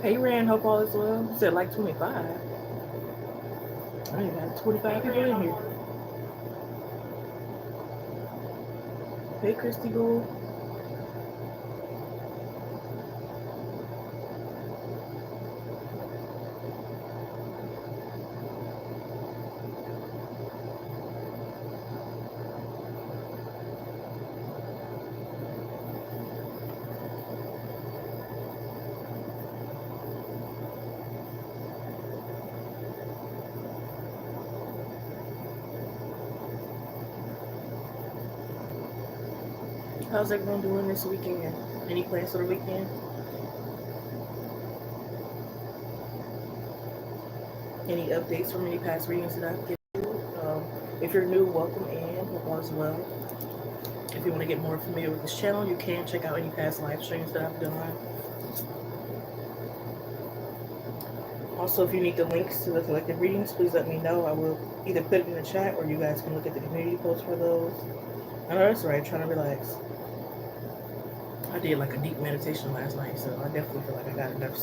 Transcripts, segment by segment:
Hey Rand, hope all is well. You said like 25. I only got 25 people in here. Hey Christy Boo. How's everyone doing this weekend? Any plans for the weekend? Any updates from any past readings that I've given you? If you're new, welcome in. Hope all is well. If you want to get more familiar with this channel, you can check out any past live streams that I've done. Also, if you need the links to the collective readings, please let me know. I will either put it in the chat or you guys can look at the community posts for those. I know that's right, trying to relax. I did like a deep meditation last night, so I definitely feel like I got enough.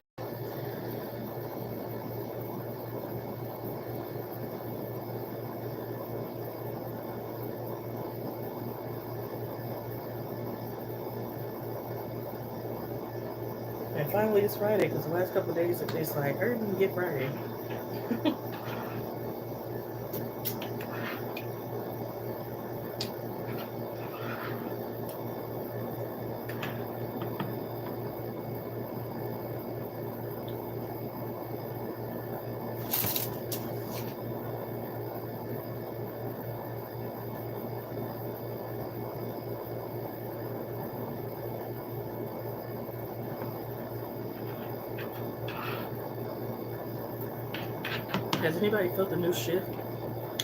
And finally, it's Friday, because the last couple of days it's like, hurry and get Friday. Has anybody felt a new shift?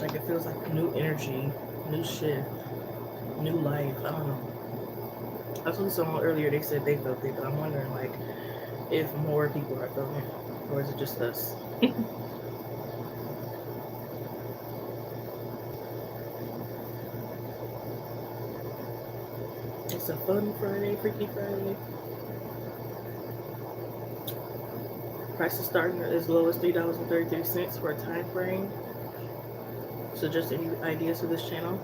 Like it feels like new energy, new shift, new life. I don't know. I was talking to someone earlier, they said they felt it, but I'm wondering like if more people are feeling it, or is it just us? It's a fun Friday, freaky Friday. Price is starting as low as $3.33 for a time frame. So just any ideas for this channel?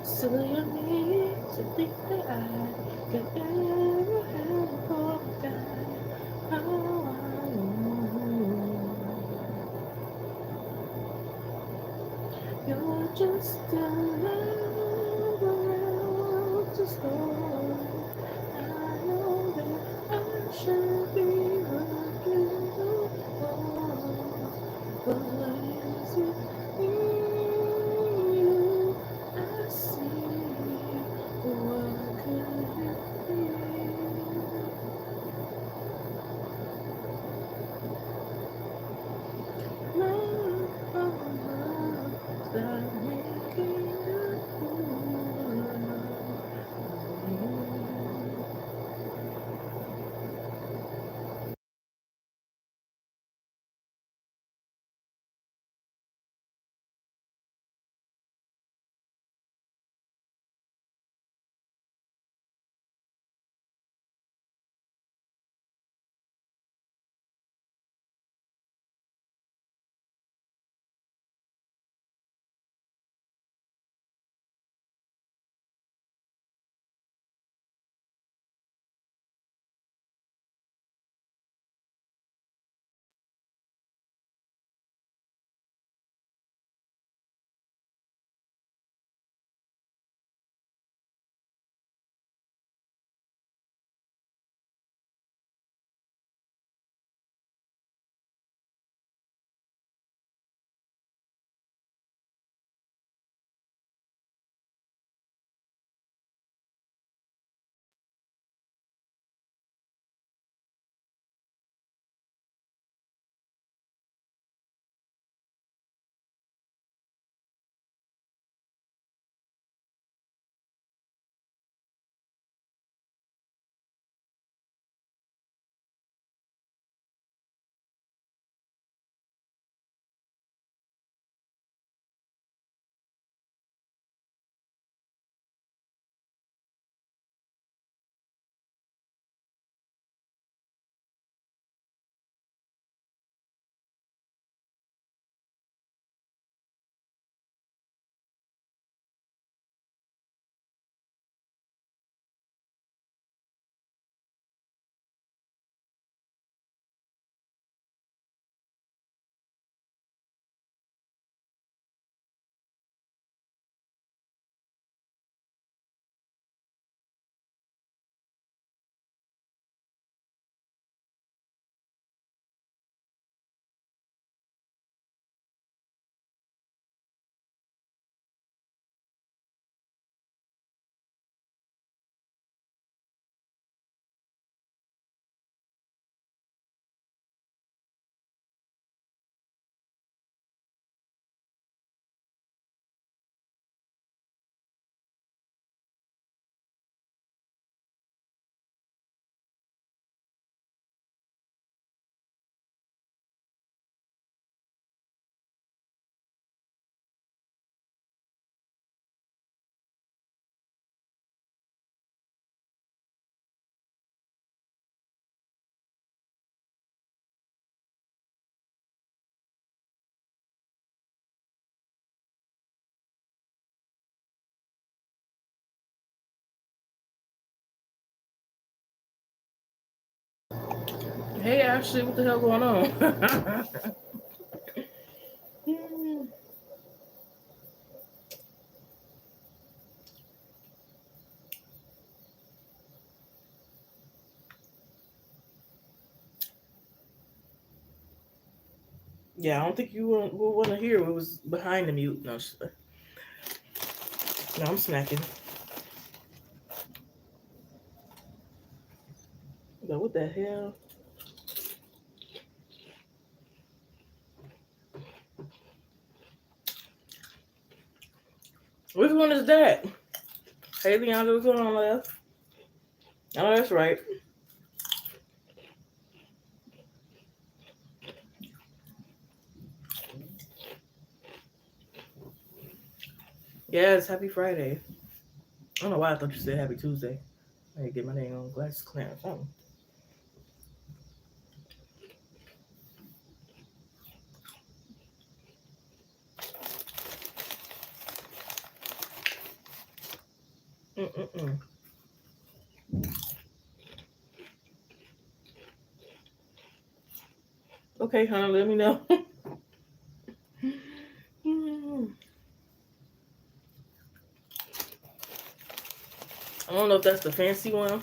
So you need to think that I could ever have forgotten how I knew. You're just another round to slow. I know that I should be looking for, but is it you I see? What could it be? Love, stop making a fool of me. Hey Ashley, what the hell going on? Yeah, I don't think you will want to hear what was behind the mute. No, no, I'm snacking. But what the hell? Which one is that? Hey Leandra, what's going on left? Oh, that's right. Yes, happy Friday. I don't know why I thought you said happy Tuesday. I need to get my name on glasses clear or something. Mm-mm-mm. Okay, honey, let me know. I don't know if that's the fancy one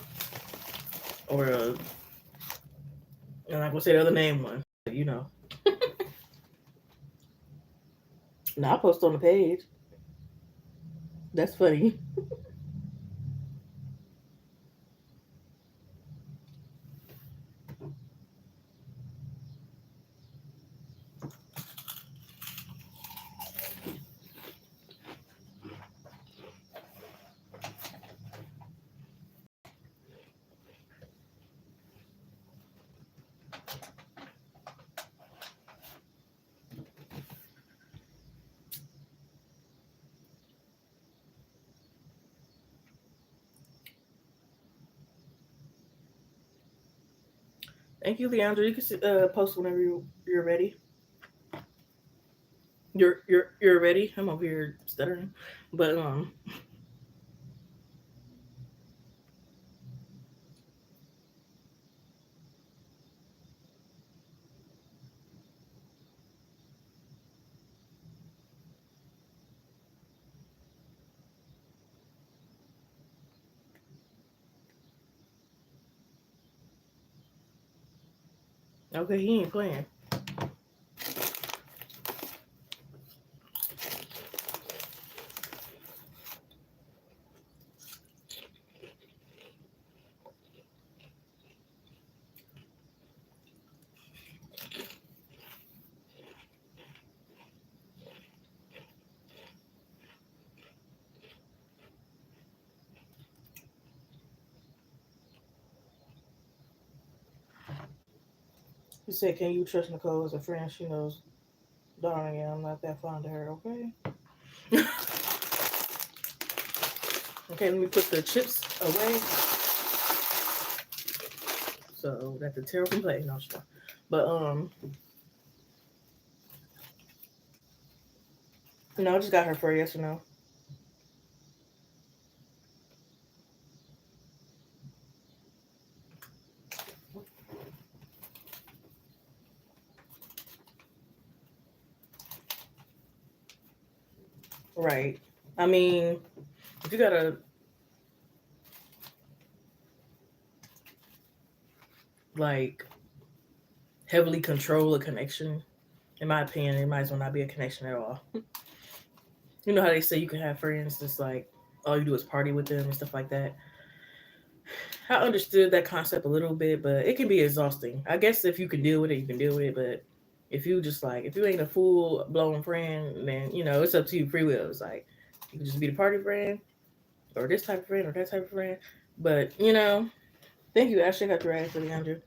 or I'm not gonna say the other name one. You know. Now I post on the page. That's funny. Thank you, Leandra. You can post whenever you're ready. You're ready. I'm over here stuttering, but okay, he ain't playing. He said, "Can you trust Nicole as a friend? She knows, darling, I'm not that fond of her." Okay. Okay, let me put the chips away so that the terror can play. No, sure. But no, I just got her for yes or no. Right. I mean, if you gotta like heavily control a connection, in my opinion, it might as well not be a connection at all. You know how they say you can have friends that's like all you do is party with them and stuff like that. I understood that concept a little bit, but it can be exhausting. I guess if you can deal with it, you can deal with it. But if you just like, if you ain't a full blown friend, then you know it's up to you. Free will. It's like you can just be the party friend, or this type of friend, or that type of friend. But you know, thank you. Ashley got the right for the Andrew.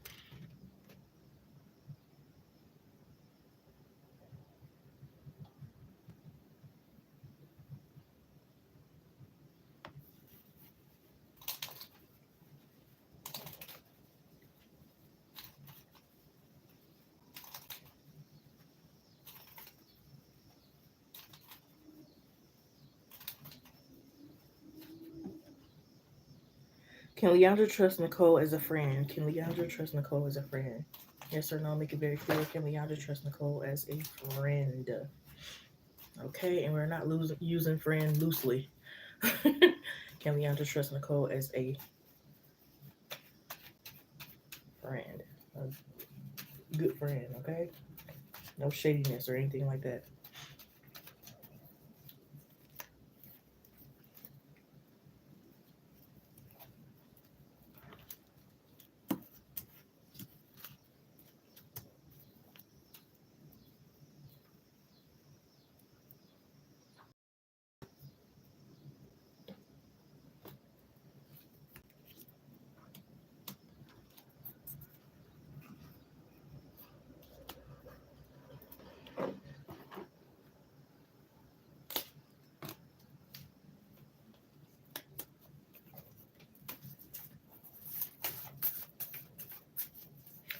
Can Leandra trust Nicole as a friend? Can Leandra trust Nicole as a friend? Yes or no? Make it very clear. Can Leandra trust Nicole as a friend? Okay, and we're not using friend loosely. Can Leandra trust Nicole as a friend? A good friend, okay? No shadiness or anything like that.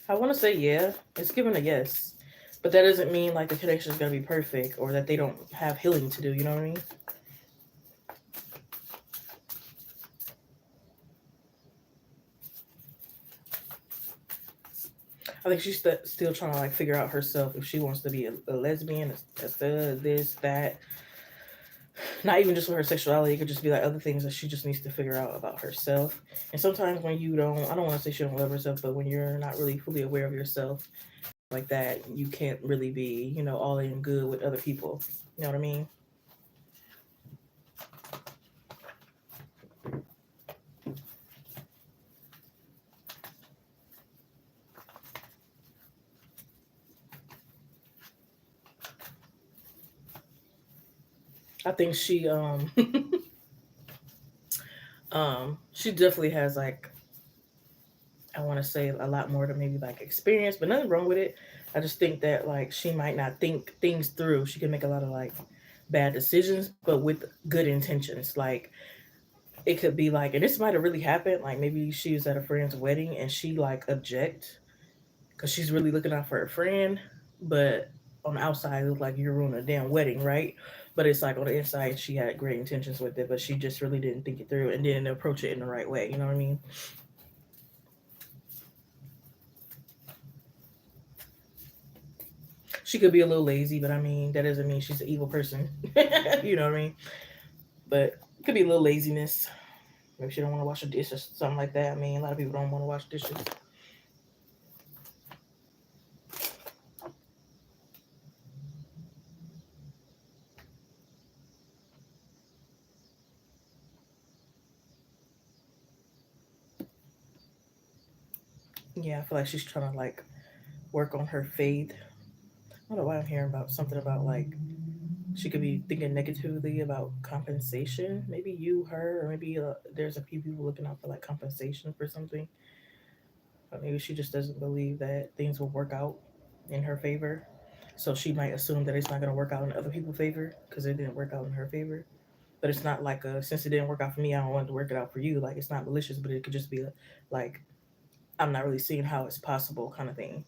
I want to say yeah. It's given a yes. But that doesn't mean like the connection is going to be perfect or that they don't have healing to do. You know what I mean? I think she's still trying to like figure out herself if she wants to be a lesbian, a stud, this, that. Not even just with her sexuality, it could just be like other things that she just needs to figure out about herself. And sometimes when you don't, I don't want to say she don't love herself, but when you're not really fully aware of yourself like that, you can't really be, all in good with other people. You know what I mean? I think she definitely has like, I want to say a lot more to maybe like experience, but nothing wrong with it. I just think that like she might not think things through. She can make a lot of like bad decisions, but with good intentions. Like it could be like, and this might have really happened. Like maybe she was at a friend's wedding and she like object because she's really looking out for her friend, but on the outside it looked like you're ruining a damn wedding, right? But it's like on the inside she had great intentions with it, but she just really didn't think it through and didn't approach it in the right way. You know what I mean? She could be a little lazy, but I mean that doesn't mean she's an evil person. You know what I mean? But it could be a little laziness. Maybe she don't want to wash the dishes, something like that. I mean, a lot of people don't want to wash dishes. Yeah, I feel like she's trying to like work on her faith. I don't know why I'm hearing about something about like she could be thinking negatively about compensation. Maybe you, her, or maybe there's a few people looking out for like compensation for something. But maybe she just doesn't believe that things will work out in her favor. So she might assume that it's not going to work out in other people's favor because it didn't work out in her favor. But it's not like since it didn't work out for me, I don't want it to work it out for you. Like it's not malicious, but it could just be like I'm not really seeing how it's possible kind of thing.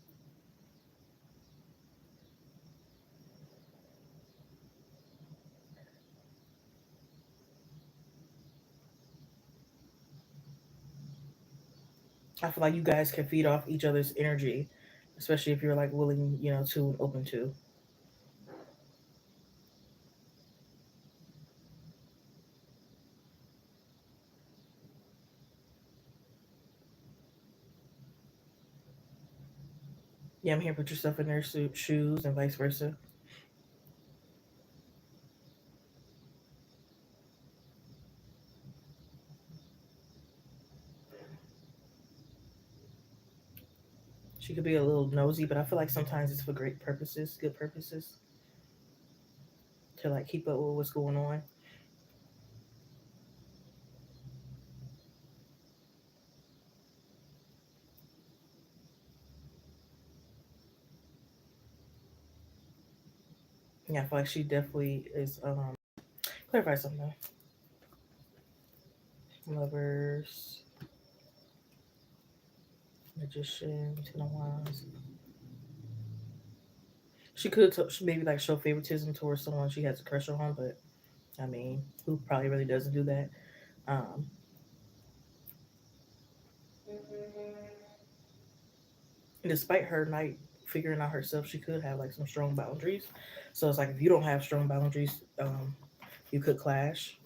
I feel like you guys can feed off each other's energy, especially if you're like willing, to and open to. Yeah, I'm here. Put yourself in their shoes and vice versa. She could be a little nosy, but I feel like sometimes it's for great purposes, good purposes, to like keep up with what's going on. Yeah, I feel like she definitely is. Clarify something. Lovers, magician, Ten of Wands. She could maybe like show favoritism towards someone she has a crush on, but I mean, who probably really doesn't do that? Um, despite her not figuring out herself, she could have like some strong boundaries. So it's like if you don't have strong boundaries, you could clash.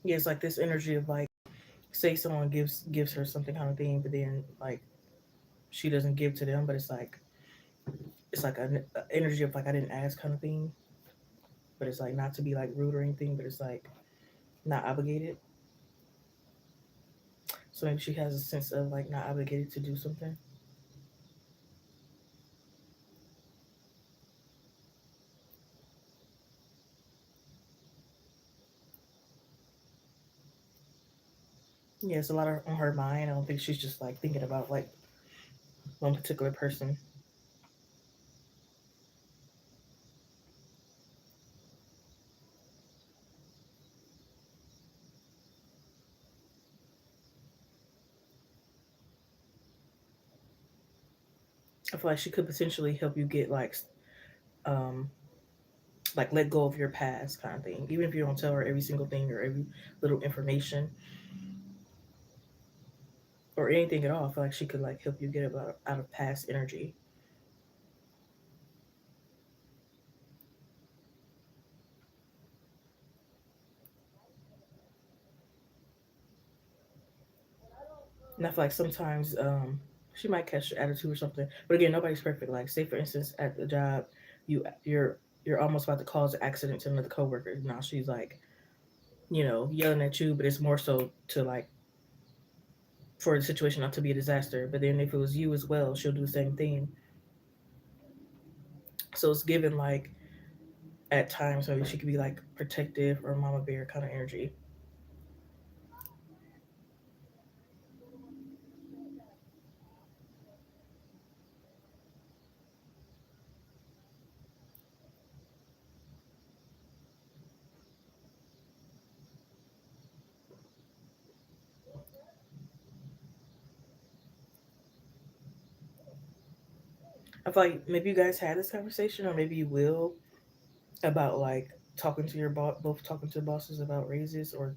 Yeah, it's like this energy of like, say someone gives her something kind of thing, but then like she doesn't give to them, but it's like a energy of like I didn't ask kind of thing, but it's like not to be like rude or anything, but it's like not obligated. So maybe she has a sense of like not obligated to do something. Yeah, it's a lot of, on her mind. I don't think she's just like thinking about like one particular person. I feel like she could potentially help you get um like let go of your past kind of thing. Even if you don't tell her every single thing or every little information or anything at all, I feel like she could like help you get about out of past energy. And I feel like sometimes she might catch your attitude or something. But again, nobody's perfect. Like say for instance at the job, you're almost about to cause an accident to another coworker. Now she's like, yelling at you, but it's more so to like for the situation not to be a disaster. But then if it was you as well, she'll do the same thing. So it's given like at times maybe she could be like protective or mama bear kind of energy. I feel like maybe you guys had this conversation, or maybe you will, about like talking to your boss, both talking to bosses about raises, or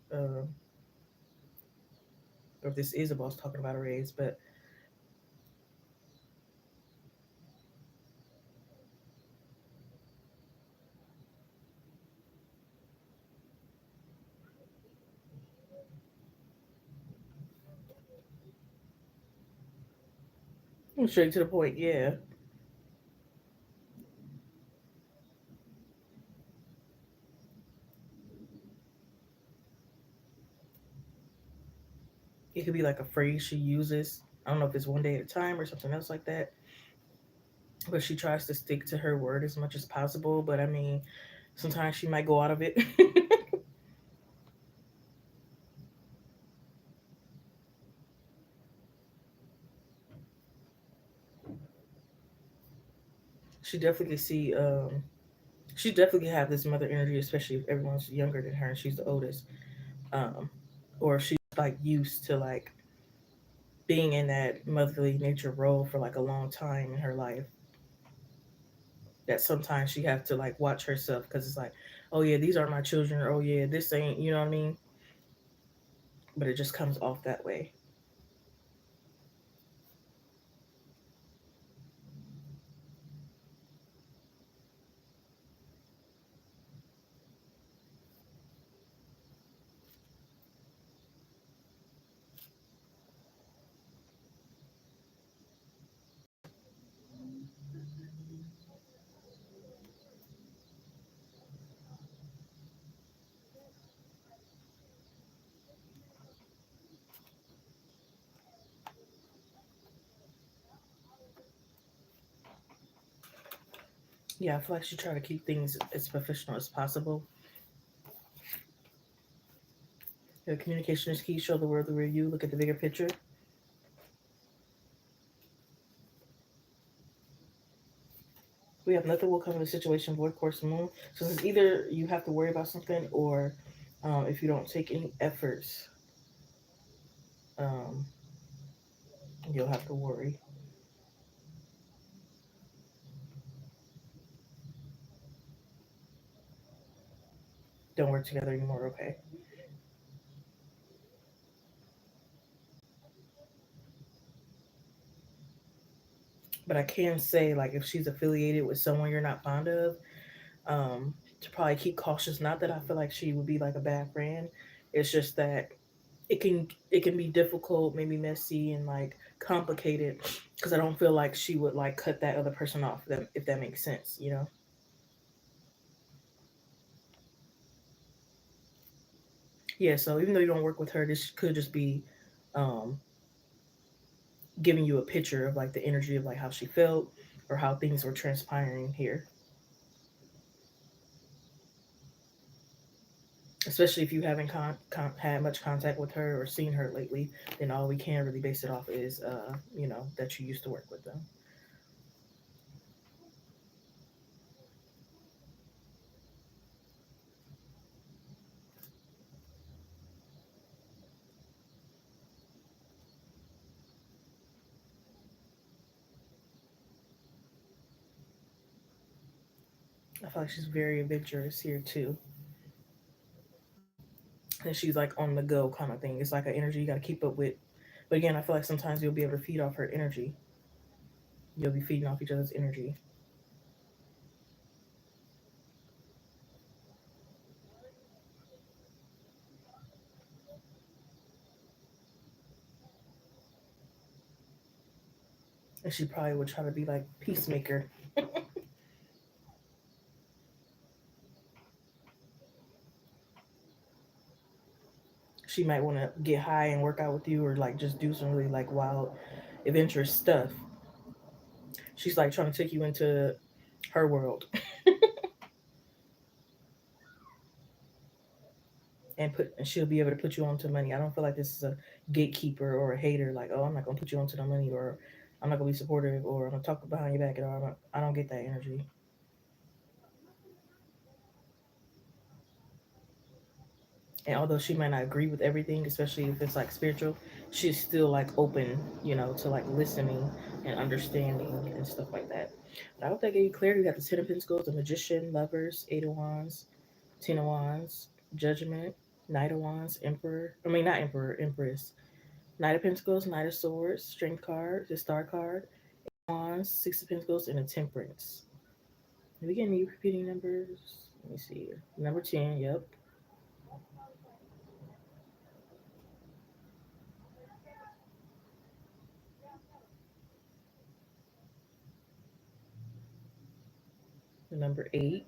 if this is a boss talking about a raise. But straight to the point, yeah, it could be like a phrase she uses. I don't know if it's one day at a time or something else like that, but she tries to stick to her word as much as possible. But I mean, sometimes she might go out of it. she definitely see she definitely have this mother energy, especially if everyone's younger than her and she's the oldest. Or she's like used to like being in that motherly nature role for like a long time in her life, that sometimes she have to like watch herself because it's like, oh yeah, these are my children, or oh yeah, this ain't, you know what I mean? But it just comes off that way. Yeah, I feel like she try to keep things as professional as possible. Communication is key. Show the world the real you. Look at the bigger picture. We have nothing will come in the situation void course moon. So it's either you have to worry about something, or if you don't take any efforts, um, you'll have to worry. don't work together anymore. Okay. But I can say, like, if she's affiliated with someone you're not fond of, to probably keep cautious. Not that I feel like she would be like a bad friend. It's just that it can be difficult, maybe messy and like complicated, because I don't feel like she would like cut that other person off. If that makes sense, you know? Yeah. So even though you don't work with her, this could just be um, giving you a picture of like the energy of like how she felt or how things were transpiring here. Especially if you haven't had much contact with her or seen her lately, then all we can really base it off is, that you used to work with them. I feel like she's very adventurous here too, and she's like on the go kind of thing. It's like an energy you got to keep up with. But again, I feel like sometimes you'll be able to feed off her energy. You'll be feeding off each other's energy, and she probably would try to be like peacemaker. She might want to get high and work out with you, or like just do some really like wild, adventurous stuff. She's like trying to take you into her world and she'll be able to put you onto money. I don't feel like this is a gatekeeper or a hater. Like, oh, I'm not gonna put you onto the money, or I'm not gonna be supportive, or I'm gonna talk behind your back at all. I don't get that energy. And although she might not agree with everything, especially if it's like spiritual, she's still like open, to like listening and understanding and stuff like that. But I hope that gave you clarity. We got the Ten of Pentacles, the Magician, Lovers, Eight of Wands, Ten of Wands, Judgment, Knight of Wands, Emperor. I mean, not Emperor, Empress. Knight of Pentacles, Knight of Swords, Strength card, the Star card, Wands, Six of Pentacles, and a Temperance. Are we getting any repeating numbers? Let me see. Number 10, yep. The number 8,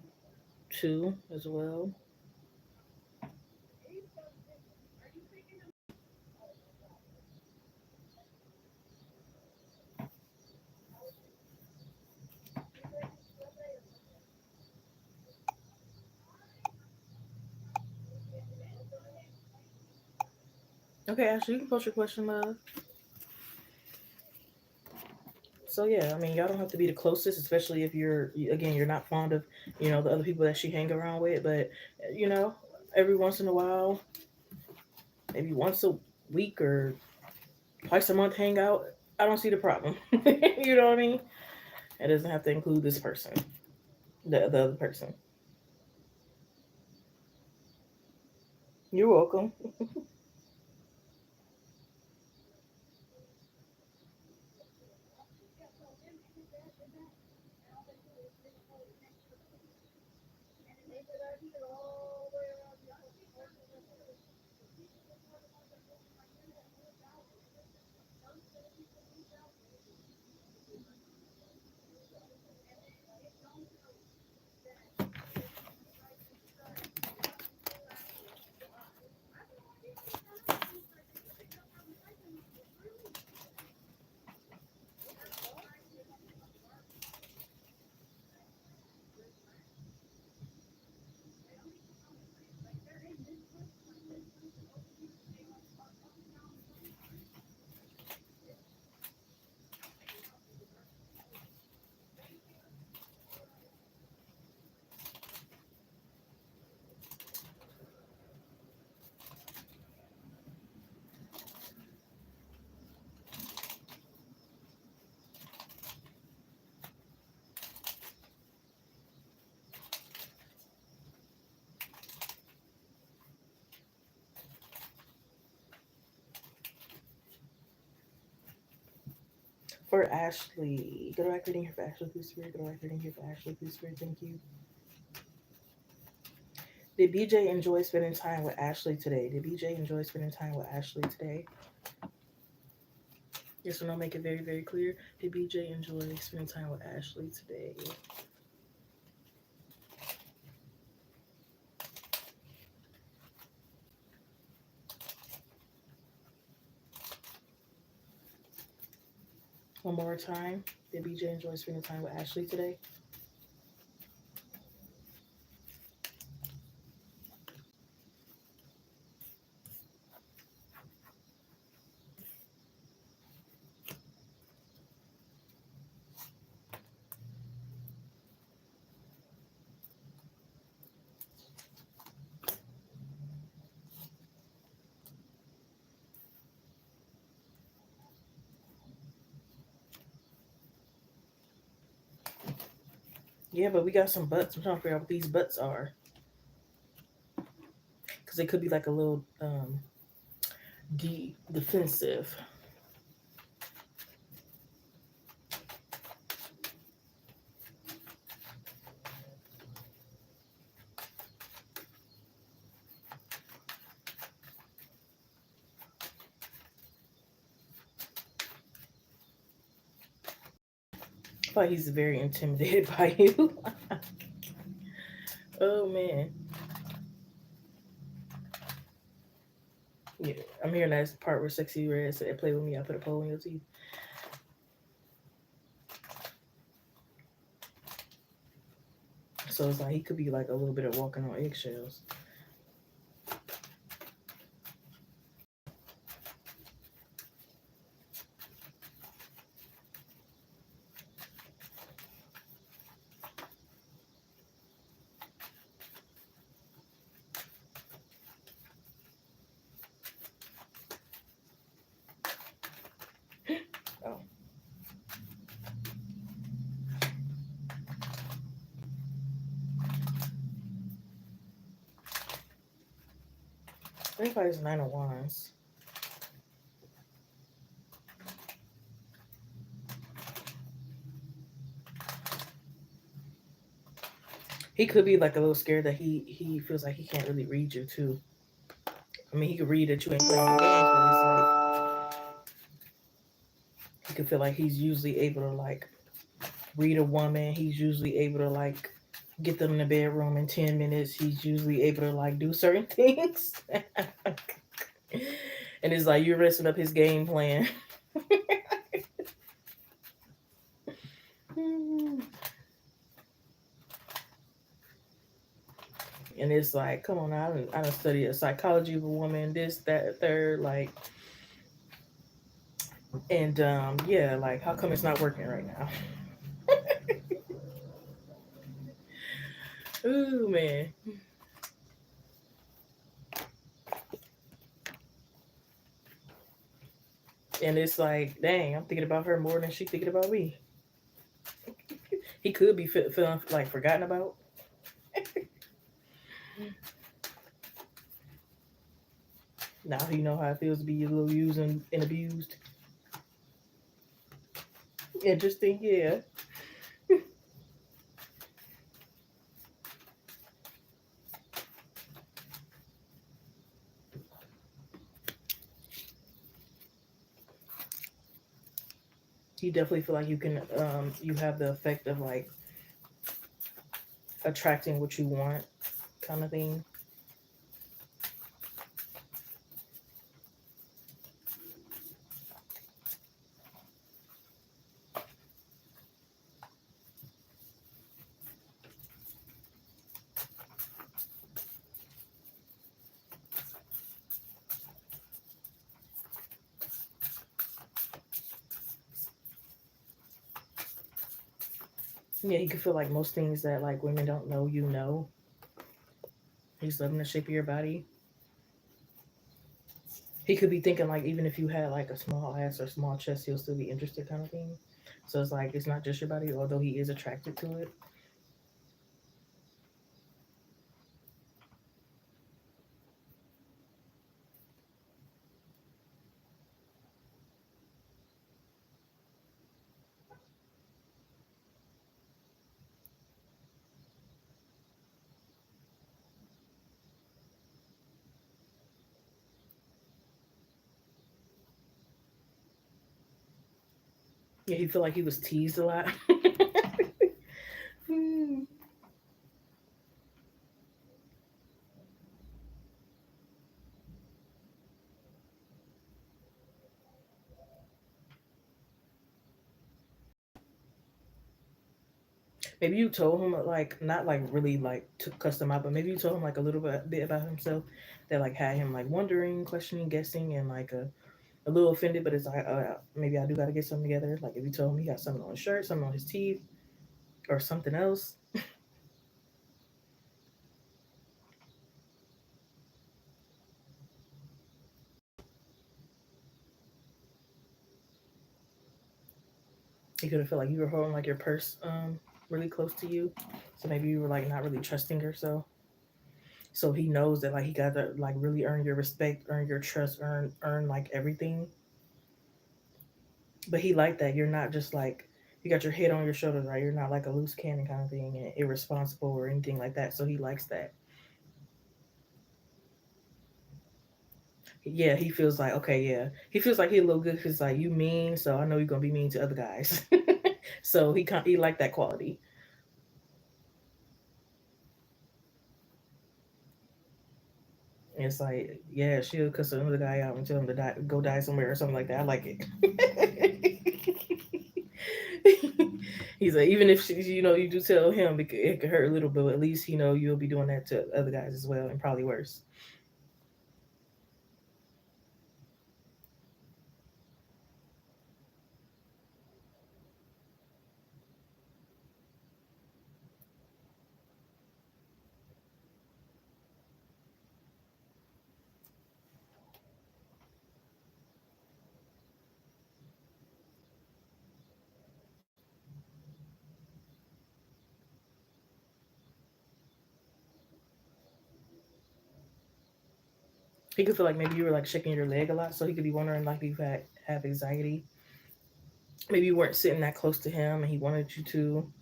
2 as well. Okay, Ashley, you can post your question, love. So yeah, I mean, y'all don't have to be the closest, especially if again, you're not fond of, the other people that she hang around with. But you know, every once in a while, maybe once a week or twice a month, hang out. I don't see the problem. You know what I mean? It doesn't have to include this person, the other person. You're welcome. For Ashley. Go to back reading here for Ashley, please, Spirit. Go to back reading here for Ashley, please, Spirit. Thank you. Did BJ enjoy spending time with Ashley today? Did BJ enjoy spending time with Ashley today? Yes or no, make it very, very clear. Did BJ enjoy spending time with Ashley today? One more time. Did BJ enjoy spending time with Ashley today? Yeah, but we got some butts. I'm trying to figure out what these butts are. Because it could be like a little defensive. I feel like he's very intimidated by you. Oh, man. Yeah, I'm hearing that part where Sexy Red said, play with me, I put a pole in your teeth. So it's like he could be like a little bit of walking on eggshells. Oh. I think it's 9 of Wands. He could be like a little scared that he feels like he can't really read you too. I mean, he could read that you ain't playing the games, but it's like he could feel like he's usually able to like read a woman. He's usually able to like get them in the bedroom in 10 minutes. He's usually able to like do certain things. And it's like you're messing up his game plan. And it's like, come on, I don't study the psychology of a woman, this, that, third, like, and yeah, like, how come it's not working right now? Ooh, man. And it's like, dang, I'm thinking about her more than she thinking about me. He could be feeling like forgotten about. Now he know how it feels to be a little used and abused. Interesting, yeah. You definitely feel like you can, you have the effect of like attracting what you want, kind of thing. Yeah, he could feel like most things that like women don't know, you know. He's loving the shape of your body. He could be thinking like even if you had like a small ass or small chest, he'll still be interested, kind of thing. So it's like it's not just your body, although he is attracted to it. Yeah, he felt like he was teased a lot. Hmm. Maybe you told him like not like really like to cuss him out, but maybe you told him like a little bit about himself that like had him like wondering, questioning, guessing, and like a little offended. But it's like maybe I do got to get something together. Like if you told him he got something on his shirt, something on his teeth, or something else, he could have felt like you were holding like your purse really close to you. So maybe you were like not really trusting her. So he knows that like he got to like really earn your respect, earn your trust, earn like everything. But he liked that you're not just like you got your head on your shoulders, right? You're not like a loose cannon kind of thing and irresponsible or anything like that. So he likes that. Yeah, he feels like okay, yeah, he feels like he a little good because like you mean, so I know you're gonna be mean to other guys. So he liked that quality. It's like yeah, she'll cuss another guy out and tell him to go die somewhere or something like that. I like it. He's like, even if you do tell him it could hurt a little, but at least you'll be doing that to other guys as well, and probably worse. He could feel like maybe you were like shaking your leg a lot, so he could be wondering like if you have anxiety. Maybe you weren't sitting that close to him, and he wanted you to.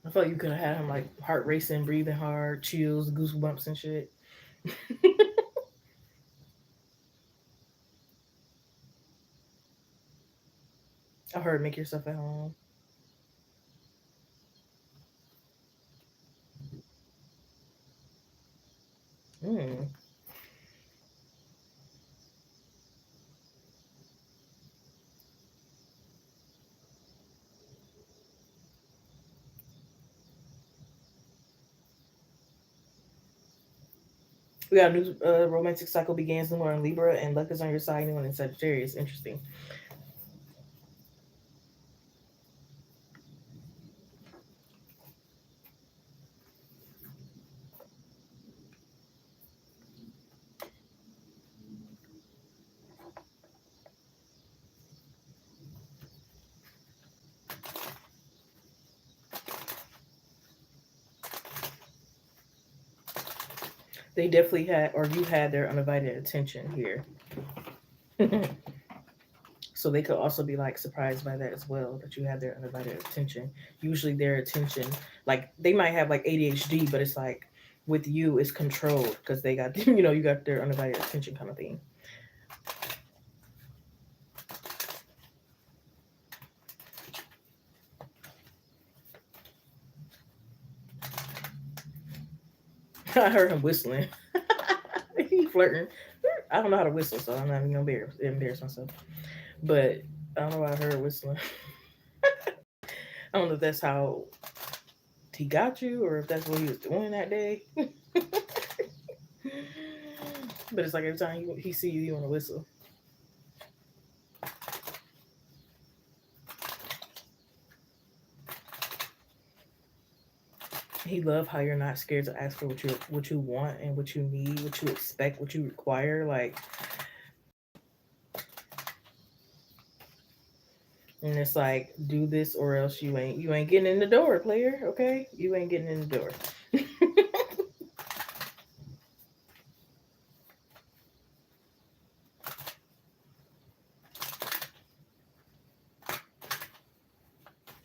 I felt like you could have had him like heart racing, breathing hard, chills, goosebumps, and shit. I heard make yourself at home. Mm. We got a new romantic cycle begins new in Libra, and luck is on your side. New in Sagittarius. Interesting. They definitely had, or you had their undivided attention here. So they could also be like surprised by that as well, that you have their undivided attention. Usually their attention, like they might have like ADHD, but it's like with you, it's controlled because they got, you got their undivided attention kind of thing. I heard him whistling. He flirting. I don't know how to whistle, so I'm not even gonna embarrass myself. But I don't know why I heard whistling. I don't know if that's how he got you or if that's what he was doing that day. But it's like every time he see you, he want to whistle. He love how you're not scared to ask for what you want and what you need, what you expect, what you require. Like, and it's like, do this or else you ain't getting in the door, player. Okay, you ain't getting in the door. I,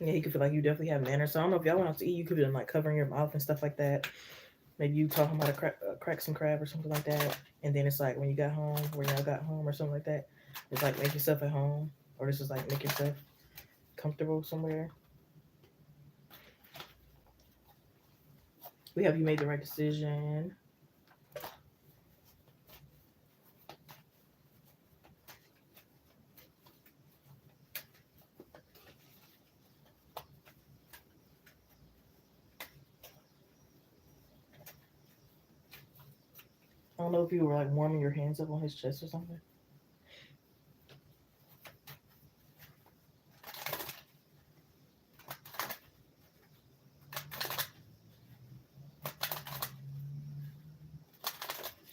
Yeah, he could feel like you definitely have manners. So I don't know if y'all went out to eat, you could be like covering your mouth and stuff like that. Maybe you talking about crack some crab or something like that. And then it's like when you got home, when y'all got home or something like that, it's like make yourself at home. Or this is like make yourself comfortable somewhere. We have you made the right decision. I don't know if you were like warming your hands up on his chest or something.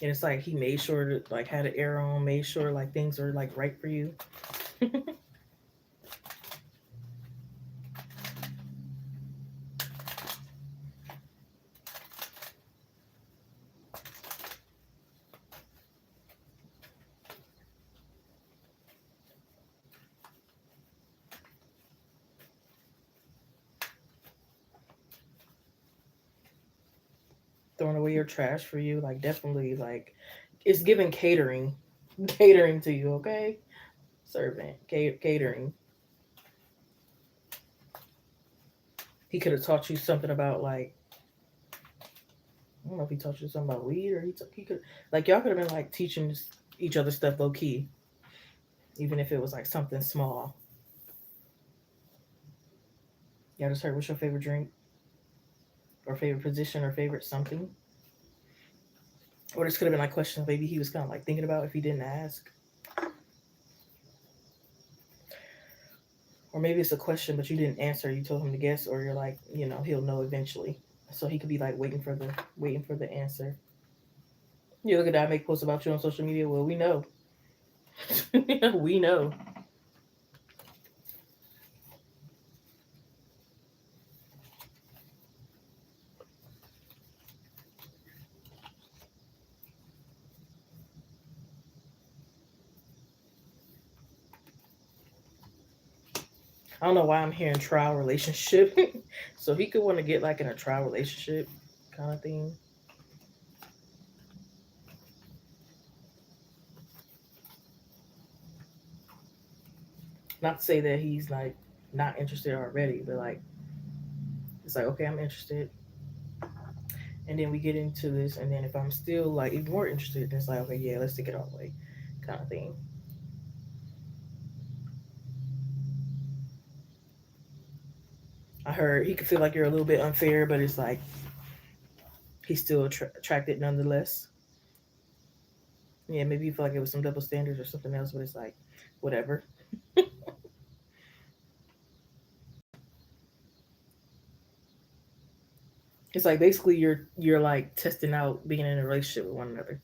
And it's like he made sure to like had an air on, made sure like things are like right for you. Throwing away your trash for you, like definitely like it's giving catering, catering to you. Okay, servant, catering. He could have taught you something about like I don't know if he taught you something about weed or he could like y'all could have been like teaching each other stuff low key, even if it was like something small. Y'all just heard what's your favorite drink or favorite position or favorite something. Or this could have been like questions maybe he was kind of like thinking about if he didn't ask. Or maybe it's a question but you didn't answer. You told him to guess, or you're like, he'll know eventually. So he could be like waiting for the answer. You look at that, I make posts about you on social media. Well, we know, we know. I don't know why I'm hearing trial relationship. So he could want to get like in a trial relationship kind of thing. Not to say that he's like not interested already, but like it's like okay, I'm interested, and then we get into this, and then if I'm still like even more interested, then it's like okay, yeah, let's take it all the way, kind of thing. I heard he could feel like you're a little bit unfair, but it's like he's still attracted nonetheless. Yeah, maybe you feel like it was some double standards or something else, but it's like whatever. It's like basically you're like testing out being in a relationship with one another.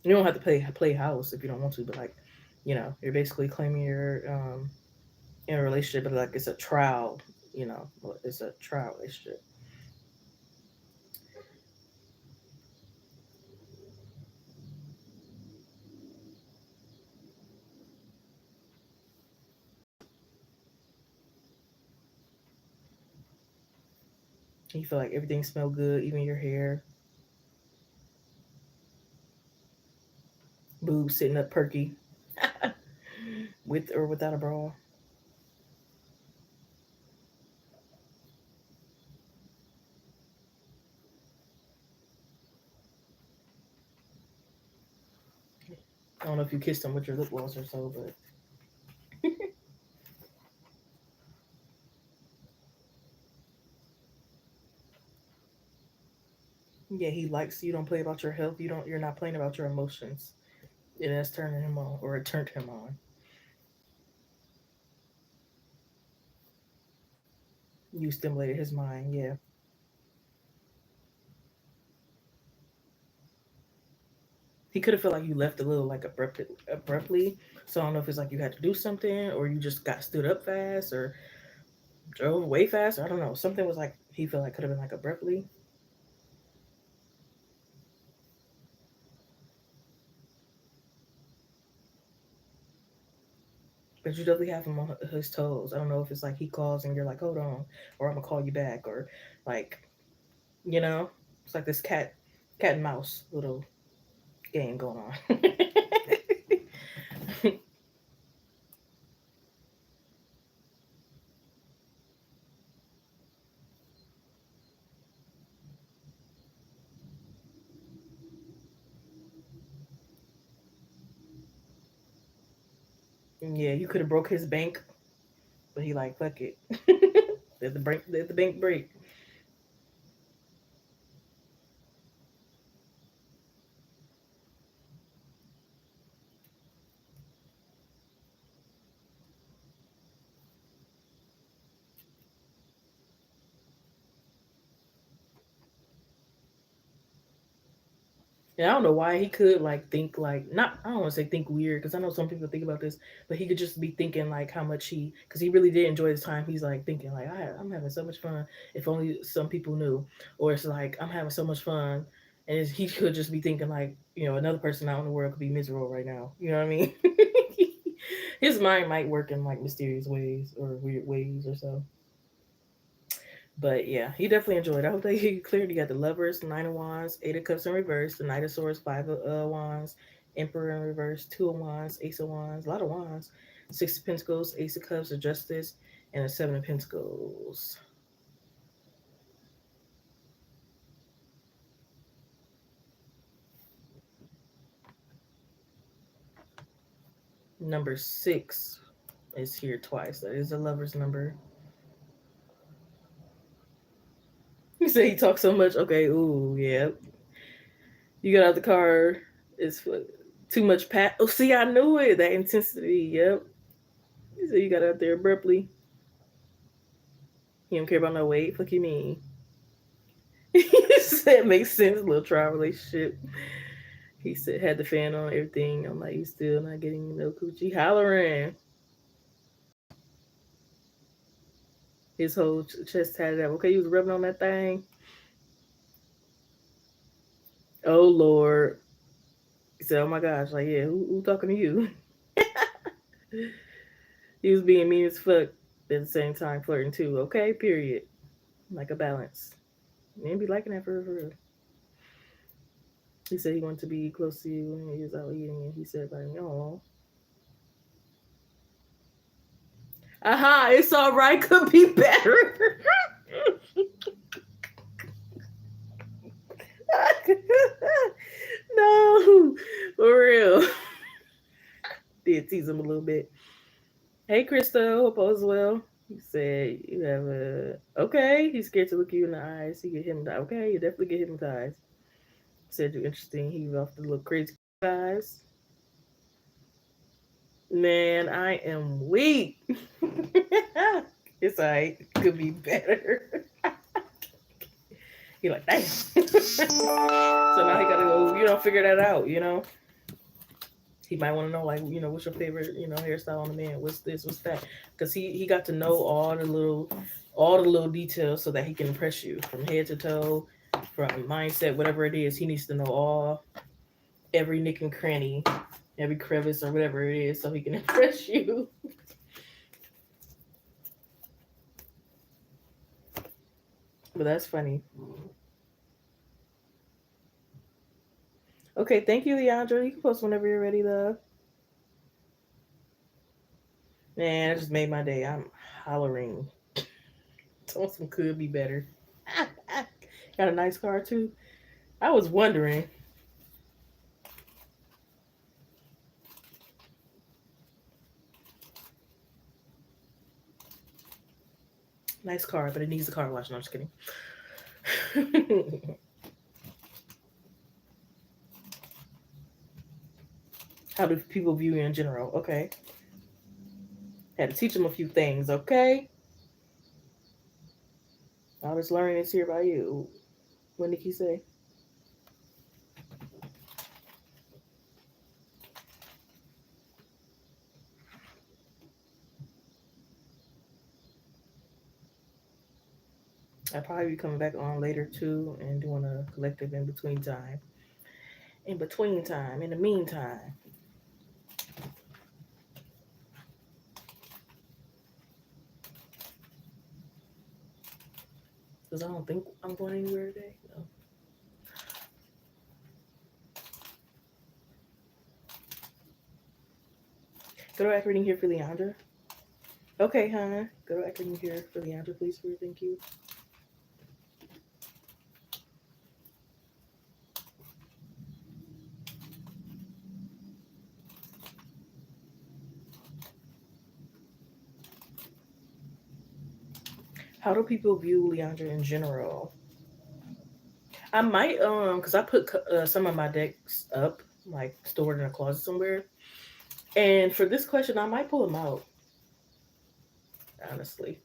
You don't have to play house if you don't want to, but like, you're basically claiming you're in a relationship, but like it's a trial. It's a trial relationship. You feel like everything smell good, even your hair, boobs sitting up perky, with or without a bra. I don't know if you kissed him with your lip gloss or so, but yeah, he likes you. Don't play about your health. You're not playing about your emotions. And that's turning him on, or it turned him on. You stimulated his mind. Yeah. He could have felt like you left a little like abruptly. So I don't know if it's like you had to do something, or you just got stood up fast, or drove way fast. I don't know. Something was like he felt like could have been like abruptly. But you definitely have him on his toes. I don't know if it's like he calls and you're like, hold on, or I'm gonna call you back, or like, you know, it's like this cat and mouse little game going on. Yeah, you could have broke his bank, but he like fuck it. Let the bank break. And I don't know why he could like think like not I don't want to say think weird because I know some people think about this, but he could just be thinking like how much he because he really did enjoy his time. He's like thinking like I'm having so much fun. If only some people knew, or it's like I'm having so much fun, and he could just be thinking like another person out in the world could be miserable right now. You know what I mean? His mind might work in like mysterious ways or weird ways or so. But yeah, he definitely enjoyed it. I hope that he cleared. You got the Lovers, Nine of Wands, Eight of Cups in reverse, the Knight of Swords, Five of Wands, Emperor in reverse, Two of Wands, Ace of Wands, a lot of Wands, Six of Pentacles, Ace of Cups, the Justice, and a Seven of Pentacles. Number six is here twice. That is the Lover's number. You say he talks so much. Okay, ooh, yeah. You got out the car. It's too much pat. Oh, see, I knew it. That intensity. Yep. You say you got out there abruptly. He don't care about no weight. Fuck you mean? That makes sense. Little trial relationship. He said had the fan on everything. I'm like, you still not getting no coochie hollering. His whole chest tatted up. Okay, he was rubbing on that thing. Oh Lord. He said, oh my gosh, like yeah, who talking to you? He was being mean as fuck at the same time flirting too. Okay, period. Like a balance. Man be liking that for real. He said he wanted to be close to you when he was out eating, and he said like, no. Aha, it's all right. Could be better. No, for real. Did tease him a little bit. Hey, Krista, hope all's well. He said you have a okay. He's scared to look you in the eyes. He get hypnotized. Okay, you definitely get hypnotized. Said you're interesting. He off the little crazy eyes. Man, I am weak. It's alright. Could be better. He like, damn. So now he gotta go, figure that out, He might want to know, like, what's your favorite, hairstyle on the man? What's this? What's that? Because he got to know all the little details so that he can impress you from head to toe, from mindset, whatever it is. He needs to know every nick and cranny, every crevice or whatever it is, so he can impress you. But that's funny. Okay, thank you, Leandra. You can post whenever you're ready, love. Man, that just made my day. I'm hollering. Some could be better. Got a nice car too. I was wondering. Nice car, but it needs a car wash. No, I'm just kidding. How do people view you in general? Okay. Had to teach them a few things, okay? All this learning is here by you. What Nikki say? I'll probably be coming back on later too and doing a collective in between time. In between time, in the meantime. Because I don't think I'm going anywhere today. No. Go to reading here for Leandra. Okay, huh? Go to reading here for Leandra, please, for thank you. How do people view Leandra in general? I might because I put some of my decks up, like stored in a closet somewhere. And for this question, I might pull them out, honestly,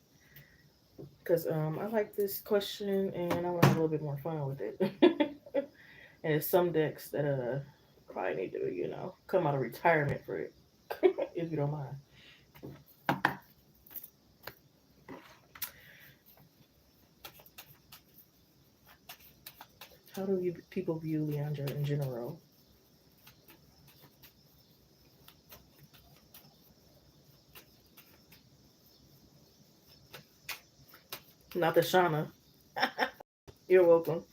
because I like this question and I want to have a little bit more fun with it. And it's some decks that probably need to come out of retirement for it, if you don't mind. How do people view Leandra in general? Not the Shauna. You're welcome.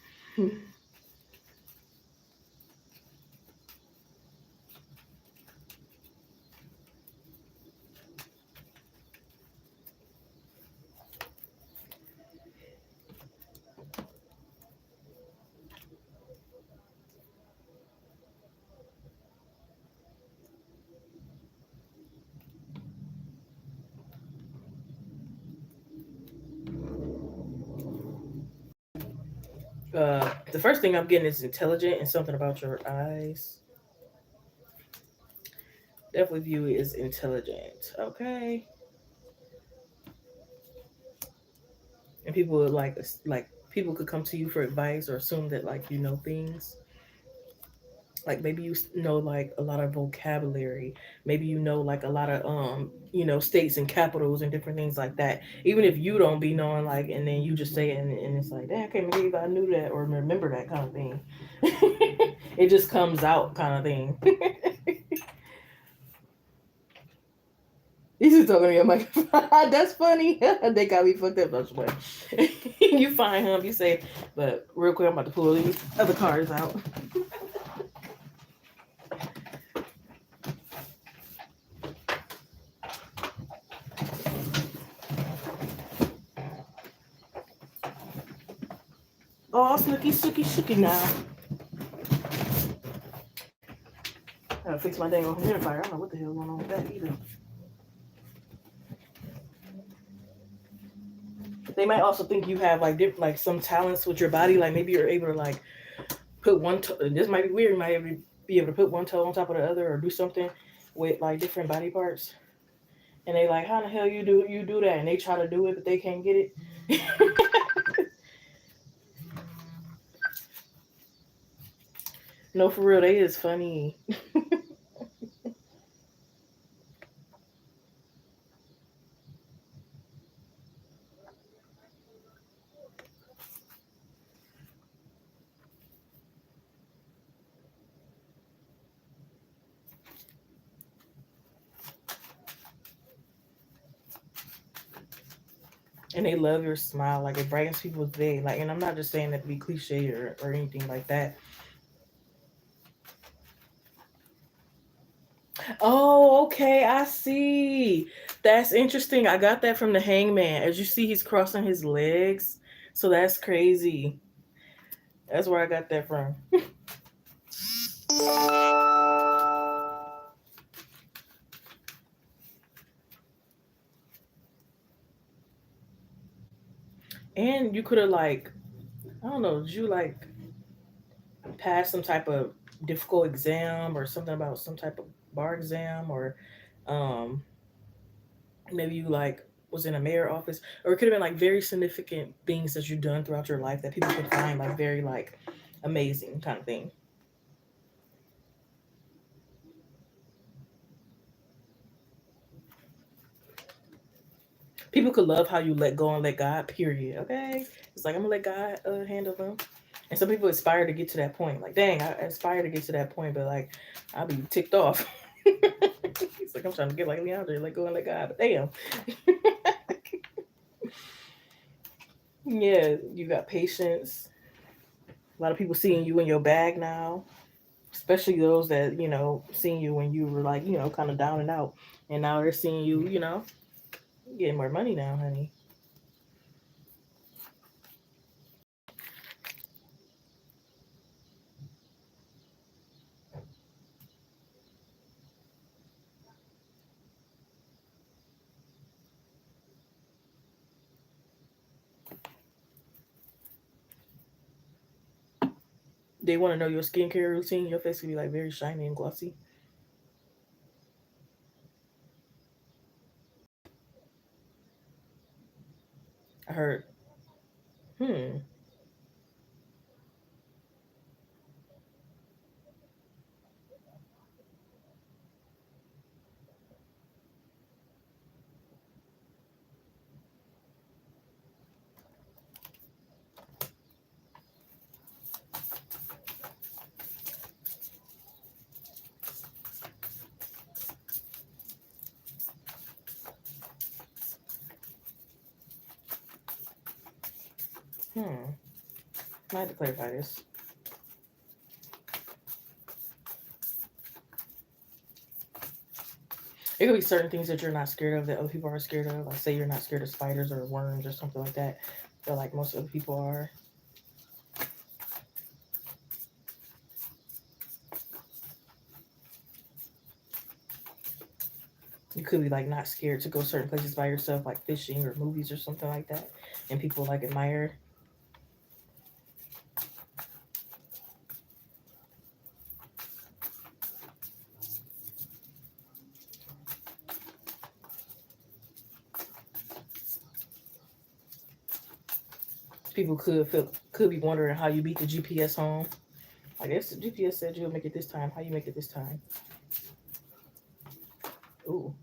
The first thing I'm getting is intelligent and something about your eyes. Definitely view it as intelligent. Okay. And people would like people could come to you for advice or assume that like you know things. Like maybe you know like a lot of vocabulary. Maybe you know like a lot of states and capitals and different things like that. Even if you don't be knowing like, and then you just say it and it's like, damn, I can't believe I knew that or remember that kind of thing. It just comes out kind of thing. You just talking to your microphone. That's funny. They got me fucked up. That's way. You fine, huh? You say, but real quick, I'm about to pull these other cards out. Oh, snooky, sooky, shooky now. I gotta fix my dang humidifier. I don't know what the hell going on with that either. They might also think you have like different, like some talents with your body. Like maybe you're able to like put one toe. This might be weird. You might be able to put one toe on top of the other or do something with like different body parts. And they like, how the hell you do that? And they try to do it, but they can't get it. No, for real, they is funny. And they love your smile. Like it brightens people's day. Like, and I'm not just saying that to be cliche or anything like that. Oh, okay, I see. That's interesting. I got that from the hangman. As you see, he's crossing his legs. So that's crazy. That's where I got that from. And you could have like, I don't know, did you like pass some type of difficult exam or something about some type of bar exam or um maybe you like was in a mayor office, or it could have been like very significant things that you've done throughout your life that people could find like very like amazing kind of thing. People could love how you let go and let God, period. Okay. It's like I'm gonna let God handle them. And some people aspire to get to that point. Like, dang, I aspire to get to that point, but like I'll be ticked off. It's like I'm trying to get like Leandra, let go and let God, but damn. Yeah, you got patience. A lot of people seeing you in your bag now, especially those that seeing you when you were like kind of down and out, and now they're seeing you getting more money now, honey. They want to know your skincare routine. Your face can be like very shiny and glossy. I heard. Hmm. Hmm. I had to clarify this. It could be certain things that you're not scared of that other people are scared of. Like say you're not scared of spiders or worms or something like that. But like most other people are. You could be like not scared to go certain places by yourself, like fishing or movies or something like that, and people like admire. People could be wondering how you beat the GPS home. I guess the GPS said you'll make it this time. How you make it this time? Ooh,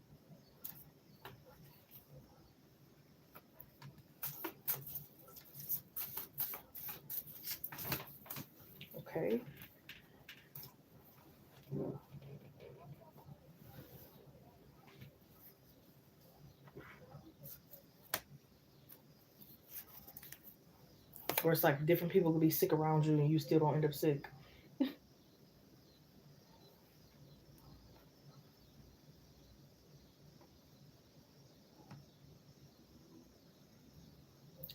okay. Or it's like different people could be sick around you and you still don't end up sick.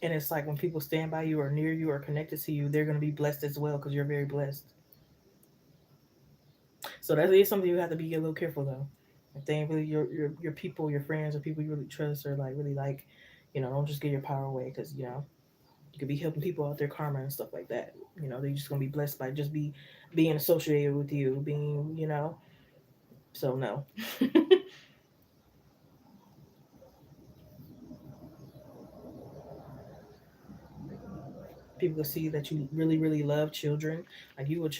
And it's like when people stand by you or near you or connected to you, they're gonna be blessed as well because you're very blessed. So that is something you have to be a little careful though. If they ain't really your people, your friends, or people you really trust or like really like, don't just give your power away because you could be helping people out their karma and stuff like that. They're just gonna be blessed by just being associated with you, being So no, people can see that you really really love children, like you would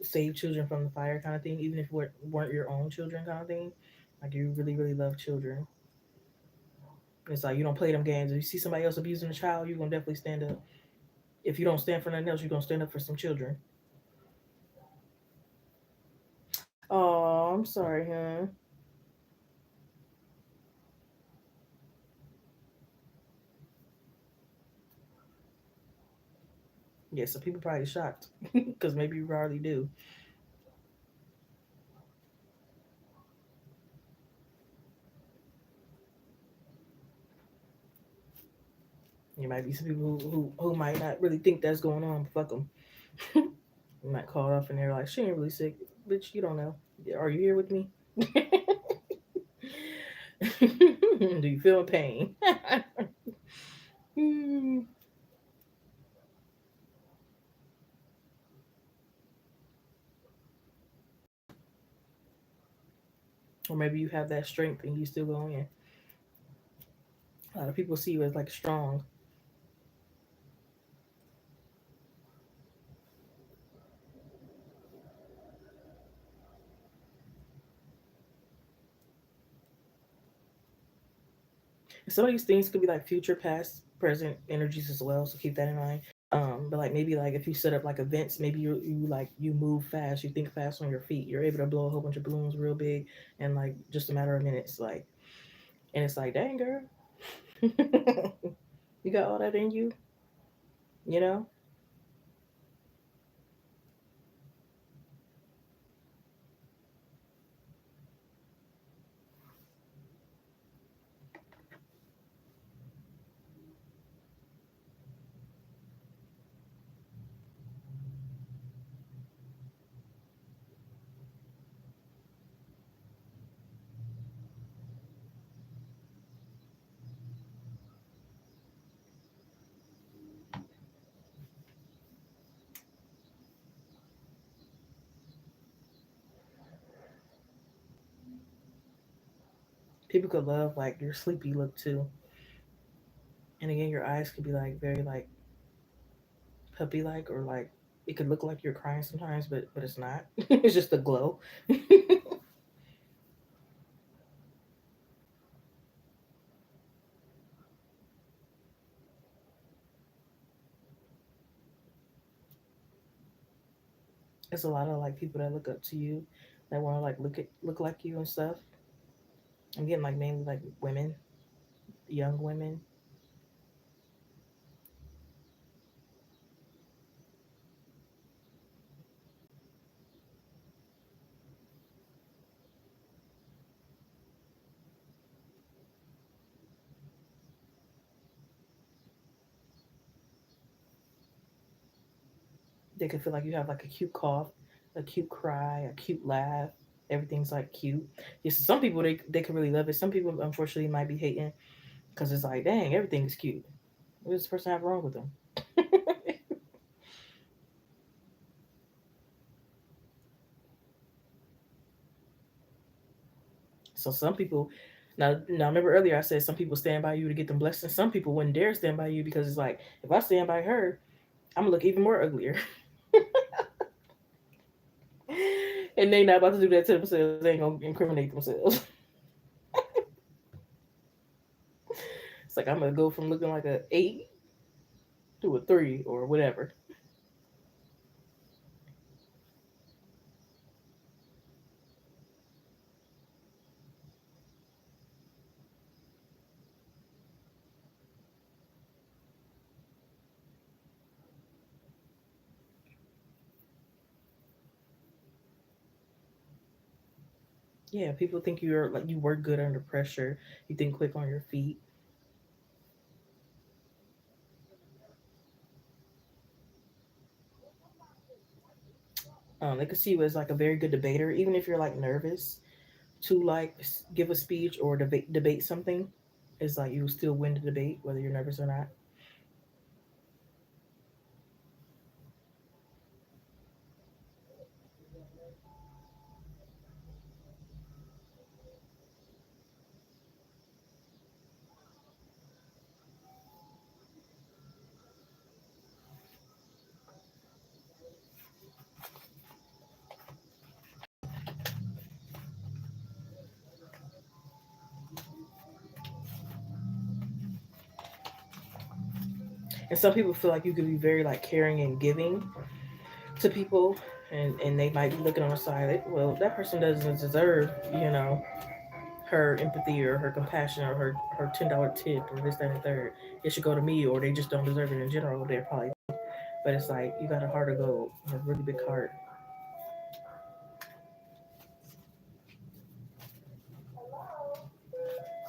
save children from the fire kind of thing, even if it weren't your own children kind of thing. Like you really really love children. It's like you don't play them games. If you see somebody else abusing a child, you're gonna definitely stand up. If you don't stand for nothing else, you're gonna stand up for some children. Oh, I'm sorry, huh? Yeah, so people probably shocked because maybe you already do. You might be some people who might not really think that's going on, but fuck them. You might call it off and they're like, she ain't really sick. Bitch, you don't know. Are you here with me? Do you feel pain? Or maybe you have that strength and you still go in. A lot of people see you as like strong. Some of these things could be like future, past, present energies as well. So keep that in mind. But like maybe like if you set up like events, maybe you move fast, you think fast on your feet. You're able to blow a whole bunch of balloons real big and like just a matter of minutes. Like and it's like, dang girl, you got all that in you. You know, people could love like your sleepy look too. And again, your eyes could be like very like puppy like, or like it could look like you're crying sometimes, but it's not. It's just a glow. It's a lot of like people that look up to you, that want to like look like you and stuff. I'm getting like mainly like women, young women. They can feel like you have like a cute cough, a cute cry, a cute laugh. Everything's like cute. Yes, some people they can really love it. Some people unfortunately might be hating because it's like, dang, everything is cute. What does this person have wrong with them? So some people, now remember earlier I said some people stand by you to get them blessed, and some people wouldn't dare stand by you because it's like if I stand by her, I'm gonna look even more uglier. And they not about to do that to themselves. They ain't gonna incriminate themselves. It's like I'm gonna go from looking like a 8 to a 3 or whatever. Yeah, people think you're like you work good under pressure. You think quick on your feet. They could see you as like a very good debater, even if you're like nervous to like give a speech or debate something. It's like you will still win the debate whether you're nervous or not. And some people feel like you could be very like caring and giving to people, and they might be looking on the side like, well, that person doesn't deserve, her empathy or her compassion or her $10 tip or this, that, and the third. It should go to me, or they just don't deserve it in general. They're probably, but it's like you got a heart of gold, a really big heart.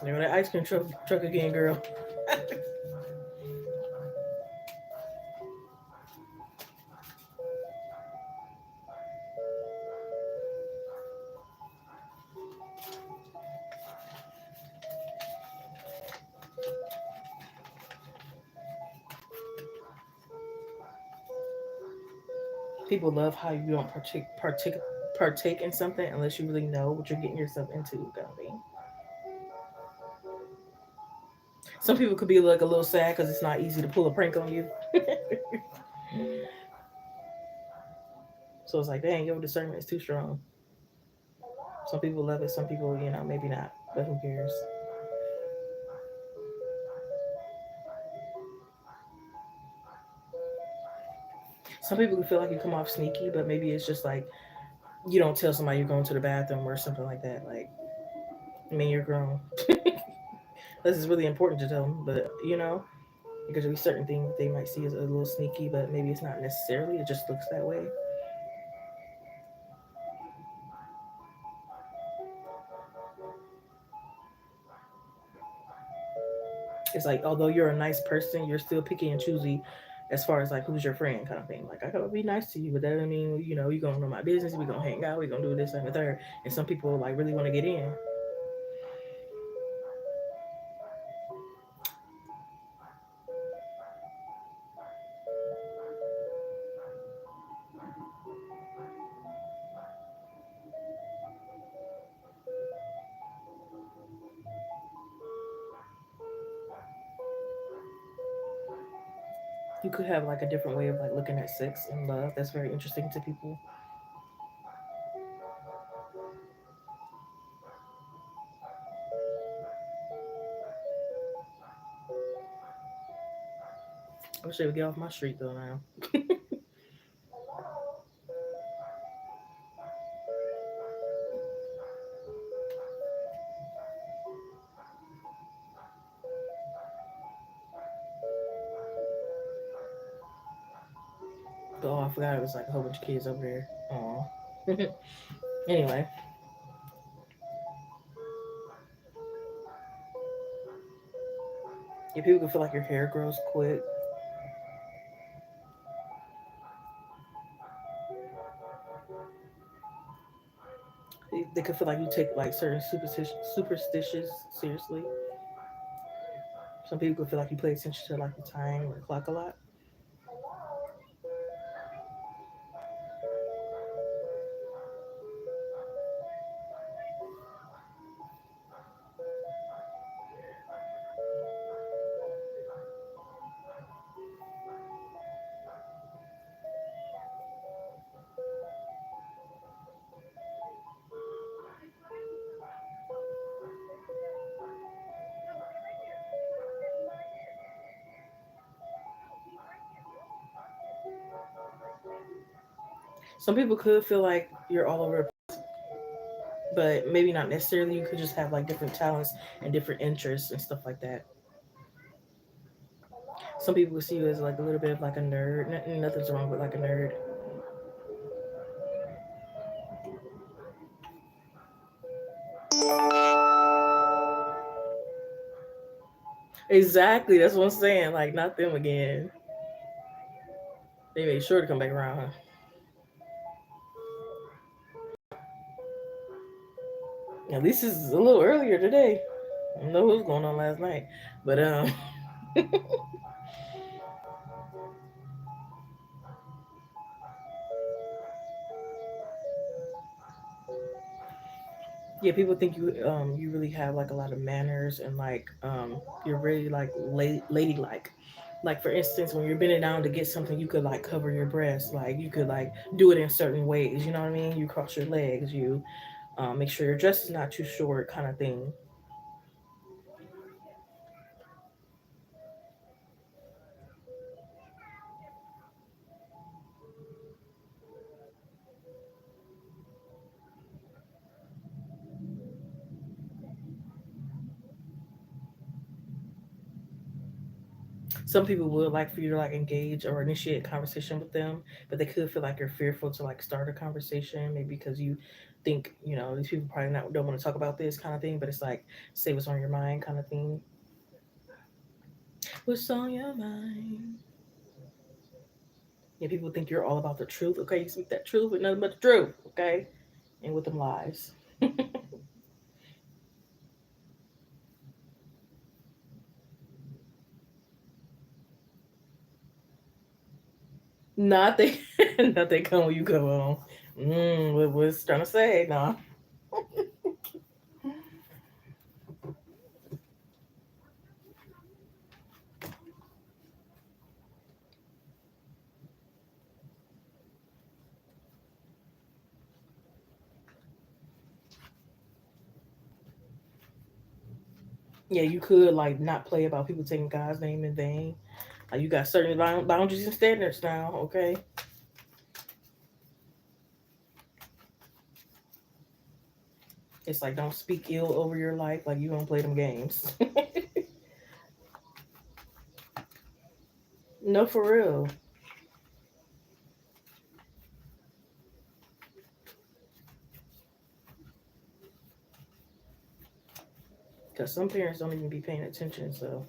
You know that ice cream truck again, girl. People love how you don't partake in something unless you really know what you're getting yourself into, kind of thing. Some people could be like a little sad because it's not easy to pull a prank on you. So it's like, dang, your discernment is too strong. Some people love it, some people, maybe not. But who cares? Some people can feel like you come off sneaky, but maybe it's just like you don't tell somebody you're going to the bathroom or something like that. Like, I mean, you're grown. This is really important to tell them, but Because there'll be certain things they might see as a little sneaky, but maybe it's not necessarily. It just looks that way. It's like, although you're a nice person, you're still picky and choosy as far as like who's your friend kind of thing. Like, I gotta be nice to you, but that doesn't mean, you're gonna know my business, we're gonna hang out, we're gonna do this and the third. And some people like really want to get in. You could have like a different way of like looking at sex and love that's very interesting to people. I wish they would get off my street though now. But oh, I forgot it was like a whole bunch of kids over there. Aw. Anyway, if people can feel like your hair grows quick, they could feel like you take like certain superstitious seriously. Some people could feel like you pay attention to like the time or the clock a lot. Some people could feel like you're all over, but maybe not necessarily. You could just have like different talents and different interests and stuff like that. Some people would see you as like a little bit of like a nerd. Nothing's wrong with like a nerd. Exactly. That's what I'm saying. Like, not them again. They made sure to come back around. At least it's a little earlier today. I don't know what was going on last night, but yeah, people think you really have like a lot of manners and like you're really like ladylike. Like for instance, when you're bending down to get something, you could like cover your breast, like you could like do it in certain ways. You know what I mean? You cross your legs, you make sure your dress is not too short, kind of thing. Some people would like for you to like engage or initiate a conversation with them, but they could feel like you're fearful to like start a conversation, maybe because you think these people probably not don't want to talk about this kind of thing. But it's like say what's on your mind kind of thing. What's on your mind? Yeah, people think you're all about the truth. Okay, you speak that truth with nothing but the truth. Okay, and with them lies. Not they, not they come when you come home. What was trying to say? Nah. Yeah, you could like not play about people taking God's name in vain. Like you got certain boundaries and standards now. Okay, it's like don't speak ill over your life. Like you don't play them games. No, for real. Because some parents don't even be paying attention. So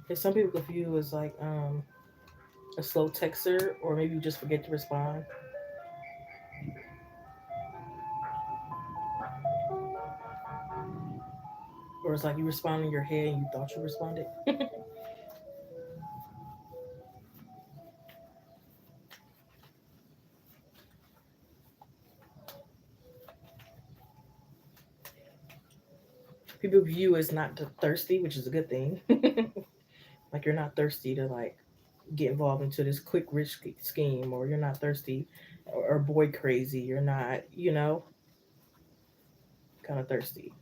and some people could view as like a slow texter, or maybe you just forget to respond, or it's like you respond in your head and you thought you responded. People view as not thirsty, which is a good thing. Like you're not thirsty to like get involved into this quick rich scheme, or you're not thirsty or boy crazy. You're not, kind of thirsty.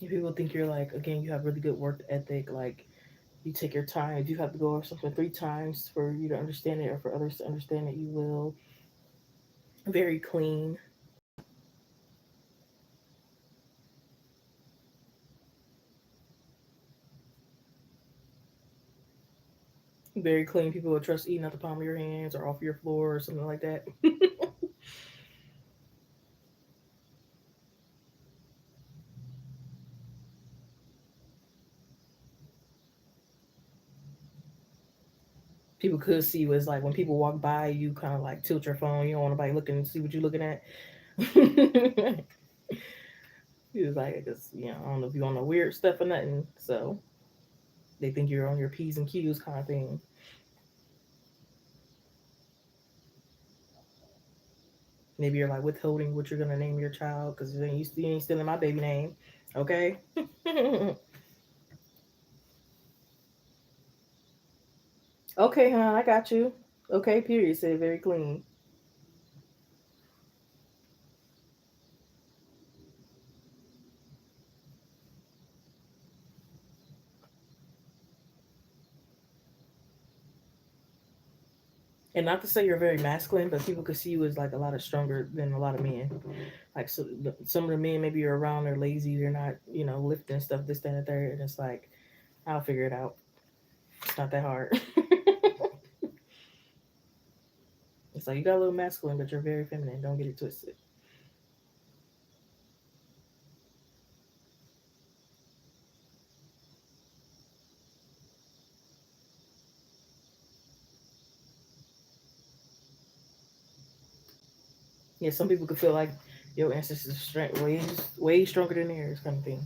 If people think you're like, again, you have really good work ethic, like you take your time. If you have to go over something 3 times for you to understand it or for others to understand it, you will. Very clean. Very clean. People will trust eating at the palm of your hands or off your floor or something like that. People could see you as like when people walk by, you kind of like tilt your phone. You don't want nobody looking to see what you're looking at. He was like, because I don't know if you on the weird stuff or nothing. So they think you're on your P's and Q's kind of thing. Maybe you're like withholding what you're gonna name your child because you ain't stealing my baby name, okay? Okay, huh? I got you. Okay, period. Said very clean. And not to say you're very masculine, but people could see you as like a lot of stronger than a lot of men. Like so, some of the men maybe you're around, they're lazy, they're not, lifting stuff, this, that, and the third, and it's like I'll figure it out. It's not that hard. It's like you got a little masculine, but you're very feminine. Don't get it twisted. Yeah, some people could feel like your ancestors' strength way stronger than theirs, kind of thing.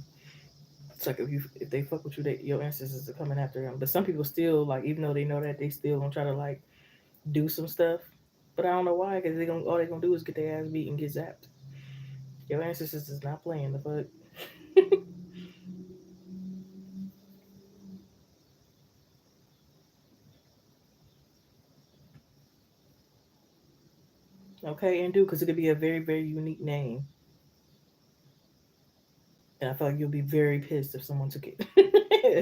It's like if they fuck with you, your ancestors are coming after them. But some people still like, even though they know that, they still gonna try to like do some stuff. But I don't know why, because all they gonna do is get their ass beat and get zapped. Your ancestors is not playing the fuck. Okay, and do because it could be a very very unique name, and I feel like you'll be very pissed if someone took it.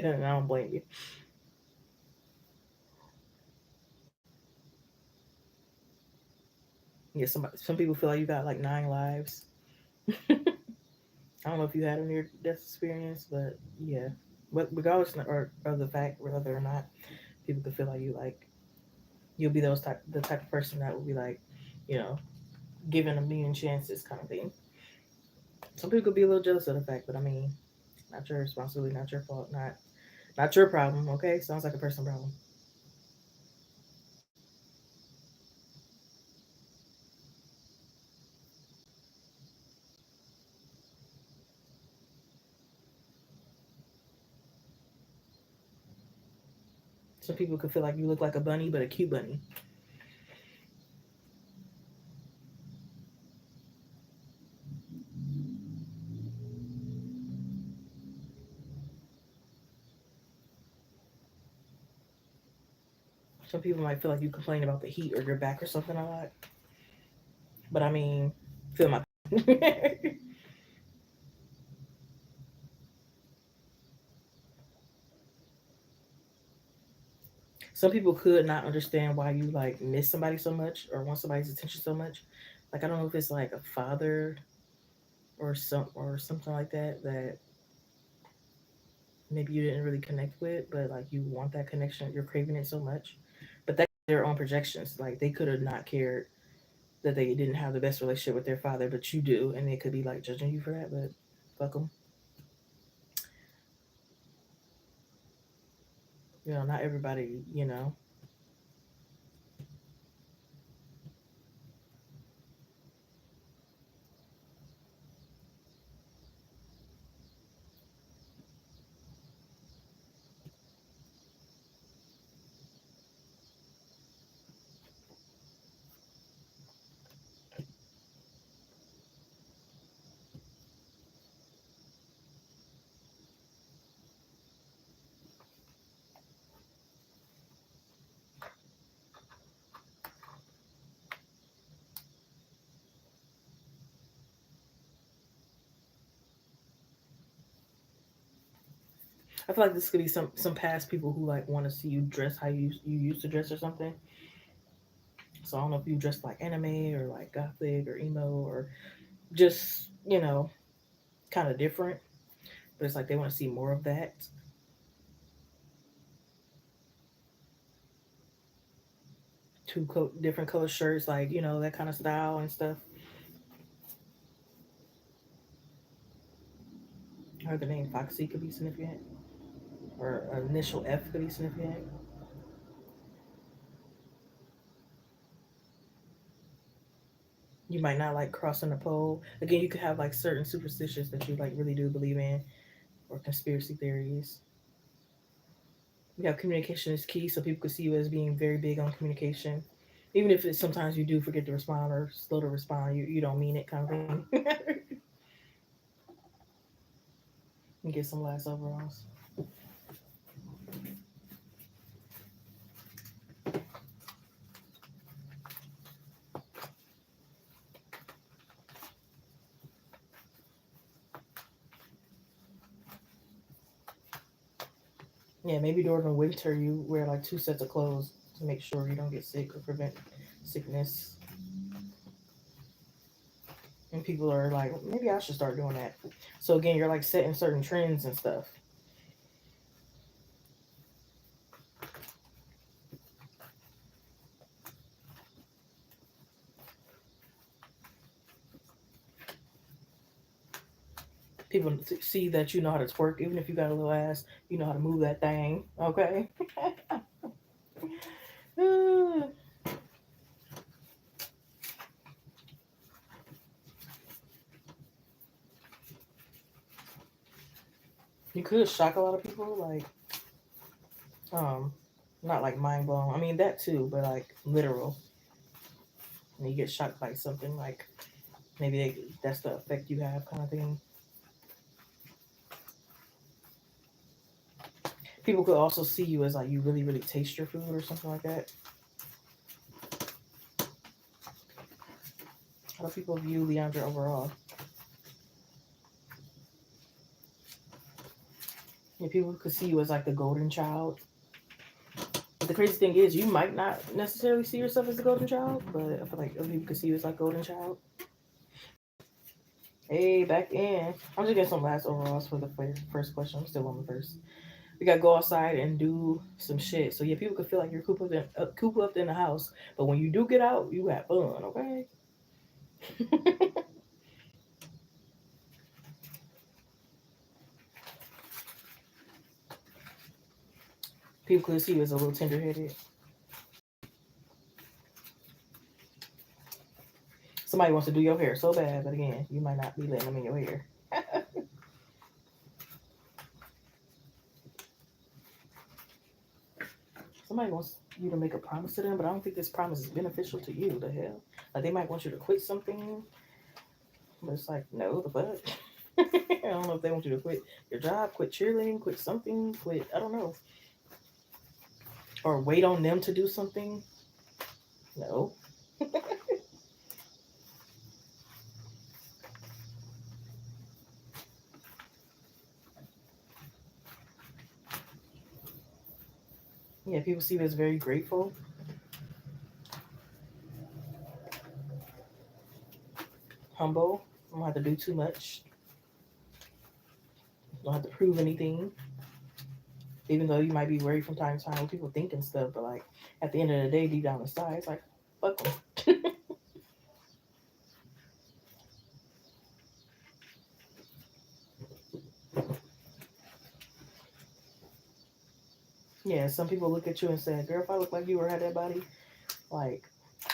And I don't blame you. Yeah, some people feel like you got like 9 lives. I don't know if you had a near death experience, but yeah. But regardless of the fact whether or not people could feel like you'll be the type of person that will be like, you know, given a million chances kind of thing. Some people could be a little jealous of the fact, but I mean, not your responsibility, not your fault, not your problem. Okay, sounds like a personal problem. Some people could feel like you look like a bunny, but a cute bunny. Some people might feel like you complain about the heat or your back or something a lot. But I mean, feel my some people could not understand why you like miss somebody so much or want somebody's attention so much. Like I don't know if it's like a father or something like that that maybe you didn't really connect with, but like you want that connection, you're craving it so much. But that's their own projections. Like they could have not cared that they didn't have the best relationship with their father, but you do, and they could be like judging you for that. But fuck them. You know, not everybody. You know, I feel like this could be some past people who like want to see you dress how you used to dress or something. So I don't know if you dress like anime or like gothic or emo or just kind of different. But it's like they want to see more of that. Different color shirts, like that kind of style and stuff. I heard the name Foxy could be significant, or initial F could be significant. You might not like crossing the pole. Again, you could have like certain superstitions that you like really do believe in, or conspiracy theories. You have communication is key, so people could see you as being very big on communication. Even if it's sometimes you do forget to respond or slow to respond, you don't mean it kind of thing. And get some last overalls. Yeah, maybe during the winter you wear like two sets of clothes to make sure you don't get sick or prevent sickness. And people are like, maybe I should start doing that. So again, you're like setting certain trends and stuff. People see that you know how to twerk, even if you got a little ass, you know how to move that thing. Okay. You could shock a lot of people, like, um, not like mind blown. I mean that too, but like literal. And you get shocked by something like maybe that's the effect you have, kind of thing. People could also see you as like you really, really taste your food or something like that. How do people view Leandra overall? Yeah, people could see you as like the golden child. But the crazy thing is, you might not necessarily see yourself as the golden child, but I feel like other people could see you as like golden child. Hey, back in. I'm just getting some last overalls for the first question. I'm still on the first. We got to go outside and do some shit. So yeah, people could feel like you're cooped up in the house, but when you do get out, you have fun. Okay. People could see you as a little tender headed. Somebody wants to do your hair so bad, but again, you might not be letting them in your hair. Somebody wants you to make a promise to them, but I don't think this promise is beneficial to you. The hell? Like, they might want you to quit something, but it's like, no, the fuck? I don't know if they want you to quit your job, quit cheerleading, quit something, quit, I don't know. Or wait on them to do something. No. Yeah, people see you as very grateful. Humble. Don't have to do too much. Don't have to prove anything. Even though you might be worried from time to time what people think and stuff, but like at the end of the day, deep down inside, it's like, fuck them. Yeah, some people look at you and say, girl, if I look like you or had that body, like,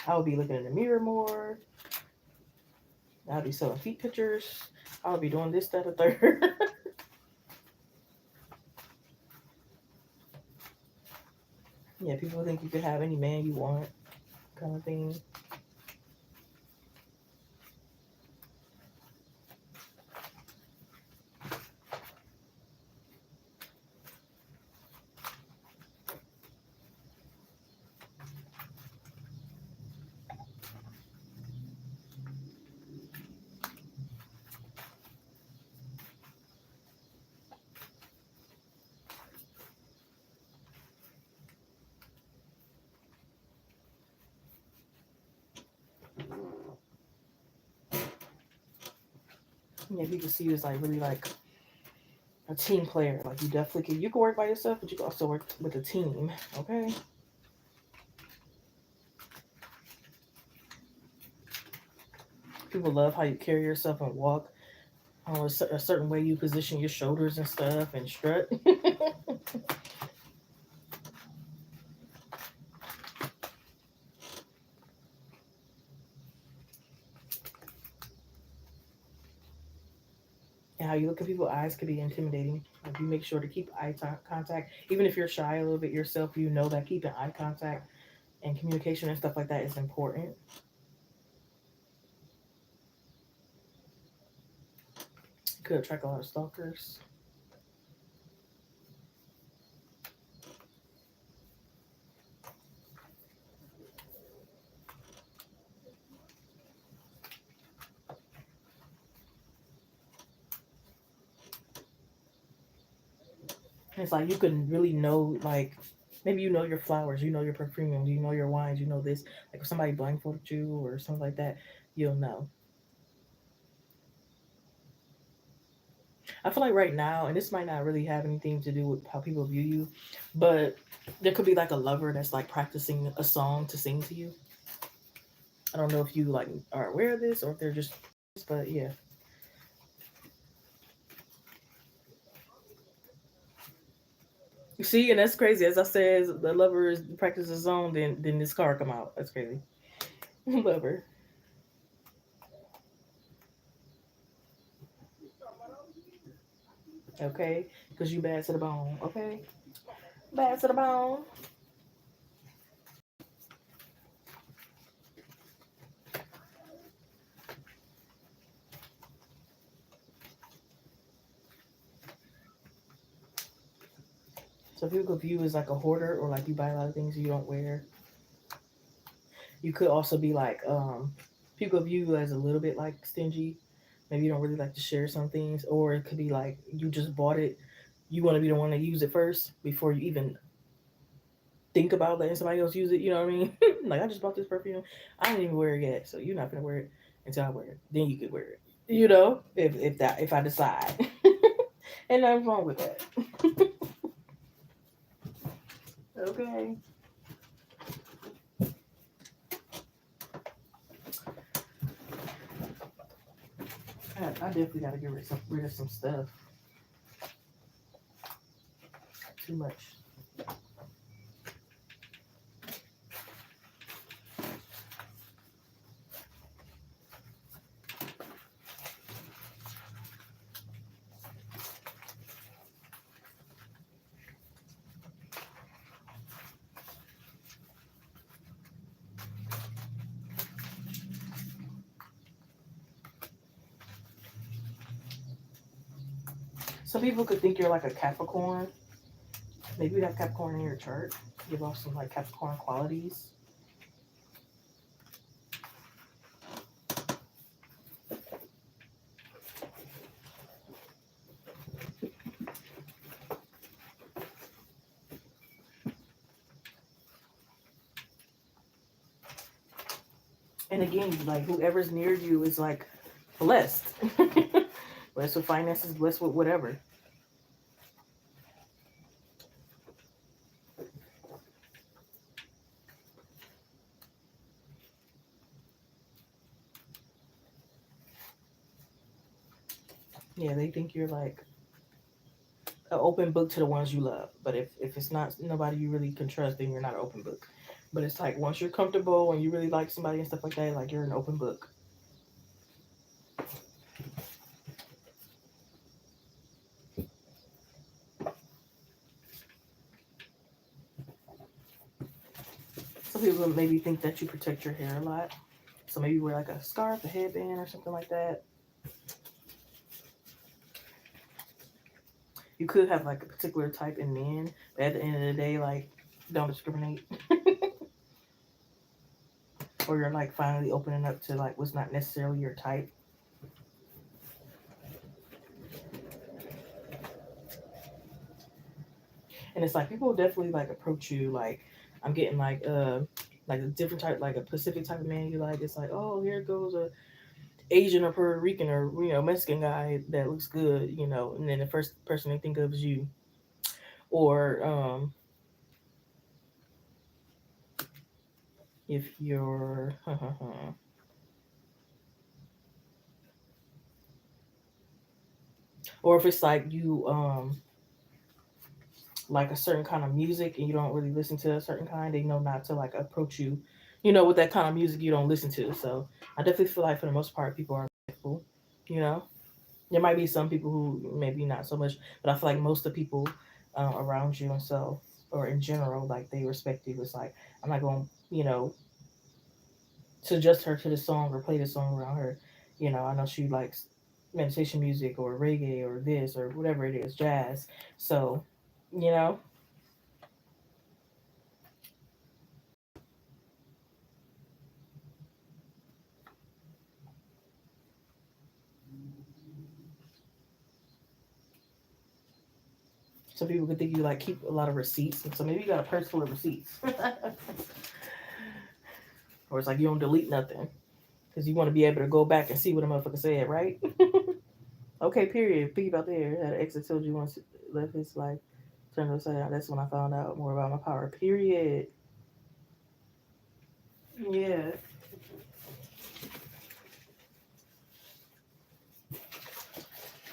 I would be looking in the mirror more. I'd be selling feet pictures. I would be doing this, that, or third. Yeah, people think you could have any man you want, kind of thing. Yeah, people see you as like really like a team player. Like, you definitely can. You can work by yourself, but you can also work with a team. Okay. People love how you carry yourself and walk. A certain way you position your shoulders and stuff and strut. And how you look at people's eyes can be intimidating. Like, you make sure to keep eye contact. Even if you're shy a little bit yourself, you know that keeping eye contact and communication and stuff like that is important. You could attract a lot of stalkers. It's like you can really know, like, maybe you know your flowers, you know your perfume, you know your wines, you know this. Like, if somebody blindfolded you or something like that, you'll know. I feel like right now, and this might not really have anything to do with how people view you, but there could be like a lover that's like practicing a song to sing to you. I don't know if you like are aware of this or if they're just, but yeah. You see, and that's crazy. As I said, the lover is practices a song, then this car come out. That's crazy. Lover, okay, because you bad to the bone, okay, bad to the bone. So people could view you as like a hoarder or like you buy a lot of things you don't wear. You could also be like, people view you as a little bit like stingy. Maybe you don't really like to share some things, or it could be like you just bought it. You want to be the one to use it first before you even think about letting somebody else use it. You know what I mean? Like, I just bought this perfume. I didn't even wear it yet, so you're not gonna wear it until I wear it. Then you could wear it. You know, if I decide, and nothing wrong with that. Okay. I definitely got to get rid of some stuff. Too much. Some people could think you're like a Capricorn. Maybe you have Capricorn in your chart. Give off some like Capricorn qualities. And again, like whoever's near you is like blessed. Blessed with finances, blessed with whatever. Yeah, they think you're like an open book to the ones you love. But if it's not nobody you really can trust, then you're not an open book. But it's like once you're comfortable and you really like somebody and stuff like that, like you're an open book. Some people maybe think that you protect your hair a lot. So maybe wear like a scarf, a headband, or something like that. You could have like a particular type in men, but at the end of the day, like don't discriminate. Or you're like finally opening up to like what's not necessarily your type. And it's like people definitely like approach you like I'm getting like a different type, like a Pacific type of man you like. It's like, oh, here goes a Asian or Puerto Rican or Mexican guy that looks good, and then the first person they think of is you. Or if you're or if it's like you like a certain kind of music and you don't really listen to a certain kind, they know not to like approach you, with that kind of music you don't listen to. So I definitely feel like for the most part people are respectful, you know. There might be some people who maybe not so much, but I feel like most of the people around you and so, or in general, like they respect you. It's like I'm not going, to adjust her to the song or play the song around her. I know she likes meditation music or reggae or this or whatever it is, jazz. So, you know, some people could think you like keep a lot of receipts, and so maybe you got a purse full of receipts, or it's like you don't delete nothing because you want to be able to go back and see what a motherfucker said, right? Okay, period. Think about there. That ex that told you once left his life turned upside down. That's when I found out more about my power. Period. Yeah.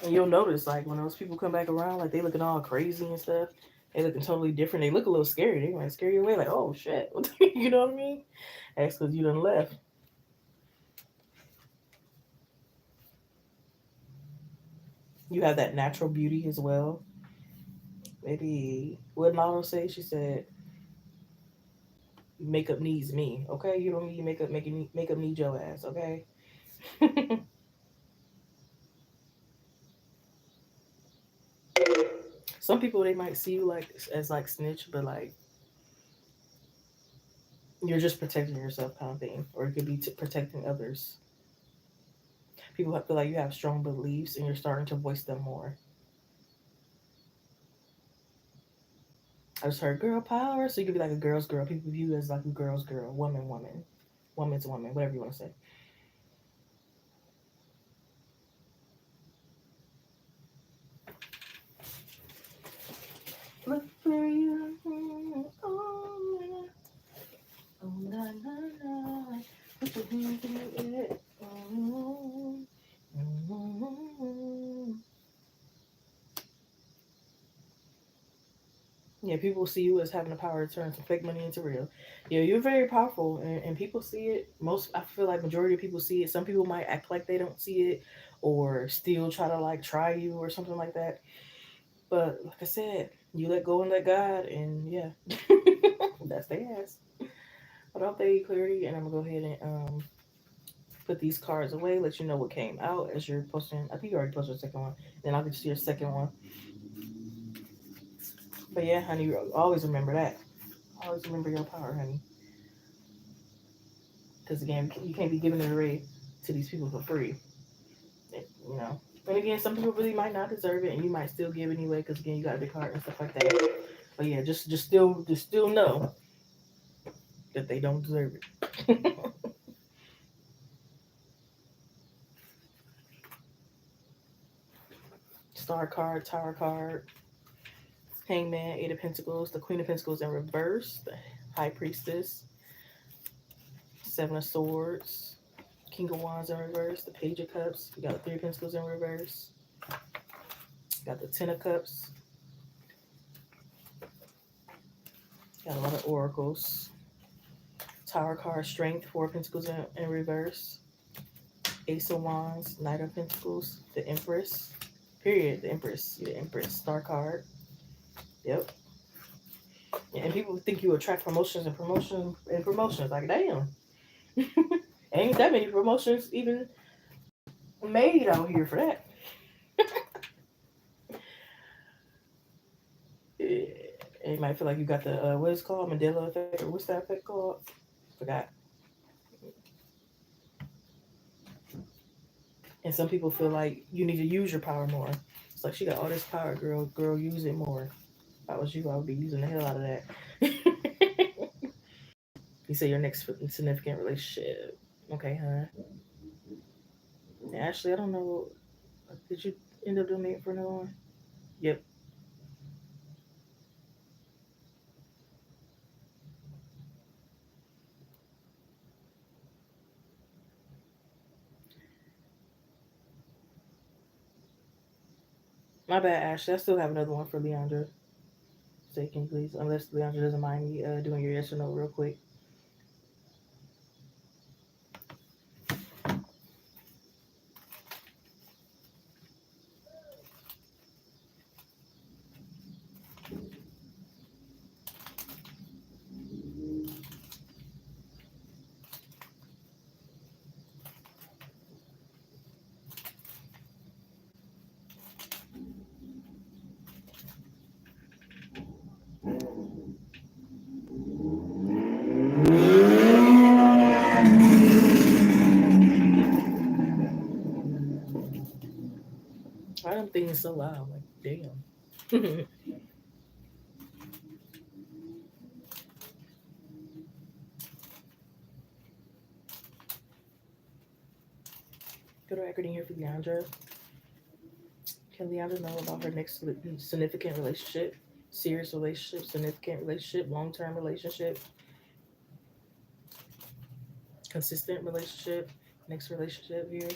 And you'll notice, like, when those people come back around, like, they looking all crazy and stuff. They looking totally different. They look a little scary. They might scare you away, like, oh, shit. You know what I mean? That's because you done left. You have that natural beauty as well. Maybe, what Lotto say? She said, makeup needs me, okay? You don't need makeup, makeup need your ass, okay? Some people, they might see you, like, as, like, snitch, but, like, you're just protecting yourself kind of thing. Or it could be protecting others. People feel like you have strong beliefs and you're starting to voice them more. I just heard girl power, so you could be like a girl's girl. People view you as like a girl's girl, woman, woman's woman, whatever you want to say. Look for you. Oh, oh, na, na, na. Put your hands in it. Oh, oh, oh. Yeah, people see you as having the power to turn some fake money into real. Yeah, you're very powerful, and people see it. Most, I feel like majority of people see it. Some people might act like they don't see it, or still try to like try you or something like that. But like I said, you let go and let God, and yeah, that's their ass. But I'll thank you, clarity, and I'm gonna go ahead and put these cards away, let you know what came out as you're posting. I think you already posted the second one. Then I'll get to your second one. But yeah, honey, always remember that. Always remember your power, honey. Because again, you can't be giving it away to these people for free. You know. And again, some people really might not deserve it, and you might still give anyway. Because again, you got a big heart and stuff like that. But yeah, just still know that they don't deserve it. Star card, Tower card, Hangman, Eight of Pentacles, the Queen of Pentacles in reverse, the High Priestess, Seven of Swords, King of Wands in reverse, the Page of Cups. We got the Three of Pentacles in reverse. Got the Ten of Cups. Got a lot of oracles. Tower card, Strength, Four of Pentacles in reverse. Ace of Wands, Knight of Pentacles, the Empress. Period. The Empress. The Empress. Star card. Yep. Yeah, and people think you attract promotions. Like, damn. Ain't that many promotions even made out here for that. And you might feel like you got the, what is it called? Mandela effect? Or what's that effect called? Forgot. And some people feel like you need to use your power more. It's like, she got all this power, girl. Girl, use it more. If I was you, I would be using the hell out of that. You say your next significant relationship. Okay, huh? Ashley, I don't know. Did you end up donating for another one? Yep. My bad, Ashley. I still have another one for Leandra. So you can please, unless Leandra doesn't mind me doing your yes or no real quick. Why them things so loud? Like, damn. Go to record in here for Leandra. Can Leandra know about her next significant relationship? Serious relationship, significant relationship, long-term relationship, consistent relationship, next relationship here?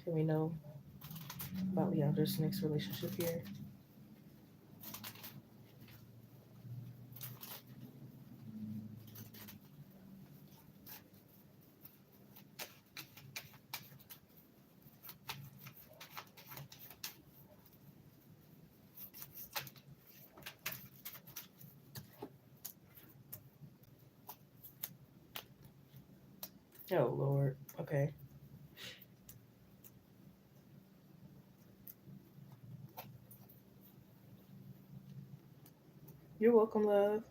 Can we know about Leandra's next relationship here? Oh, Lord. Okay. You're welcome, love.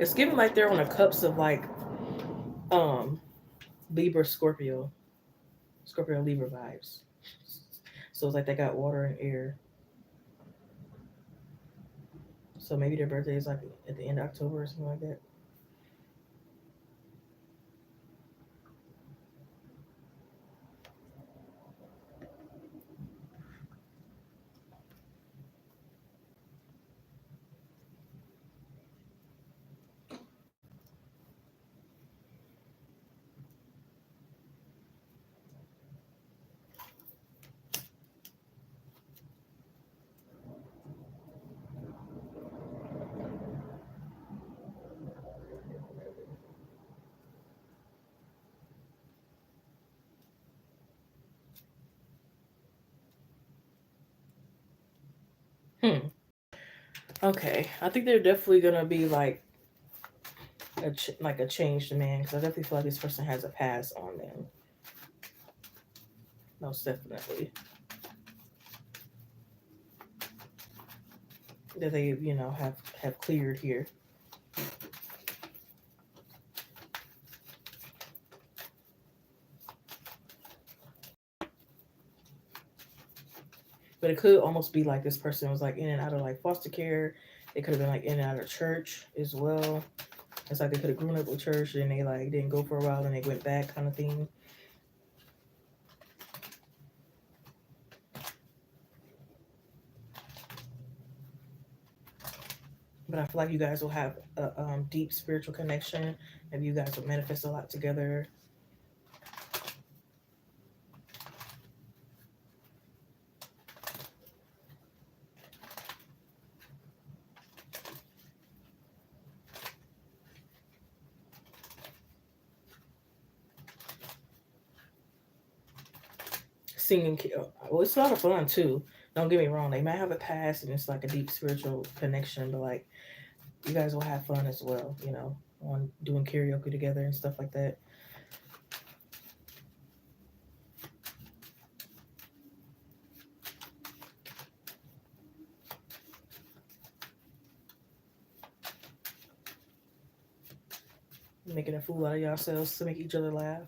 It's giving like they're on the cups of like Libra, Scorpio Libra vibes. So it's like they got water and air. So maybe their birthday is like at the end of October or something like that. Okay, I think they're definitely gonna be like a changed man, because I definitely feel like this person has a past on them. Most definitely. That they, have cleared here. But it could almost be like this person was like in and out of like foster care. They could have been like in and out of church as well. It's like they could have grown up with church and they like didn't go for a while and they went back, kind of thing. But I feel like you guys will have a deep spiritual connection. Maybe you guys will manifest a lot together. Singing, well, it's a lot of fun too. Don't get me wrong. They might have a past and it's like a deep spiritual connection, but like you guys will have fun as well, on doing karaoke together and stuff like that. Making a fool out of yourselves to make each other laugh.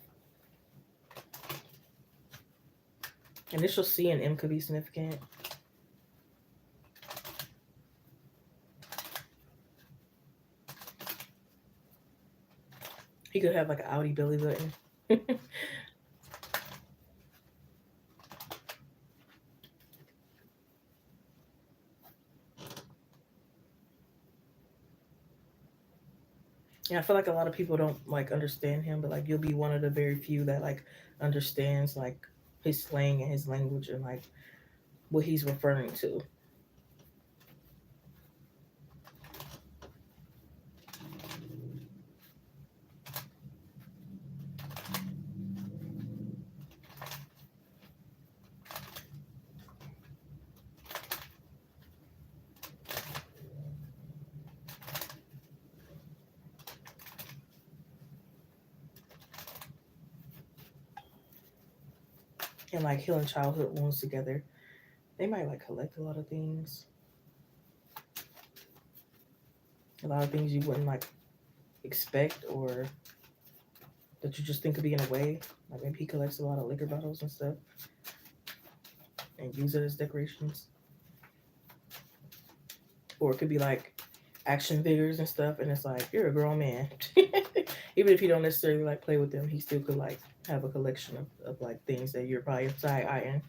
Initial C and M could be significant. He could have like an Audi belly button. Yeah, I feel like a lot of people don't like understand him, but like you'll be one of the very few that like understands like his slang and his language and like what he's referring to. And like healing childhood wounds together. They might like collect a lot of things. A lot of things you wouldn't like expect or that you just think could be in a way. Like maybe he collects a lot of liquor bottles and stuff and use it as decorations. Or it could be like action figures and stuff, and it's like you're a grown man. Even if you don't necessarily like play with them, he still could like have a collection of like things that you're probably side eyeing.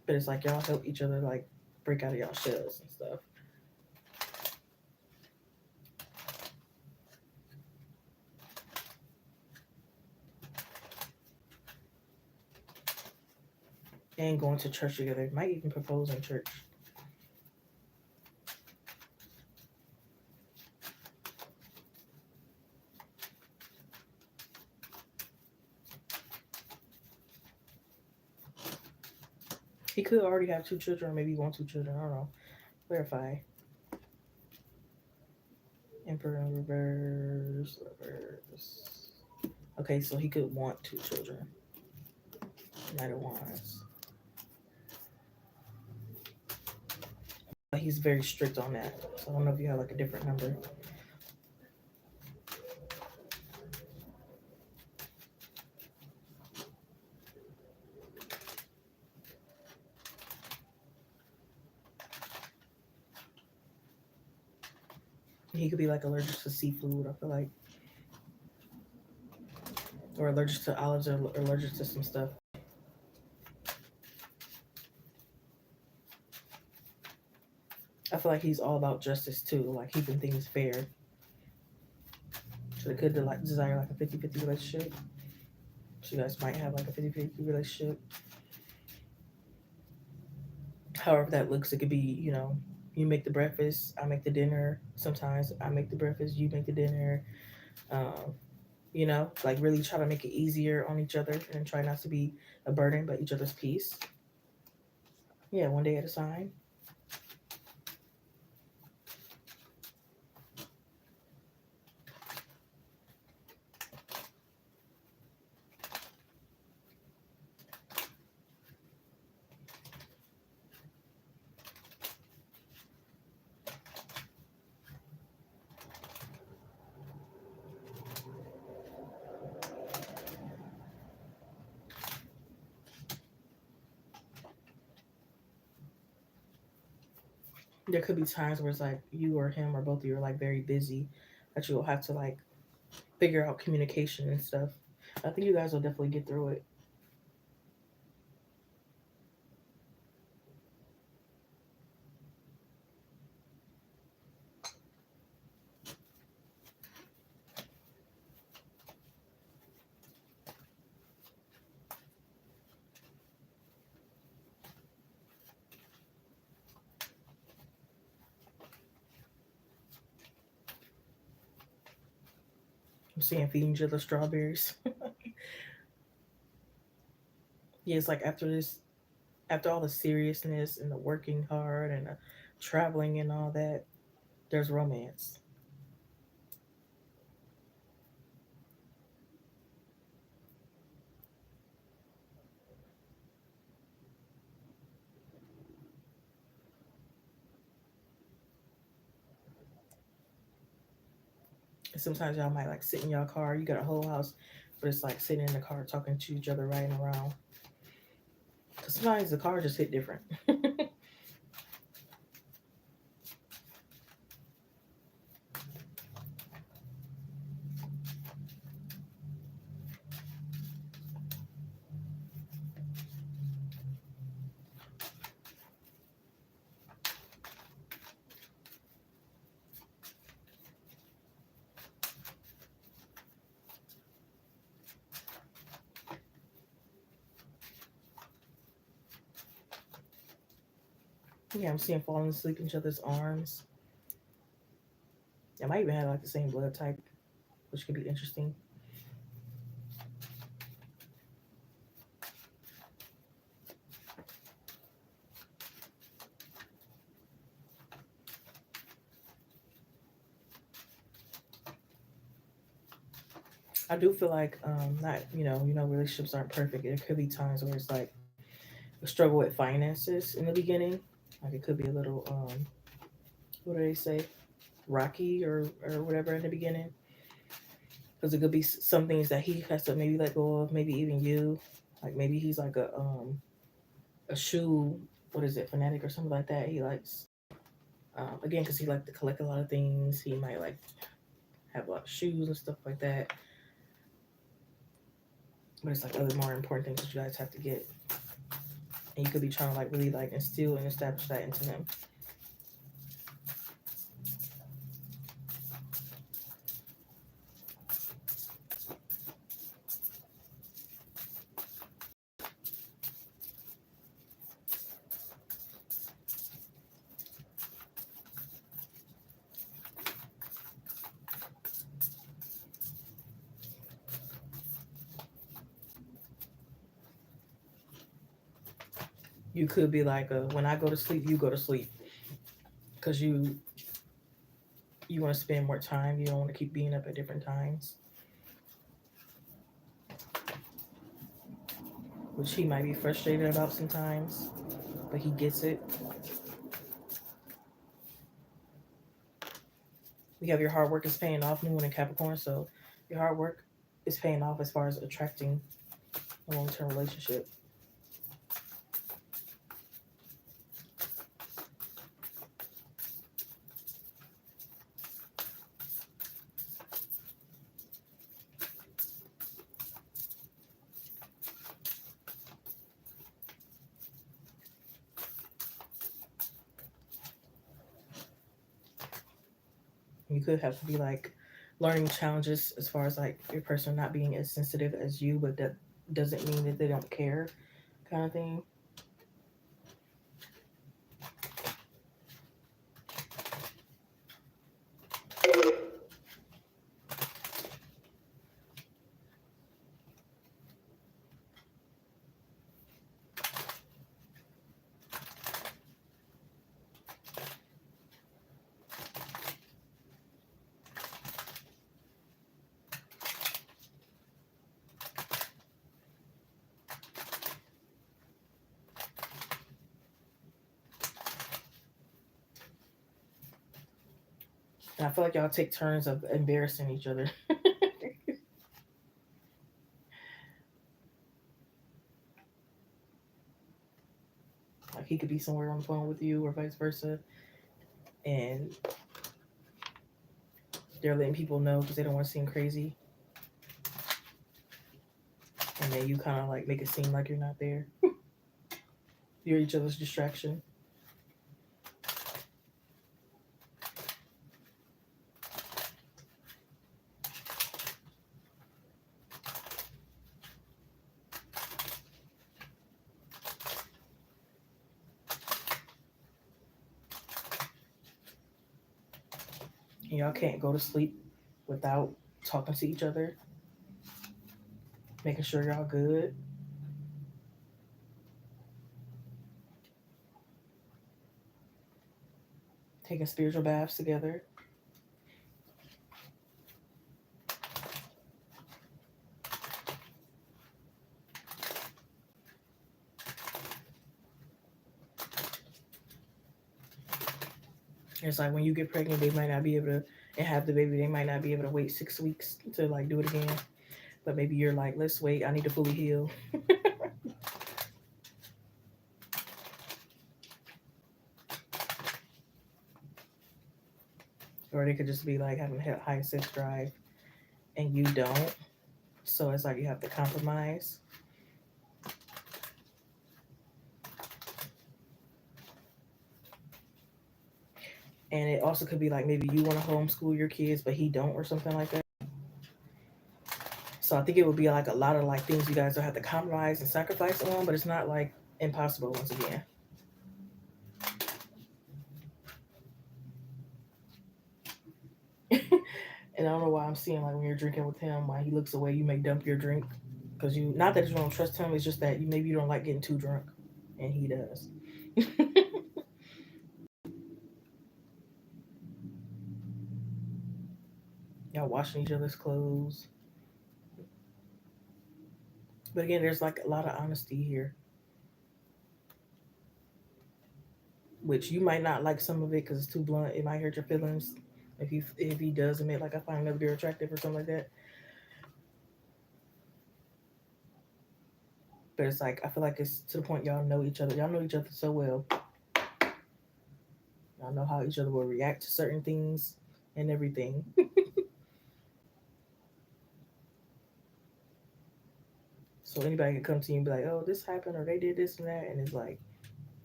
But it's like y'all help each other like break out of y'all shells and stuff. And going to church together. Might even propose in church. He could already have 2 children, or maybe 2 children. I don't know. Verify. Emperor in reverse. Okay, so he could want 2 children. Knight of Wands. He's very strict on that. So I don't know if you have like a different number. He could be like allergic to seafood, I feel like. Or allergic to olives or allergic to some stuff. I feel like he's all about justice too, like keeping things fair. So it could like desire like a 50-50 relationship. So you guys might have like a 50-50 relationship. However that looks, it could be, you make the breakfast, I make the dinner. Sometimes I make the breakfast, you make the dinner. Um, you know, like really try to make it easier on each other and try not to be a burden but each other's peace. Yeah, one day at a time. There could be times where it's like you or him or both of you are like very busy that you'll have to like figure out communication and stuff. I think you guys will definitely get through it. I'm seeing feeding each other strawberries. Yeah, it's like after this, after all the seriousness and the working hard and the traveling and all that, there's romance. And sometimes y'all might like sit in your car. You got a whole house, but it's like sitting in the car talking to each other, riding around. Because sometimes the car just hit different. Yeah, I'm seeing falling asleep in each other's arms. They might even have like the same blood type, which could be interesting. I do feel like not relationships aren't perfect. There could be times where it's like a struggle with finances in the beginning. Like it could be a little what do they say, rocky or whatever in the beginning. Because it could be some things that he has to maybe let go of. Maybe even you. Like maybe he's like a shoe, what is it, fanatic or something like that. He likes again because he like to collect a lot of things. He might like have a lot of shoes and stuff like that. But it's like other more important things that you guys have to get. And you could be trying to like really like instill and establish that into him. You could be like, when I go to sleep, you go to sleep, because you want to spend more time. You don't want to keep being up at different times, which he might be frustrated about sometimes, but he gets it. We have your hard work is paying off, new one in Capricorn, so your hard work is paying off as far as attracting a long-term relationship. You could have to be like learning challenges as far as like your person not being as sensitive as you, but that doesn't mean that they don't care, kind of thing. And I feel like y'all take turns of embarrassing each other. Like he could be somewhere on the phone with you or vice versa. And they're letting people know because they don't want to seem crazy. And then you kind of like make it seem like you're not there. You're each other's distraction. And y'all can't go to sleep without talking to each other, making sure y'all good. Taking spiritual baths together. It's like when you get pregnant, they might not be able to, and have the baby, they might not be able to wait 6 weeks to like do it again. But maybe you're like, let's wait, I need to fully heal. Or they could just be like having a high sex drive and you don't. So it's like you have to compromise. And it also could be like maybe you want to homeschool your kids, but he don't, or something like that. So I think it would be like a lot of like things you guys will have to compromise and sacrifice on, but it's not like impossible once again. And I don't know why I'm seeing like when you're drinking with him, why he looks away, you may dump your drink. Because you, not that you don't trust him, it's just that maybe you don't like getting too drunk. And he does. Y'all washing each other's clothes. But again, there's like a lot of honesty here. Which you might not like some of it because it's too blunt. It might hurt your feelings if he does admit like I find another girl attractive or something like that. But it's like I feel like it's to the point y'all know each other. Y'all know each other so well. Y'all know how each other will react to certain things and everything. So anybody can come to you and be like, "Oh, this happened," or "They did this and that," and it's like,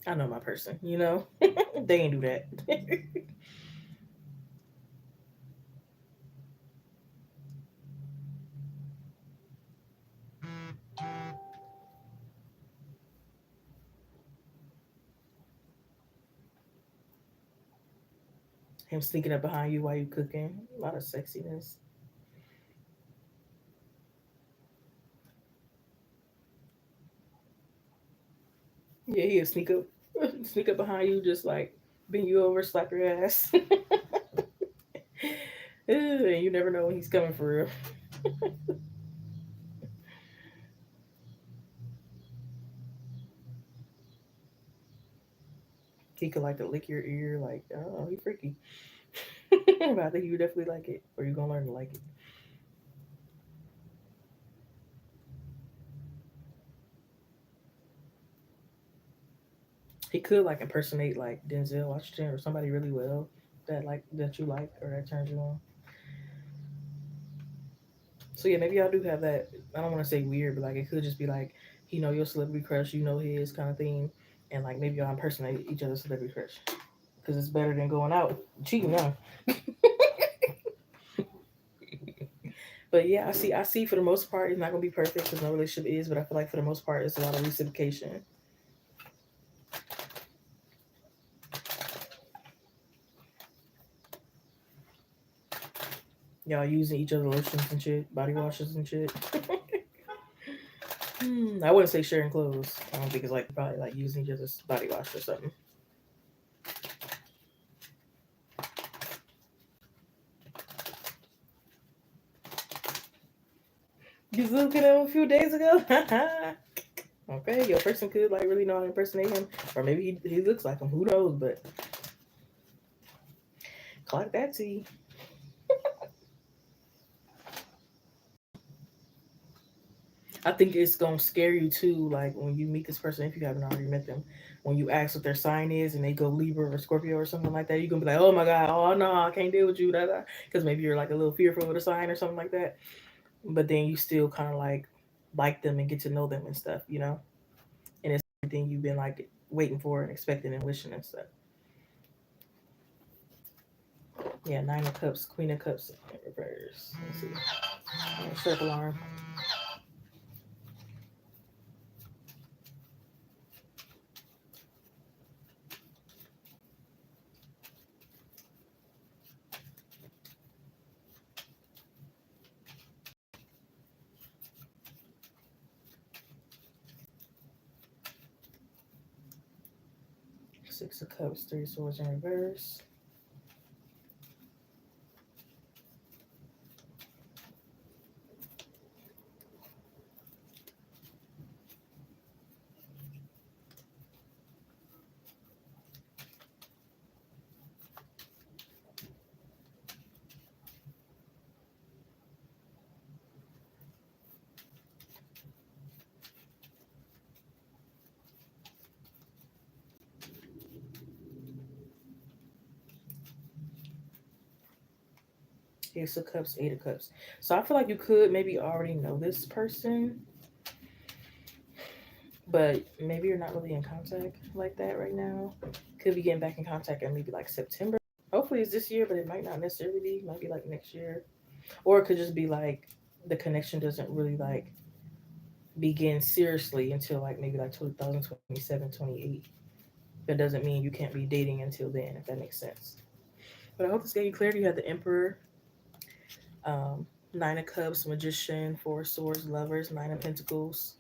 I know my person. They ain't do that. Him sneaking up behind you while you cooking, a lot of sexiness. Yeah, he'll sneak up behind you, just like bend you over, slap your ass. And you never know when he's coming for real. He could like to lick your ear, like I don't know, he freaky. But I think you definitely like it, or you're gonna learn to like it. He could like impersonate like Denzel Washington or somebody really well that you like or that turns you on. So yeah, maybe y'all do have that. I don't want to say weird, but like it could just be like he know your celebrity crush, you know his kind of thing, and like maybe y'all impersonate each other's celebrity crush because it's better than going out cheating now. But yeah, I see. For the most part, it's not gonna be perfect because no relationship is, but I feel like for the most part, it's a lot of reciprocation. Y'all using each other lotions and shit, body washes and shit. I wouldn't say sharing clothes. I don't think it's like probably like using each other's body wash or something. You was looking at him a few days ago. Okay, your person could like really know how to impersonate him, or maybe he looks like him. Who knows? But clock that tea. I think it's gonna scare you too. Like when you meet this person, if you haven't already met them, when you ask what their sign is and they go Libra or Scorpio or something like that, you're gonna be like, oh my god, oh no, I can't deal with you, because maybe you're like a little fearful of the sign or something like that. But then you still kind of like them and get to know them and stuff, you know. And it's everything you've been like waiting for and expecting and wishing and stuff. Yeah, Nine of Cups, Queen of Cups in reverse. Let's see. Circle arm. Six of Cups, Three of Swords in reverse. Ace of Cups, Eight of Cups. So I feel like you could maybe already know this person, but maybe you're not really in contact like that right now. Could be getting back in contact in maybe like September. Hopefully it's this year, but it might not necessarily be. It might be like next year. Or it could just be like the connection doesn't really like begin seriously until like maybe like 2027, 28. That doesn't mean you can't be dating until then, if that makes sense. But I hope this gave you clarity. You have the Emperor, um, Nine of Cups, Magician, Four of Swords, Lovers, Nine of Pentacles,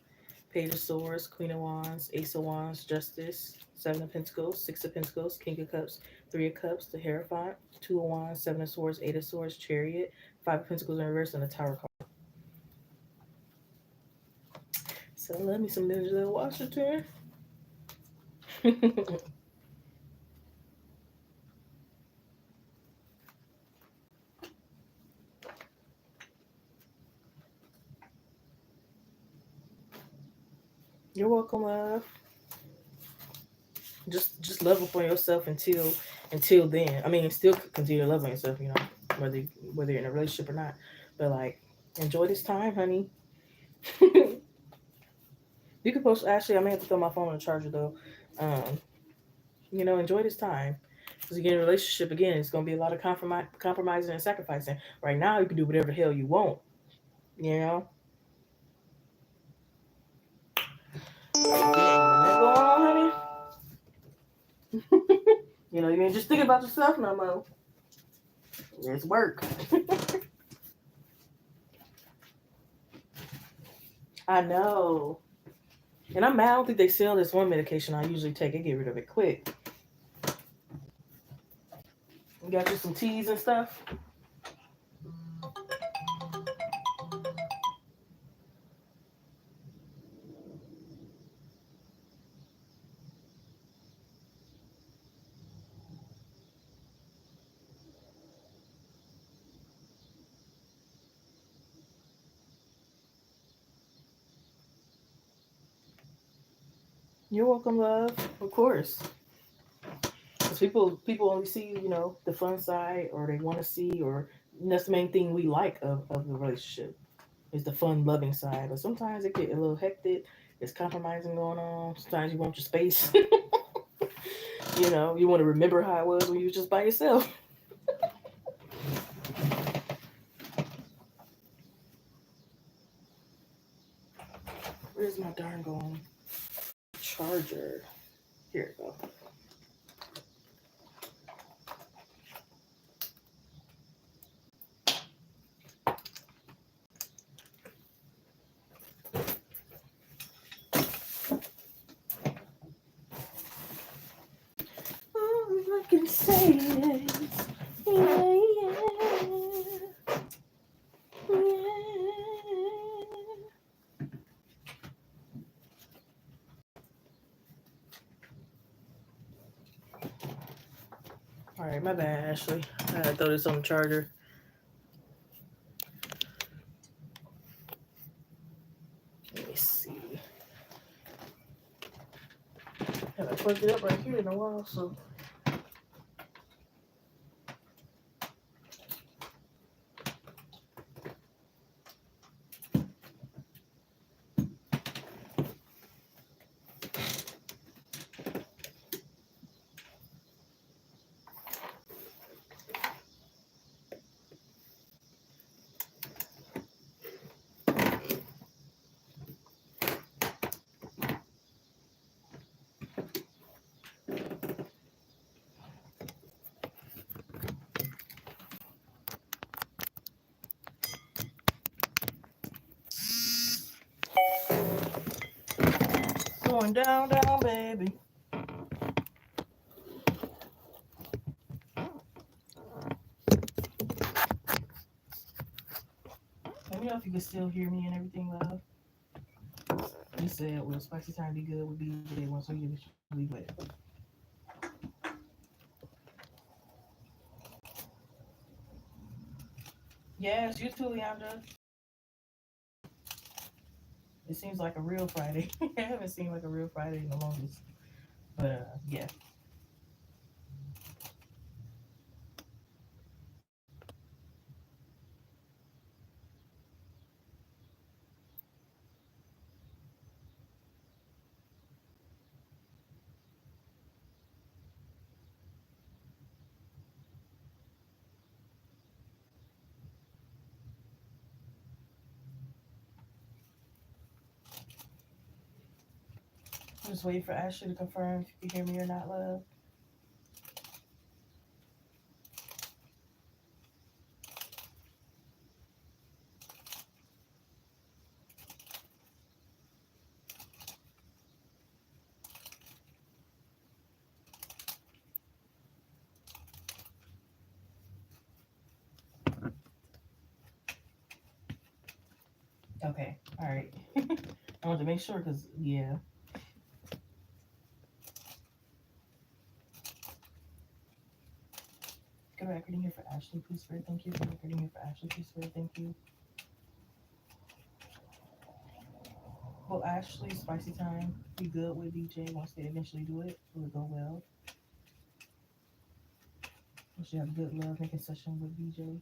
Page of Swords, Queen of Wands, Ace of Wands, Justice, Seven of Pentacles, Six of Pentacles, King of Cups, Three of Cups, the Hierophant, Two of Wands, Seven of Swords, Eight of Swords, Chariot, Five of Pentacles in reverse, and the Tower card. So love me some Denzel Washington. You're welcome, love. Just love upon yourself until then. I mean, still continue to love on yourself, you know, whether you're in a relationship or not. But like, enjoy this time, honey. You can post. Actually, I may have to throw my phone on the charger though. Um, enjoy this time. Because you get in a relationship again, it's gonna be a lot of compromising and sacrificing. Right now, you can do whatever the hell you want. You know. Go on, honey. You ain't just thinking about yourself no more. It's work. I know. And I'm mad. I don't think they sell this one medication I usually take. I get rid of it quick. You got you some teas and stuff? You're welcome, love. Of course. Because people only see, the fun side, or they want to see, or that's the main thing we like of the relationship is the fun, loving side. But sometimes it get a little hectic. There's compromising going on. Sometimes you want your space. You want to remember how it was when you was just by yourself. Where's my darn going charger? Here we go. All I can say is, yeah, yeah. All right, my bad, Ashley. I had to throw this on the charger. I plugged it up right here in a while, so. Going down, down, baby. Let me know if you can still hear me and everything, love. You said, will spicy time be good with BJ once we eventually do it? Yes, you too, Leandra. It seems like a real Friday. I haven't seen like a real Friday in the longest. But yeah. I'm just waiting for Ashley to confirm if you can hear me or not, love. Okay, all right. I wanted to make sure because, yeah. Good record in here for Ashley, please, spirit, thank you. Good record in here for Ashley, please, spirit, thank you. Will Ashley, spicy time, be good with DJ once they eventually do it? Will it go well? Will she have a good love making session with DJ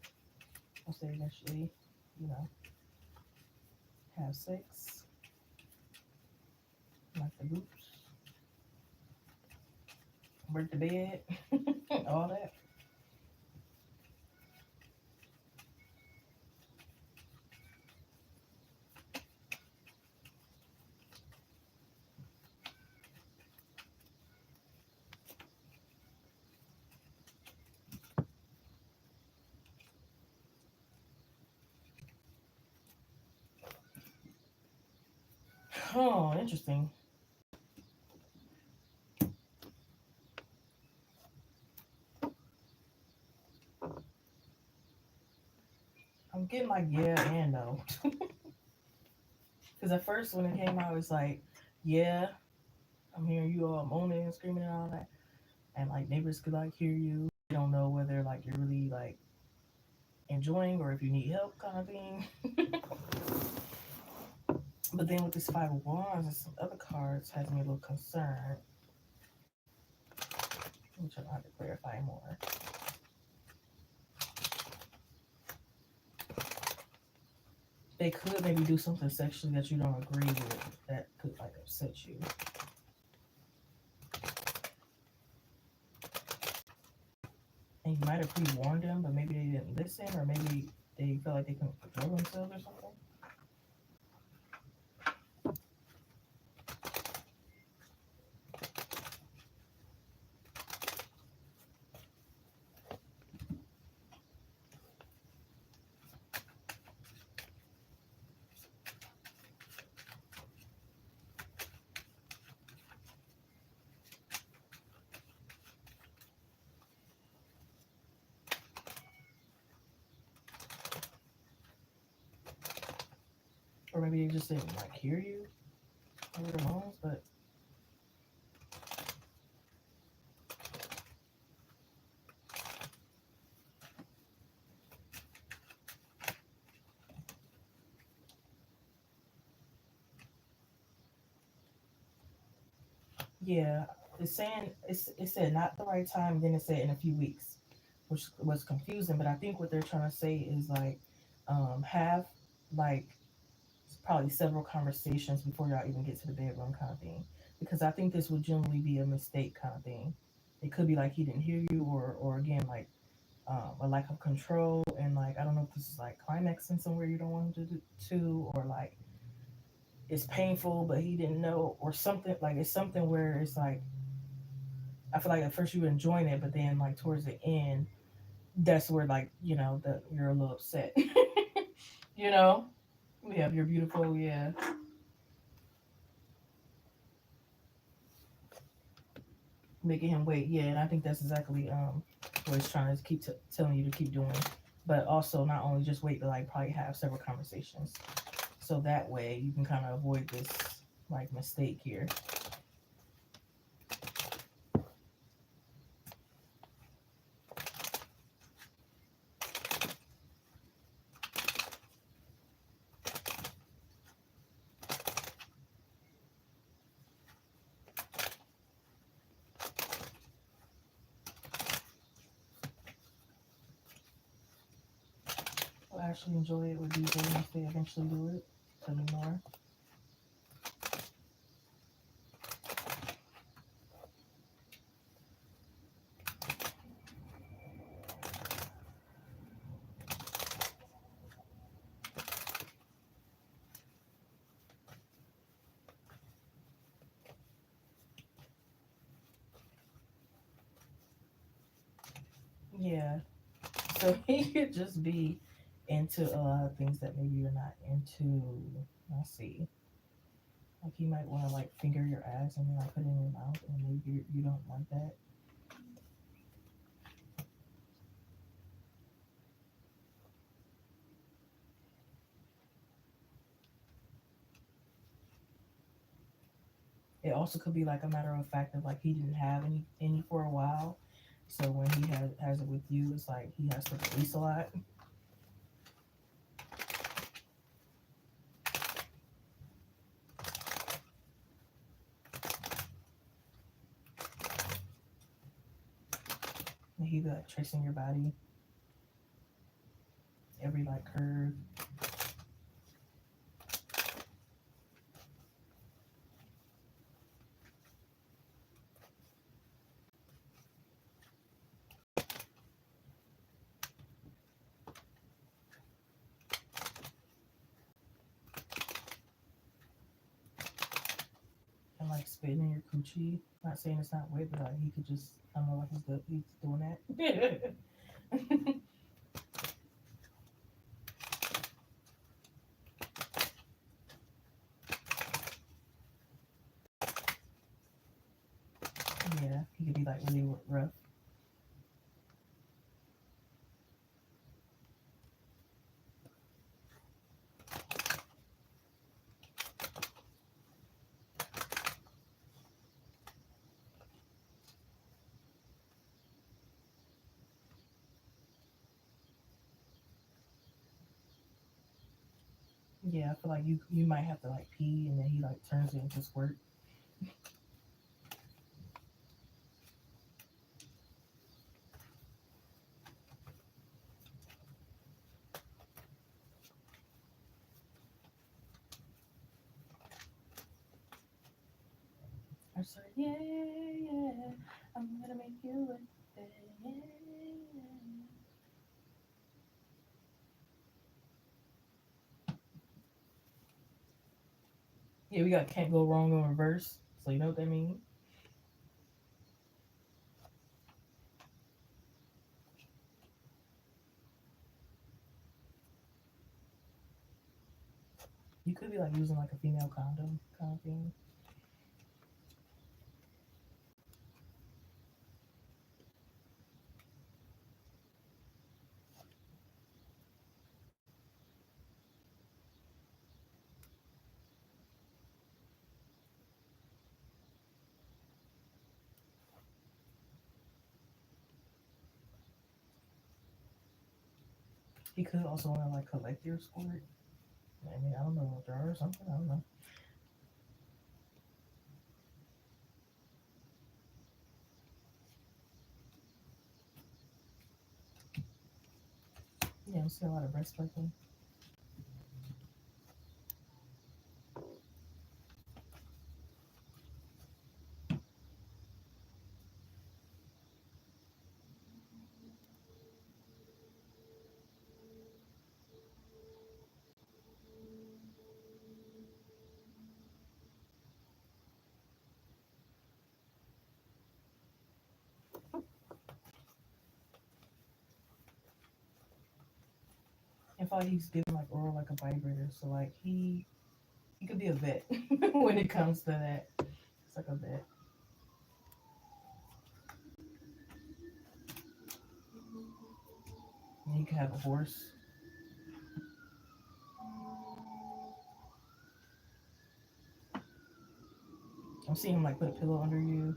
once they eventually, you know, have sex? Like the boots, break the bed, all that. Oh, interesting. I'm getting like yeah and no. Because at first when it came out, it was like, yeah, I'm hearing you all moaning and screaming and all that. And like neighbors could like hear you. They don't know whether like you're really like enjoying or if you need help kind of thing. But then with this Five of Wands and some other cards has me a little concerned. I'm trying to have to clarify more. They could maybe do something sexually that you don't agree with that could like upset you. And you might have pre-warned them, but maybe they didn't listen, or maybe they felt like they couldn't control themselves or something. Or maybe they just didn't like hear you over the phones, but yeah, it's saying it said not the right time, then it said in a few weeks, which was confusing. But I think what they're trying to say is like have like probably several conversations before y'all even get to the bedroom kind of thing. Because I think this would generally be a mistake kind of thing. It could be like he didn't hear you, or again like a lack of control, and like I don't know if this is like climaxing somewhere you don't want him to, or like it's painful but he didn't know, or something like it's something where it's like I feel like at first you were enjoying it, but then like towards the end, that's where like you're a little upset. you know, yeah, you're beautiful, yeah, making him wait, yeah, and I think that's exactly what it's trying to keep telling you to keep doing, but also not only just wait, but like probably have several conversations, so that way you can kind of avoid this like mistake here. I'll actually enjoy it with these once they eventually do it. Tell me more. Yeah. So he could just be into a lot of things that maybe you're not into. Let's see. Like he might want to like finger your ass and then like put it in your mouth, and maybe you don't want that. It also could be like a matter of fact of like he didn't have any for a while, so when he has it with you, it's like he has to release a lot. And he be like tracing your body, every like curve. And like spitting in your coochie. Not saying it's not wet, but like he could just I don't know like he's doing that. Yeah, he could be like really rough. Yeah, I feel like you might have to like pee, and then he like turns it into squirt. I said, yeah, yeah, I'm gonna make you wet. Yeah, yeah. Yeah, we got can't go wrong in reverse. So you know what that means? You could be like using like a female condom kind of thing. He could also want to like collect your squirt. I mean, I don't know, a jar or something. I don't know. Yeah, I see a lot of breast working. I feel like he's giving like oral like a vibrator, so like he could be a vet when it comes to that. It's like a vet. And he could have a horse. I'm seeing him like put a pillow under you.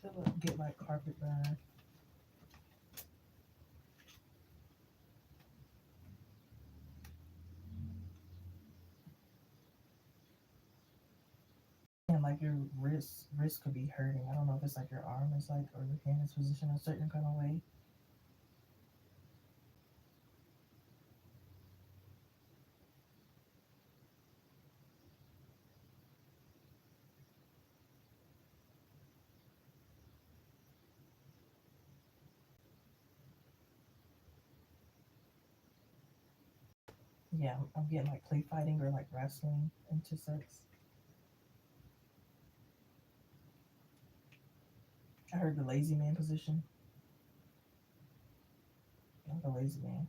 To like, get like carpet burn. And like your wrist could be hurting. I don't know if it's like your arm is like or your hand is positioned a certain kind of way. Yeah, I'm getting like play fighting or like wrestling into sex. I heard the lazy man position. Not the lazy man.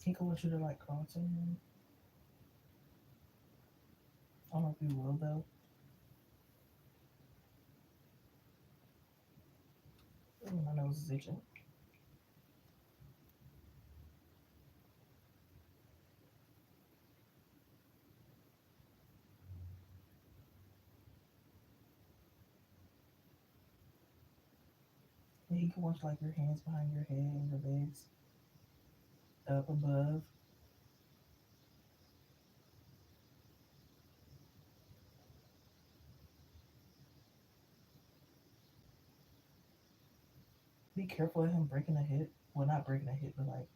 He could want you to like crawl to him. I don't know if you will though. Ooh, my nose is itching. Yeah, he could want like your hands behind your head and your legs up above. Be careful of him breaking a hip. Well, not breaking a hip, but like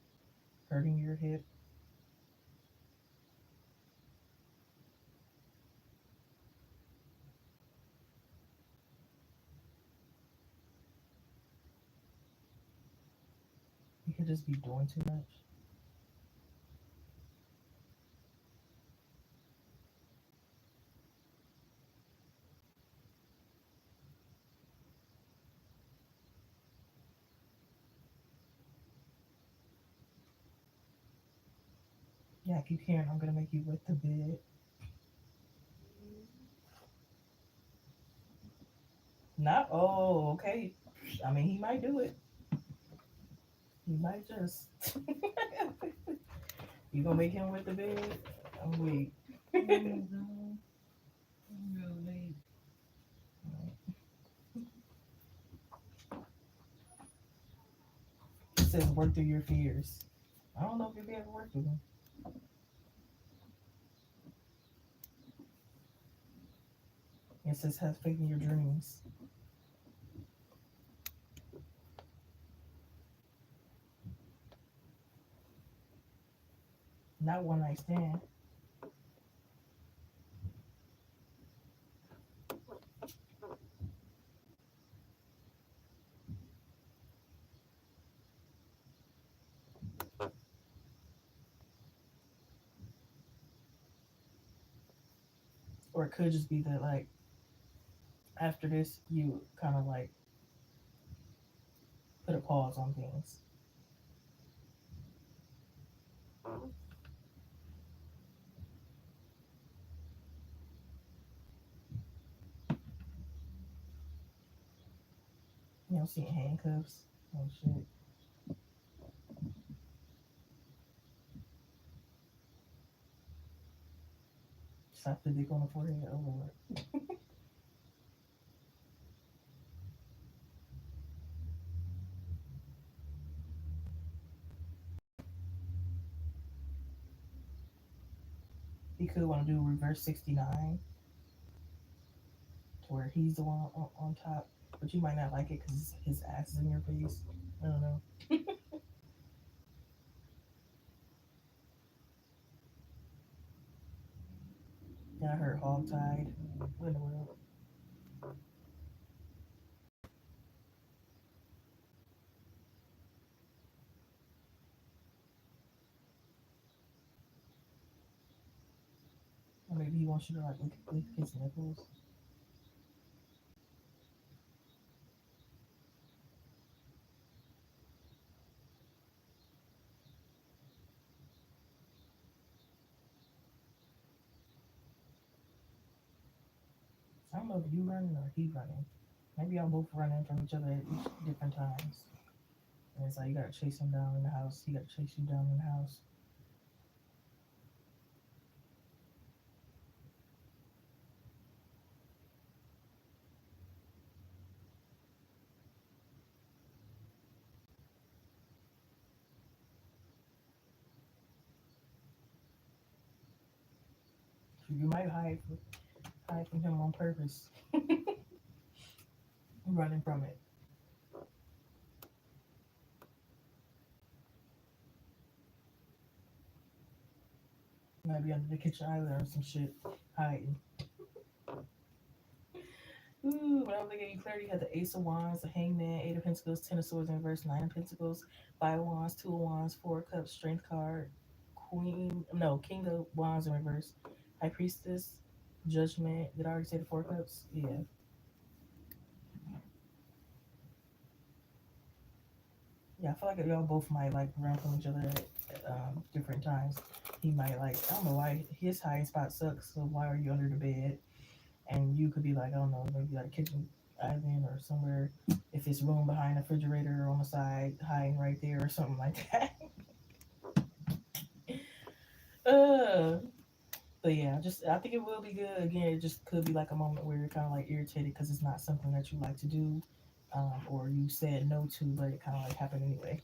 hurting your hip. He could just be doing too much. Yeah, I keep hearing I'm gonna make you wet the bed. Not okay. I mean, he might do it. He might just. You gonna make him wet the bed? I'm weak. It says work through your fears. I don't know if you'll be able to work through them. It says have faith in your dreams. Not one night stand. Or it could just be that, like, after this, you kind of like put a pause on things. You know, seeing handcuffs. Oh, shit. Slap the dick on the forehead. Oh, Lord. He could want to do reverse 69, to where he's the one on top, but you might not like it because his ass is in your face. I don't know. Yeah, I heard hog tied. What in the world? Or maybe he wants you to like lick his nipples. I don't know if you running or he running. Maybe y'all both running from each other at each different times. And it's like you gotta chase him down in the house. He gotta chase you down in the house. You might hide from him on purpose. Running from it. Might be under the kitchen island or some shit. Hiding. Ooh, when I was looking at you clarity, you had the Ace of Wands, the Hangman, Eight of Pentacles, Ten of Swords in reverse, Nine of Pentacles, Five of Wands, Two of Wands, Four of Cups, Strength card, King of Wands in reverse, High Priestess, Judgment. Did I already say the Four of Cups? Yeah. Yeah, I feel like y'all both might like run from each other at different times. He might like, I don't know why his hiding spot sucks, so why are you under the bed? And you could be like, I don't know, maybe like a kitchen island or somewhere, if it's room behind the refrigerator or on the side, hiding right there or something like that. uh, but yeah, just I think it will be good. Again, it just could be like a moment where you're kind of like irritated because it's not something that you like to do, or you said no to, but it kind of like happened anyway.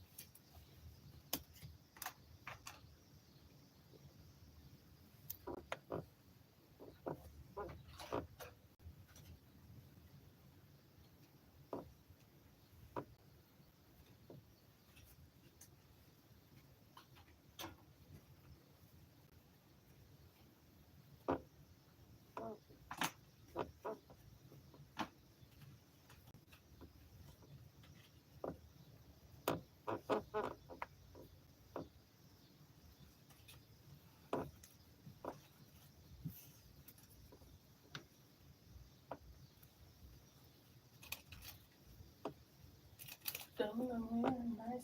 Don't know where my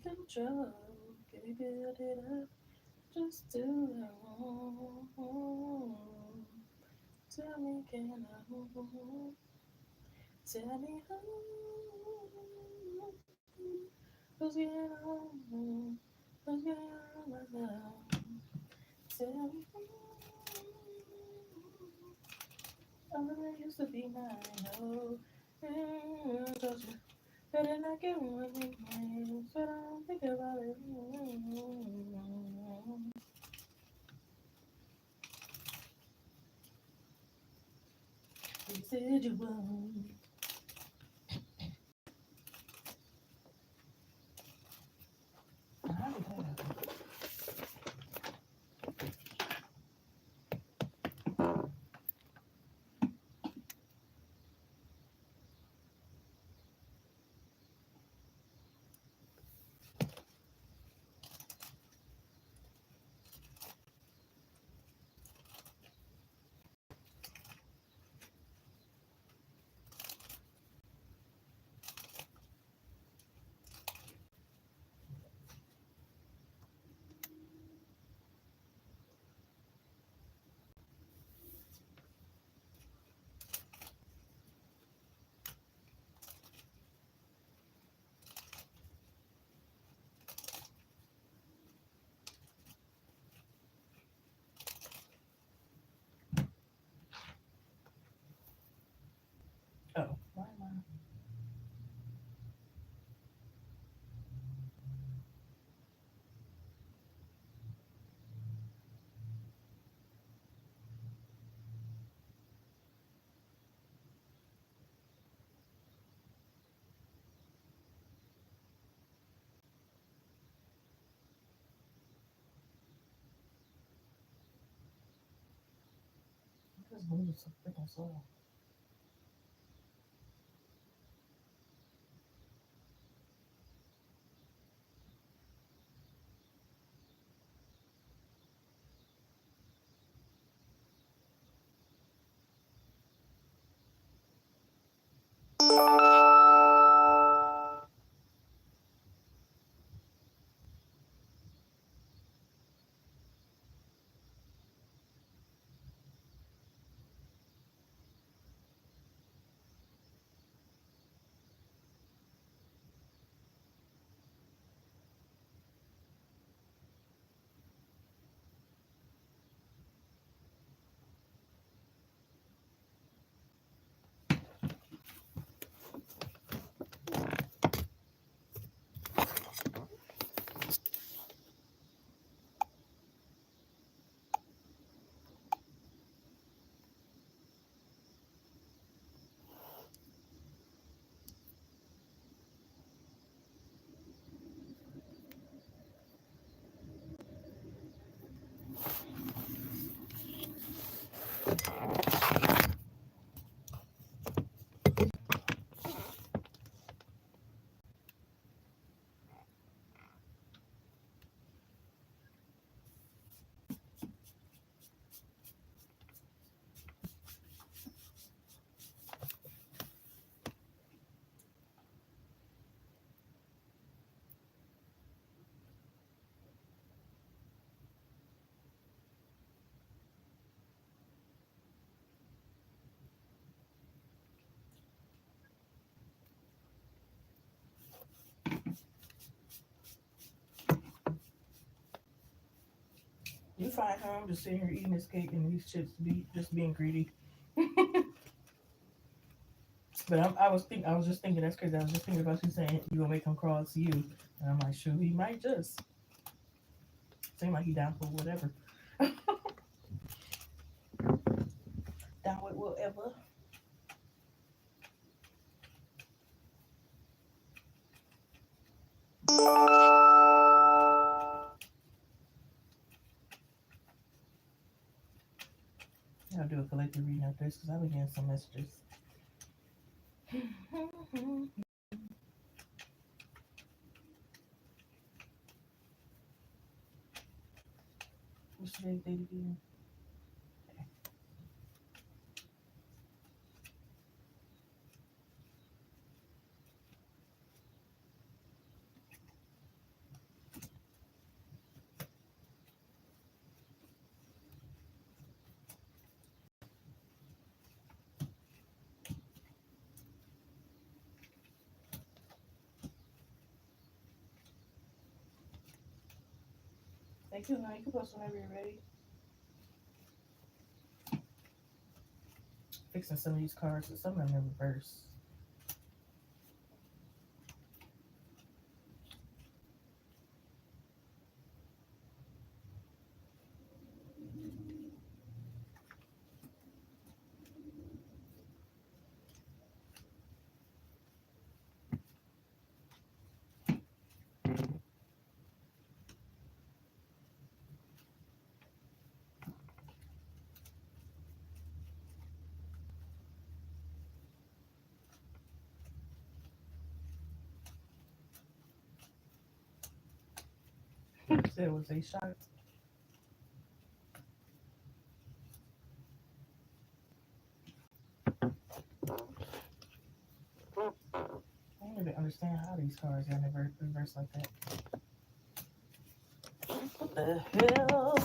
control. Can we build it up? Just do it. Tell me, can I move? Tell me who's getting on? Who's getting on my love? Tell me I'm gonna used to be mine. Oh, told you better not get one with mine. So don't think about it. You said you won't. How did that happen? This wind is so freaking slow. You find how I'm just sitting here eating this cake and these chips just being greedy. But I was just thinking that's crazy. I was just thinking about you saying you gonna make him crawl to you, and I'm like, sure, he might just seem like he down for whatever. Down with whatever. I'll do a collective reading of this because I've been getting some messages. What's today's date again? Thank you. Now you can post whenever you're ready. Fixing some of these cards, but some of them in reverse. Said it was a shot. I don't even understand how these cards are in reverse like that. What the hell?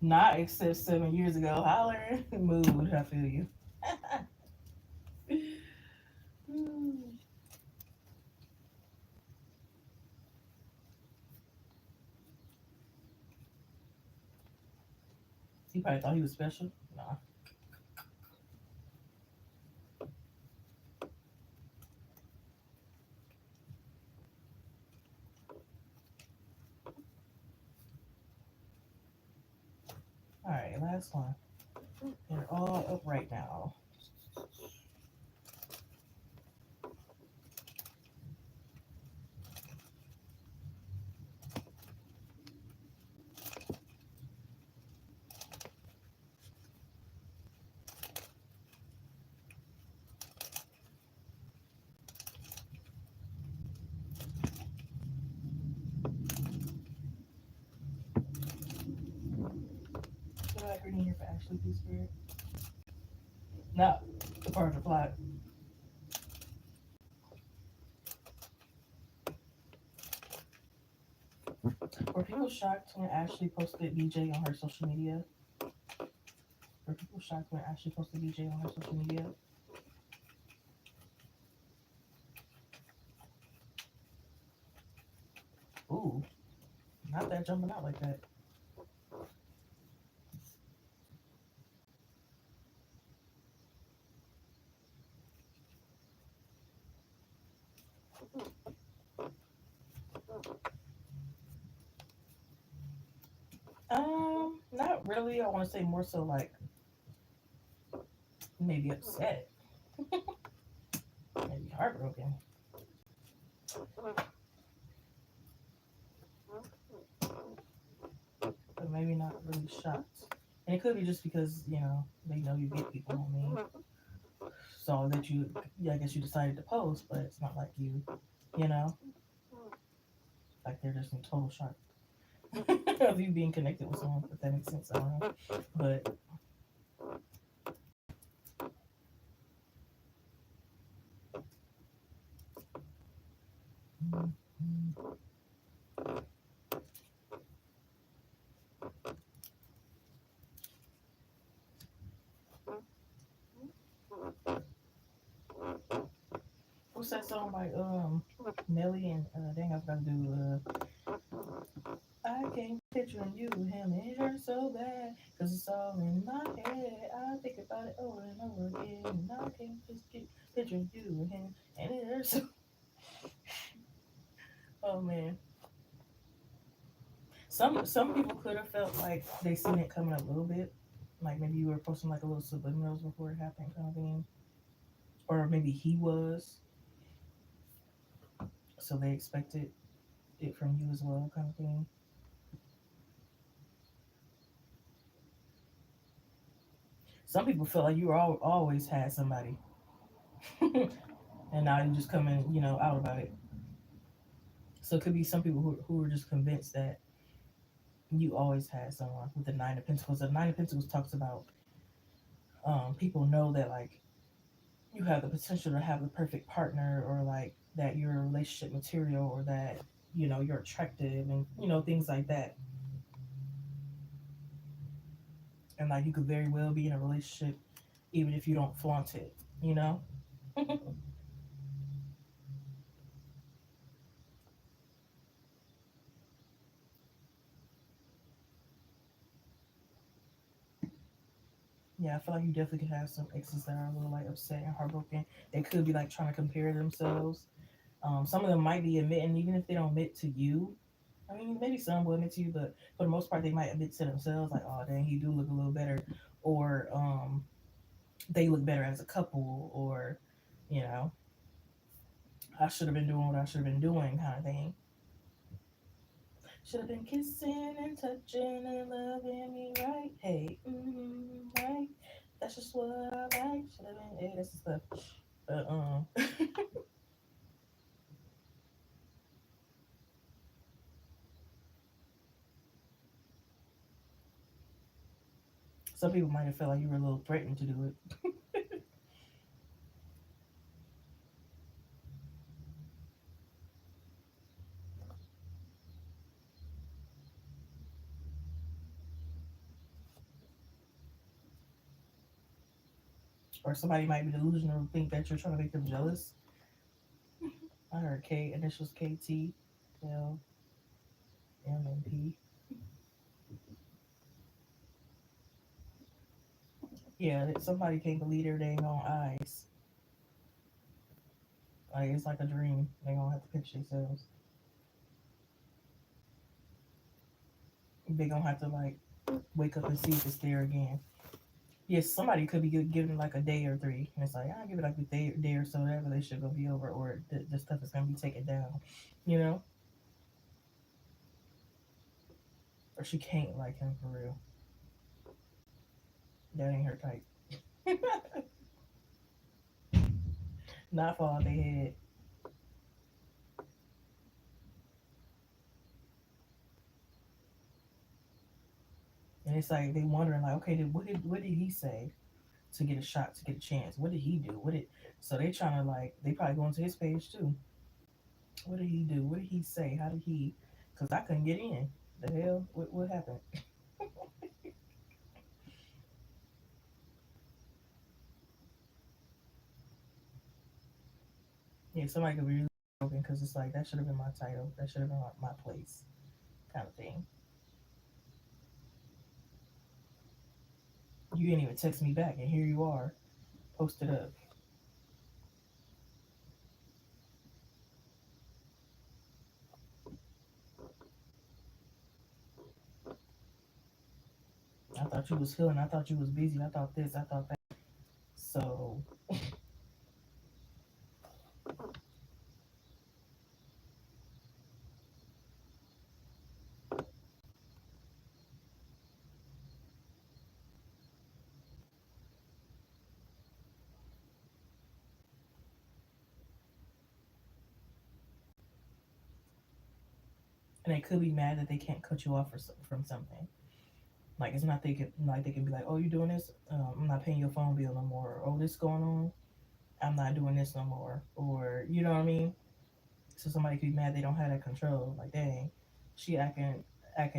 Not except 7 years ago. Holler. Mood. I feel you. He probably thought he was special. Nah. All right, last one. They're all up right now. pretty here for Ashley, please, Spirit. Not the part of the plot. Were people shocked when Ashley posted BJ on her social media? Were people shocked when Ashley posted BJ on her social media? Ooh, not that jumping out like that. Not really. I want to say more so like maybe upset, maybe heartbroken, but maybe not really shocked. And it could be just because they know you get people on me, so that I guess you decided to post, but it's not like you know, like they're just in total shock of you being connected with someone. If that makes sense, I don't know, but. What's that song by Nelly and dang, I forgot to do I can't picture you and him, it hurts so bad, cause it's all in my head. I think about it over and over again, and I can't just keep picturing you and him, and it hurts so. Oh man, some people could have felt like they seen it coming a little bit, like maybe you were posting like a little subliminals before it happened, kind of thing, or maybe he was, so they expected it from you as well, kind of thing. Some people felt like you were always had somebody, and now you just coming, out about it. So it could be some people who were just convinced that you always had someone with the Nine of Pentacles. The Nine of Pentacles talks about people know that like you have the potential to have the perfect partner, or like that you're a relationship material, or that you're attractive, and things like that. And like you could very well be in a relationship even if you don't flaunt it, you know? Yeah, I feel like you definitely could have some exes that are a little like upset and heartbroken. They could be like trying to compare themselves. Some of them might be admitting, even if they don't admit to you. I mean, maybe some will admit to you, but for the most part, they might admit to themselves, like, "Oh, dang, he do look a little better," or they look better as a couple, or you know, I should have been doing what I should have been doing, kind of thing. Should have been kissing and touching and loving me right. Hey, right. That's just what I like. Should have been. Hey, that's the stuff. But some people might have felt like you were a little threatened to do it. Or somebody might be delusional and think that you're trying to make them jealous. I heard K, initials KT, L, M, and P. Yeah, that somebody can't believe their dang on eyes. Like it's like a dream. They gonna have to pinch themselves. They gonna have to like wake up and see if it's there again. Yes, somebody could be given like a day or three, and it's like I'll give it like a day or so. That relationship gonna be over, or the stuff is gonna be taken down. You know, or she can't like him for real. That ain't her type. Not for all they had. And it's like they wondering like, okay, what did he say to get a shot, to get a chance? What did he do? What did so they trying to like they probably go into his page too. What did he do? What did he say? How did he? Because I couldn't get in. The hell? What happened? Yeah, somebody could be really broken because it's like that should have been my title. That should have been my place, kind of thing. You didn't even text me back, and here you are, posted up. I thought you was healing. I thought you was busy. I thought this. I thought that. So, and they could be mad that they can't cut you off from something. Like it's not they can be like, oh, you doing this? I'm not paying your phone bill no more. Or, oh, this going on? I'm not doing this no more. Or you know what I mean? So somebody could be mad they don't have that control. Like, dang, she acting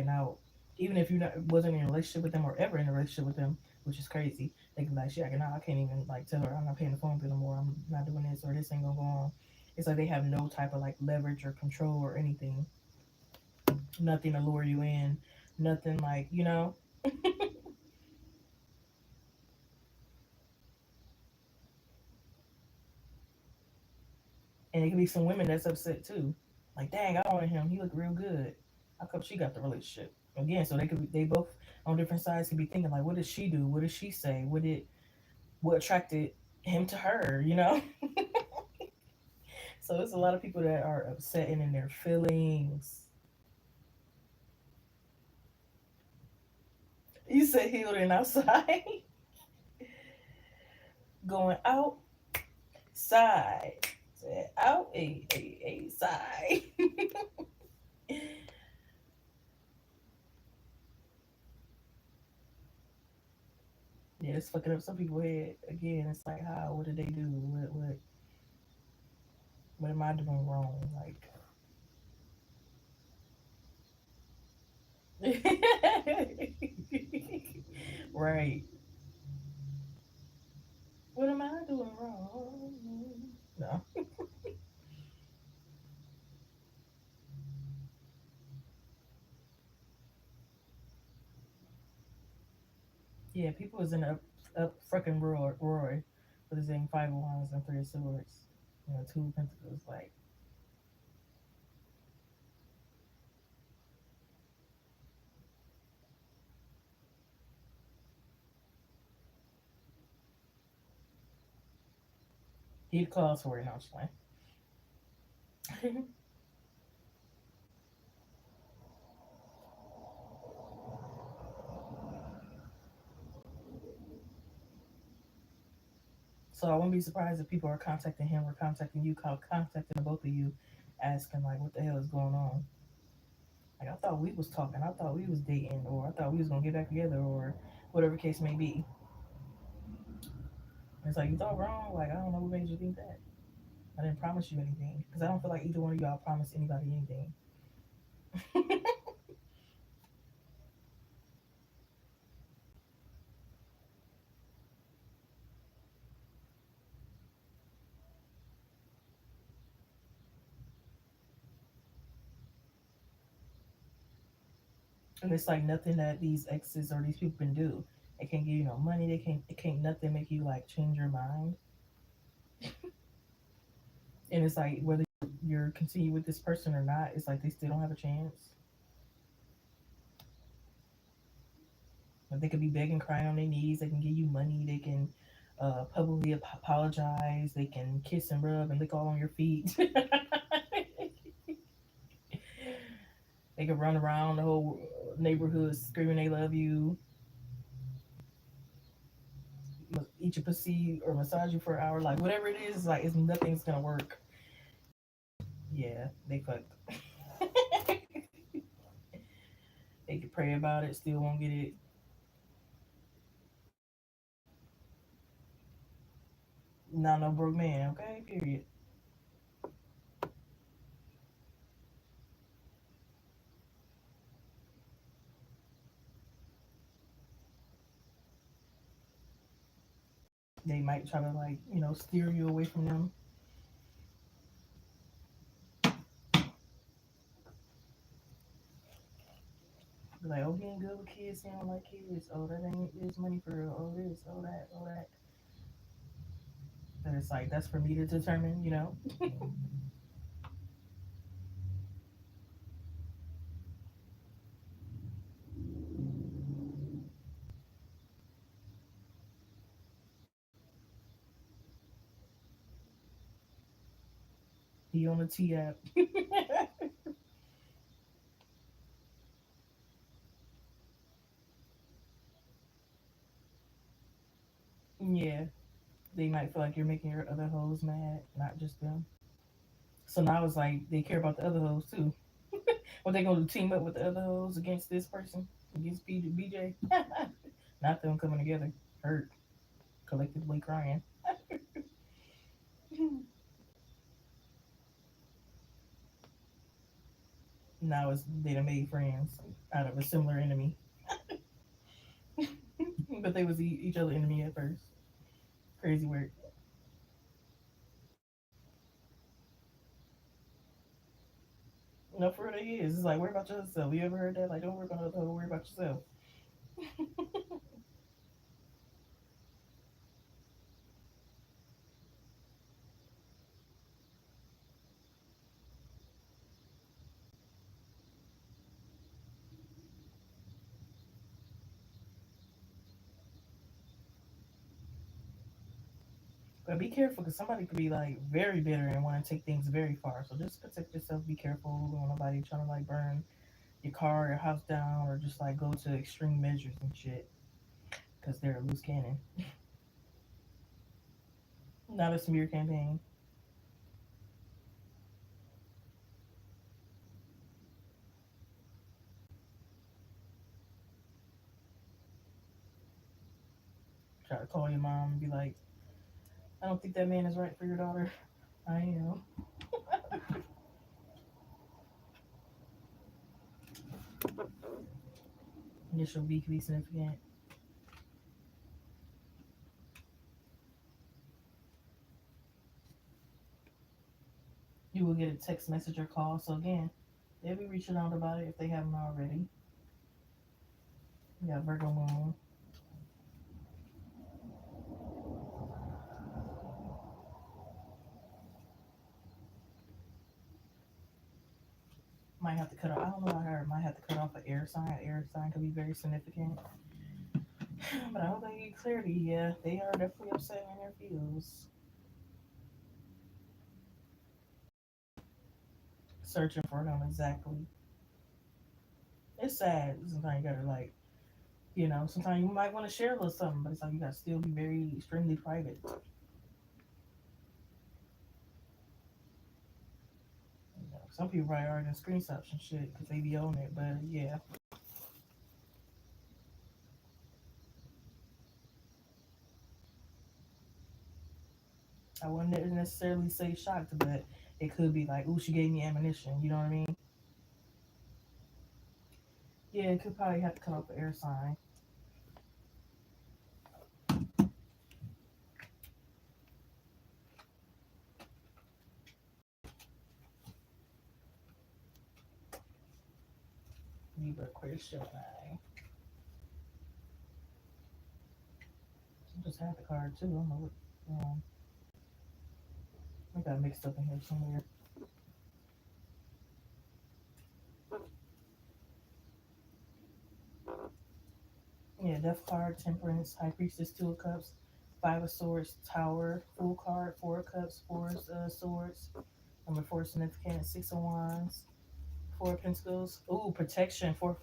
out. Even if you wasn't in a relationship with them or ever in a relationship with them, which is crazy, they can be like, she acting out. I can't even like tell her I'm not paying the phone bill no more. I'm not doing this or this ain't gonna go on. It's like they have no type of like leverage or control or anything. Nothing to lure you in. Nothing like And it could be some women that's upset too. Like, dang, I wanted him. He looked real good. How come she got the relationship? Again, so they both on different sides could be thinking like, what did she do? What did she say? What attracted him to her? So it's a lot of people that are upset and in their feelings. You said healed and outside, going outside. Said out a side. Yeah, it's fucking up some people's head. Again, it's like, how? What did they do? What am I doing wrong? Like, right. What am I doing wrong? No. Yeah, people was in up freaking Roy with his name 5 of Wands and 3 of Swords. Two of Pentacles. Like, he calls for it, not just playing. So I wouldn't be surprised if people are contacting him or contacting you, contacting the both of you, asking like, what the hell is going on? Like, I thought we was talking, I thought we was dating, or I thought we was gonna get back together, or whatever case may be. And it's like, you thought wrong. Like, I don't know what made you think that. I didn't promise you anything because I don't feel like either one of y'all promised anybody anything. And it's like nothing that these exes or these people can do. They can't give you no money. They can't nothing make you like change your mind. And it's like whether you're continue with this person or not, it's like they still don't have a chance. Like they could be begging, crying on their knees. They can give you money. They can publicly apologize. They can kiss and rub and lick all on your feet. They can run around the whole neighborhood screaming they love you, eat your pussy or massage you for an hour. Like whatever it is, like it's nothing's gonna work. Yeah, they fucked. They could pray about it, still won't get it. Not no broke man, okay? Period. They might try to like, steer you away from them. Be like, oh, he ain't good with kids, he don't like kids. Oh, that ain't his money for real. Oh, this, oh that, oh that. And it's like that's for me to determine. He on the T app. Yeah. They might feel like you're making your other hoes mad, not just them. So now it's like they care about the other hoes too. What they gonna team up with the other hoes against this person, against BJ? Not them coming together, hurt, collectively crying. Now it's they done made friends out of a similar enemy, but they was each other enemy at first. Crazy work. No, for real, they is. It's like worry about yourself. You ever heard that? Like, don't worry about other hoe, worry about yourself. But be careful because somebody could be like very bitter and want to take things very far. So just protect yourself. Be careful. Don't want nobody trying to like burn your car, your house down, or just like go to extreme measures and shit because they're a loose cannon. Not a smear campaign. Try to call your mom and be like, I don't think that man is right for your daughter. I am. Initial B could be significant. You will get a text message or call. So again, they'll be reaching out about it if they haven't already. You got Virgo moon. Might have to cut off. I don't know. I heard might have to cut off an air sign. Air sign could be very significant. But I hope they get clarity. Yeah, they are definitely upset in their feels. Searching for them exactly. It's sad. Sometimes you gotta like, sometimes you might want to share a little something, but it's like you gotta still be very extremely private. Some people probably already screenshots and shit because they be on it. But yeah, I wouldn't necessarily say shocked, but it could be like, ooh, she gave me ammunition. You know what I mean? Yeah, it could probably have to cut off the air sign. Libra, Aquarius, Gemini. Just had the card too. I don't know what. I got mixed up in here somewhere. Yeah, Death card, Temperance, High Priestess, Two of Cups, Five of Swords, Tower, Fool card, Four of Cups, Four of Swords. Number four, significant, Six of Wands, Four of Pentacles. Ooh, protection, four.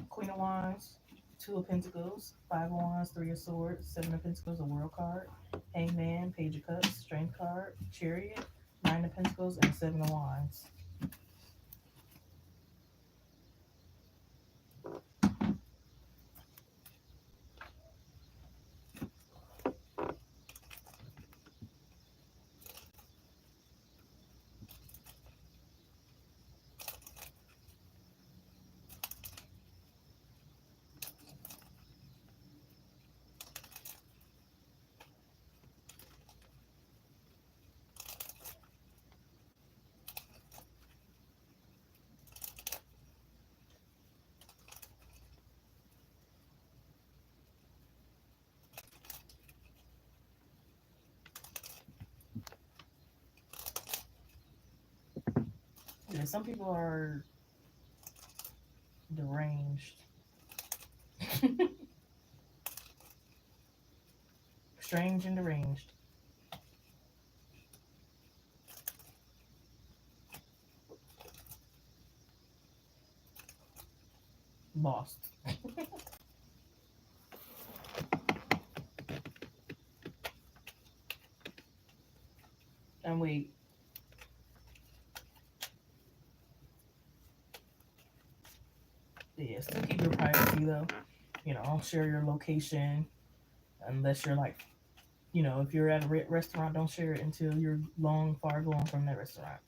Queen of Wands, Two of Pentacles, Five of Wands, Three of Swords, Seven of Pentacles, a World card, Hangman, Page of Cups, Strength card, Chariot, Nine of Pentacles, and Seven of Wands. Yeah, some people are deranged. Strange and deranged. Lost. And wait. Yeah, still keep your privacy though. Don't share your location unless you're like, if you're at a restaurant, don't share it until you're long, far gone from that restaurant.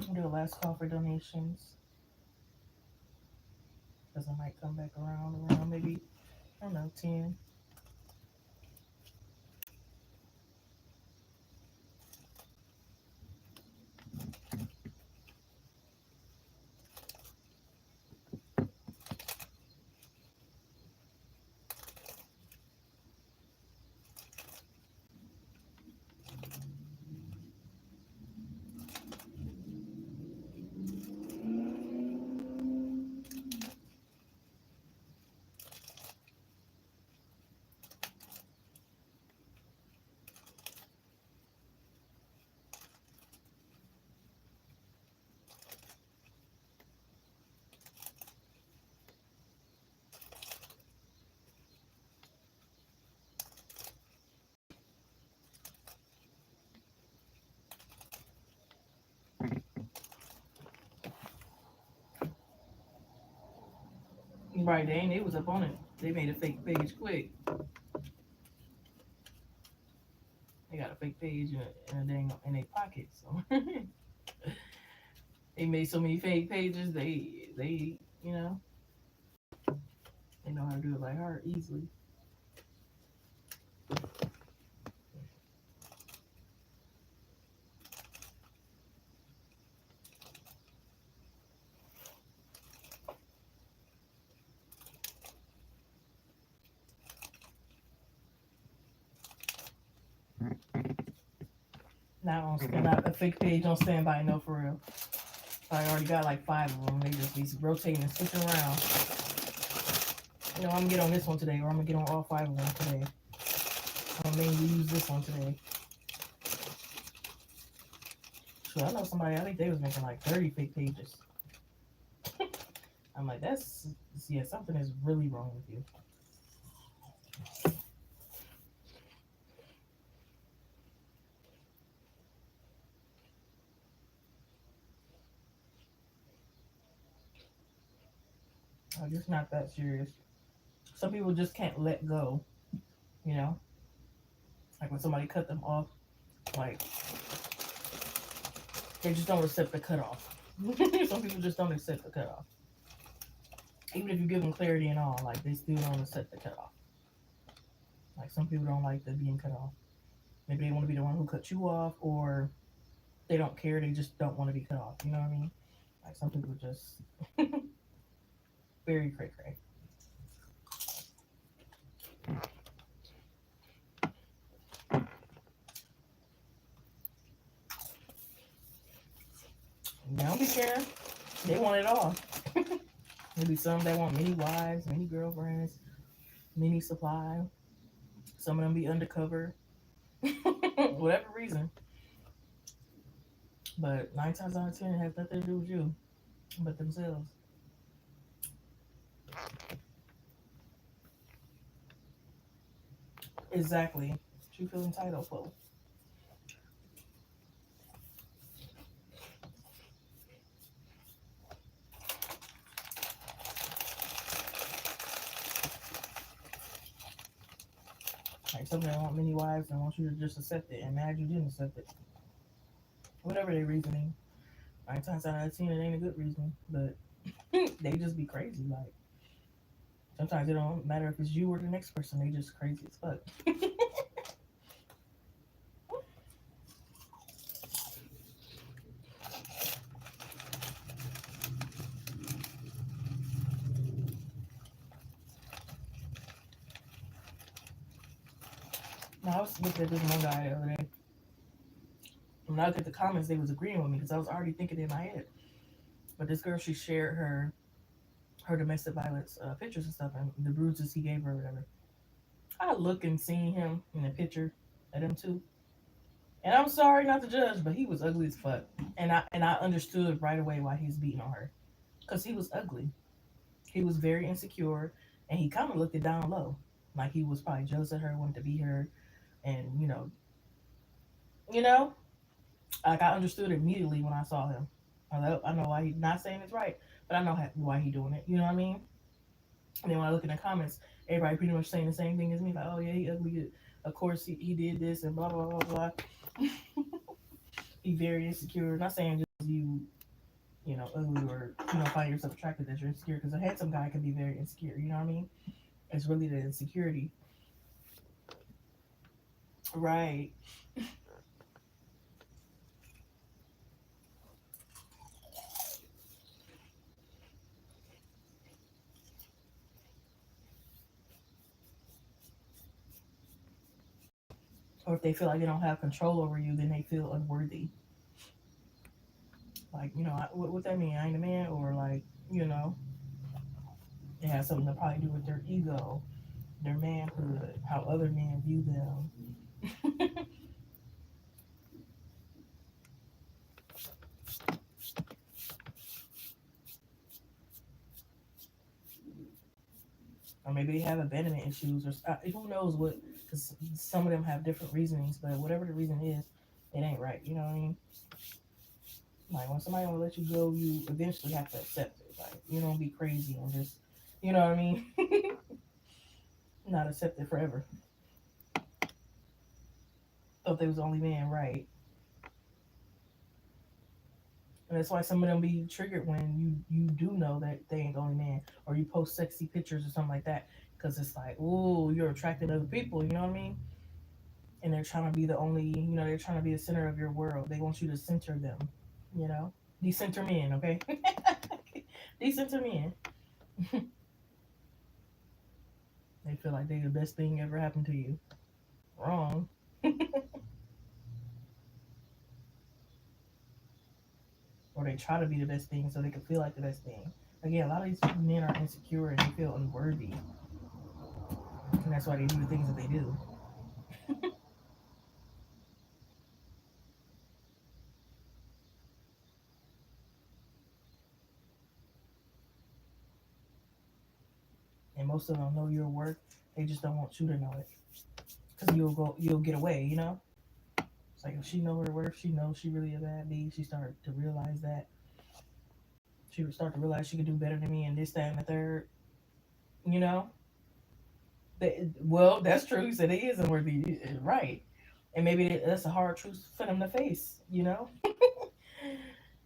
We'll do a last call for donations because I might come back around maybe, I don't know, 10. Right, they was up on it. They made a fake page quick. They got a fake page in their pocket. So they made so many fake pages. They they know how to do it by heart easily. Not a fake page on standby. No, for real. I already got like 5 of them. They just be rotating and switching around. I'm gonna get on this one today, or I'm gonna get on all 5 of them today. I'm gonna mainly use this one today. So I know somebody, I think they was making like 30 fake pages. I'm like, something is really wrong with you. Like, it's not that serious. Some people just can't let go, Like when somebody cut them off, like they just don't accept the cutoff. Some people just don't accept the cutoff. Even if you give them clarity and all, like they still don't accept the cutoff. Like some people don't like the being cut off. Maybe they want to be the one who cut you off, or they don't care. They just don't want to be cut off. You know what I mean? Like some people just very cray cray. They don't be caring. They want it all. Maybe some that want many wives, many girlfriends, many supply. Some of them be undercover. Whatever reason. But 9 times out of 10, it has nothing to do with you, but themselves. Exactly. You feel entitled for. Like some that want many wives and want you to just accept it and mad you didn't accept it. Whatever their reasoning. 9 times out of 10, it ain't a good reason, but they just be crazy. Like Sometimes it don't matter if it's you or the next person. They just crazy as fuck. Now, I was looking at this one guy the other day. When I looked at the comments, they was agreeing with me because I was already thinking in my head. But this girl, she shared her domestic violence pictures and stuff, and the bruises he gave her, or whatever. I look and seen him in the picture of them two, and I'm sorry not to judge, but he was ugly as fuck. And I understood right away why he was beating on her, because he was ugly. He was very insecure, and he kind of looked it down low, like he was probably jealous of her, wanted to be her, and you know, like I understood immediately when I saw him. I know why he's not saying it's right, but I know why he doing it. You know what I mean? And then when I look in the comments, everybody pretty much saying the same thing as me, like, oh yeah, he ugly. Of course he did this and blah blah blah blah. He very insecure. Not saying just you ugly or find yourself attractive that you're insecure, because a handsome guy can be very insecure. You know what I mean? It's really the insecurity, right? Or if they feel like they don't have control over you, then they feel unworthy. Like, what that mean? I ain't a man, or like, it has something to probably do with their ego, their manhood, how other men view them. Or maybe they have abandonment issues, or who knows what, because some of them have different reasonings, but whatever the reason is, it ain't right. You know what I mean? Like, when somebody will let you go, you eventually have to accept it. Like, you don't be crazy and just, you know what I mean? Not accept it forever. Thought they was the only man, right? And that's why some of them be triggered when you do know that they ain't the only man, or you post sexy pictures or something like that, because it's like, ooh, you're attracting other people. You know what I mean? And they're trying to be the only, they're trying to be the center of your world. They want you to center them. You know, decenter men, okay? Decenter men. They feel like they the best thing ever happened to you. Wrong. Or they try to be the best thing so they can feel like the best thing. Again, a lot of these men are insecure and they feel unworthy, and that's why they do the things that they do. And most of them know your worth. They just don't want you to know it, because you'll get away. It's like, if she know her worth, she knows she really a bad bee. She start to realize that. She would start to realize she could do better than me, and this, that, and the third. You know, well, that's true. You said it is unworthy, right? And maybe that's a hard truth for them to face.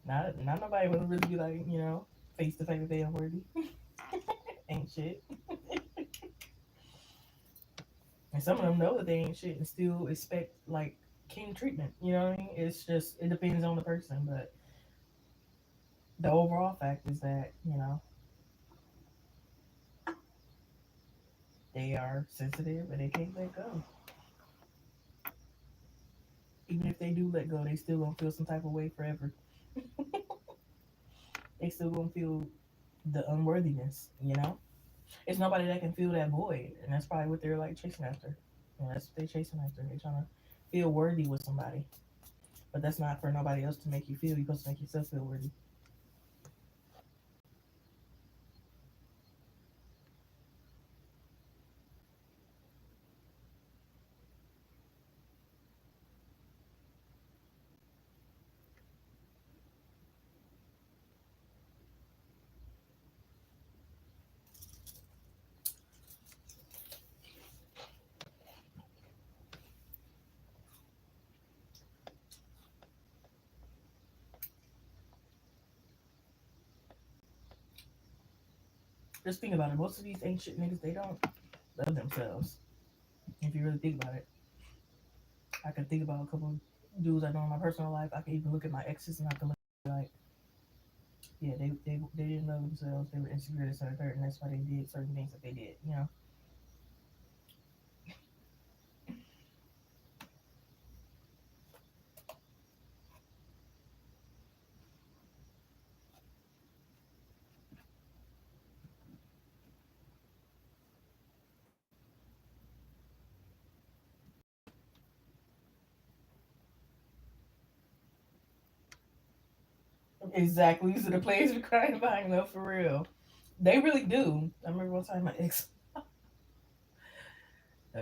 Not nobody will really be like, face the fact that they unworthy. Ain't shit. And some of them know that they ain't shit and still expect like king treatment. You know what I mean? It's just, it depends on the person, but the overall fact is that they are sensitive and they can't let go. Even if they do let go, they still gonna feel some type of way forever. They still gonna feel the unworthiness. It's nobody that can feel that void, and that's probably what they're like chasing after. That's what they're chasing after. They're trying to feel worthy with somebody, but that's not for nobody else to make you feel. You're supposed to make yourself feel worthy. Just think about it. Most of these ancient niggas, they don't love themselves. If you really think about it, I can think about a couple dudes I know in my personal life. I can even look at my exes and I can look like, yeah, they didn't love themselves. They were insecure, this and the third, and that's why they did certain things that they did. You know. Exactly. These are the players who crying behind though, for real. They really do. I remember one time my ex,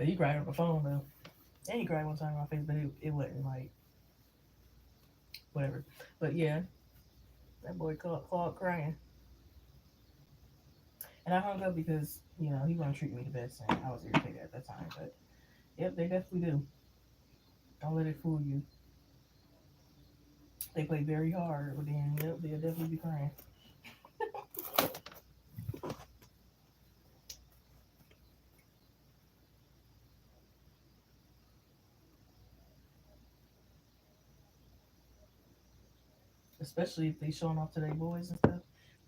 he cried on the phone though. And he cried one time in my face, but it wasn't like whatever. But yeah, that boy called crying. And I hung up because, you know, he wasn't treating me the best and I was irritated at that time. But yep, they definitely do. Don't let it fool you. They play very hard, but then yep, they'll definitely be crying. Especially if they showing off to their boys and stuff.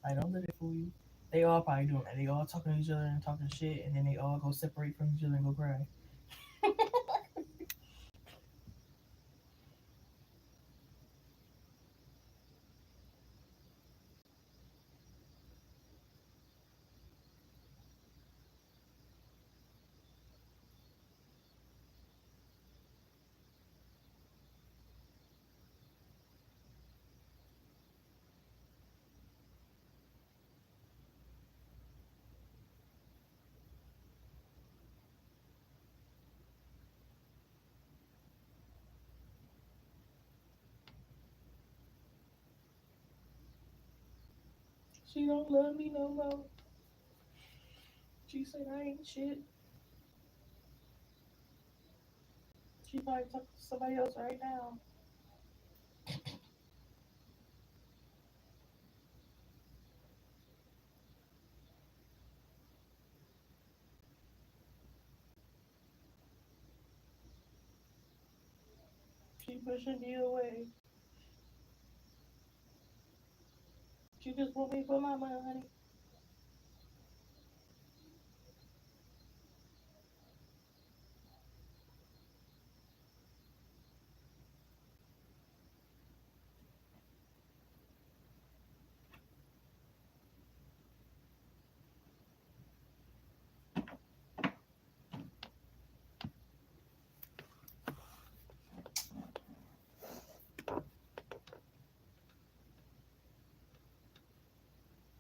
Like, don't let it fool you. They all probably doing that. They all talking to each other and talking shit, and then they all go separate from each other and go cry. She don't love me no more. She said I ain't shit. She probably talking to somebody else right now. She pushing me away. She just want me for my money.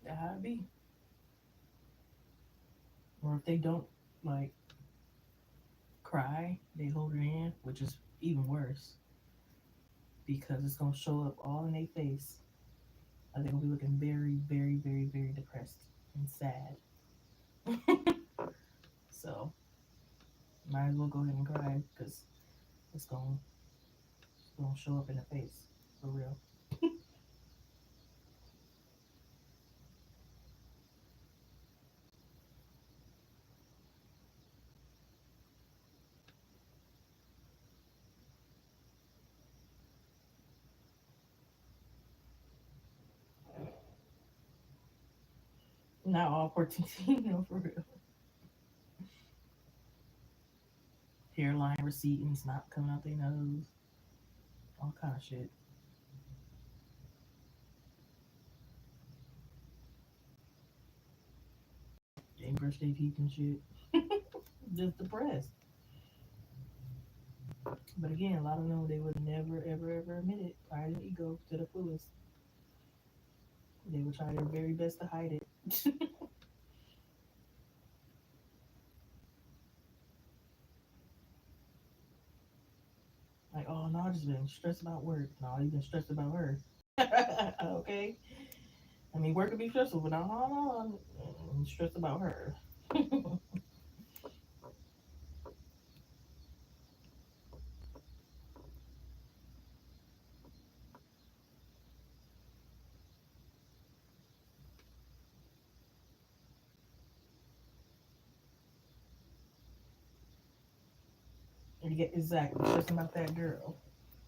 That how it be. Or if they don't like cry, they hold her in, which is even worse because it's gonna show up all in their face. And they're gonna be looking very, very, very, very depressed and sad. So might as well go ahead and cry because it's gonna show up in the face for real. Not all 14, for real. Hairline receding, snot coming out their nose, all kind of shit. They ain't brush their teeth and shit. Just depressed. But again, a lot of them they would never, ever, ever admit it. Pride and ego to the fullest. They would try their very best to hide it. Like, oh no, I just been stressed about work. No, you been stressed about her. Okay. I mean, work could be stressful, but no, I'm stressed about her. Yeah, exactly. Just about that girl.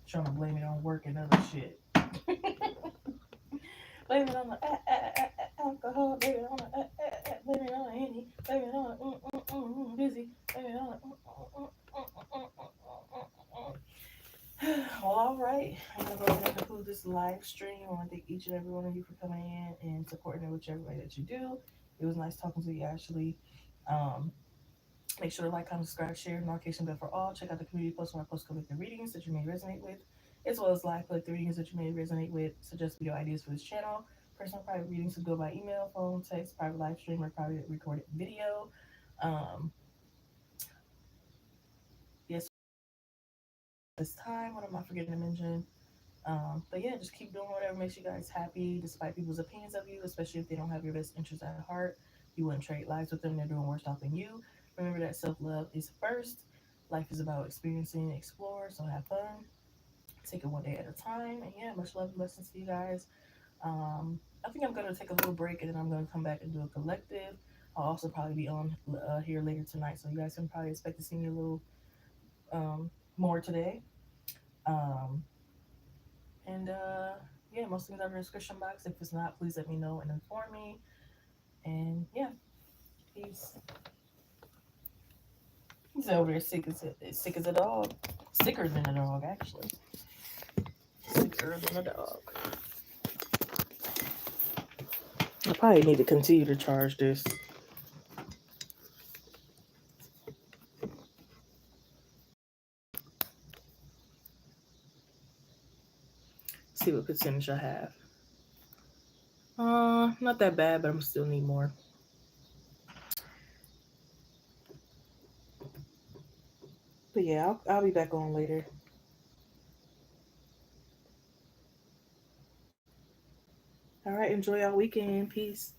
Trying to blame it on work and other shit. Blame it on the alcohol. Blame it on the blame it on the Henny. Blame it on busy. Blame it on well, all right. I'm gonna go ahead and conclude this live stream. I want to thank each and every one of you for coming in and supporting it whichever way that you do. It was nice talking to you, Ashley. Um, Make sure to like, comment, subscribe, share, notification bell for all. Check out the community post where I post collective readings that you may resonate with, as well as live collective readings that you may resonate with. Suggest video ideas for this channel. Personal private readings would go by email, phone, text, private live stream, or private recorded video. Um, yes, this time. What am I forgetting to mention? But yeah, just keep doing whatever makes you guys happy, despite people's opinions of you, especially if they don't have your best interests at heart. You wouldn't trade lives with them. They're doing worse off than you. Remember that self love is first. Life is about experiencing and explore, so have fun. Take it one day at a time. And yeah, much love and blessings to you guys. I think I'm going to take a little break and then I'm going to come back and do a collective. I'll also probably be on here later tonight, so you guys can probably expect to see me a little um, more today. Um, And yeah, most things are in the description box. If it's not, please let me know and inform me. And yeah, peace. He's over there sick as a dog. Sicker than a dog, actually. Sicker than a dog. I probably need to continue to charge this. See what percentage I have. Not that bad, but I'm still need more. But yeah, I'll be back on later. All right, enjoy y'all weekend. Peace.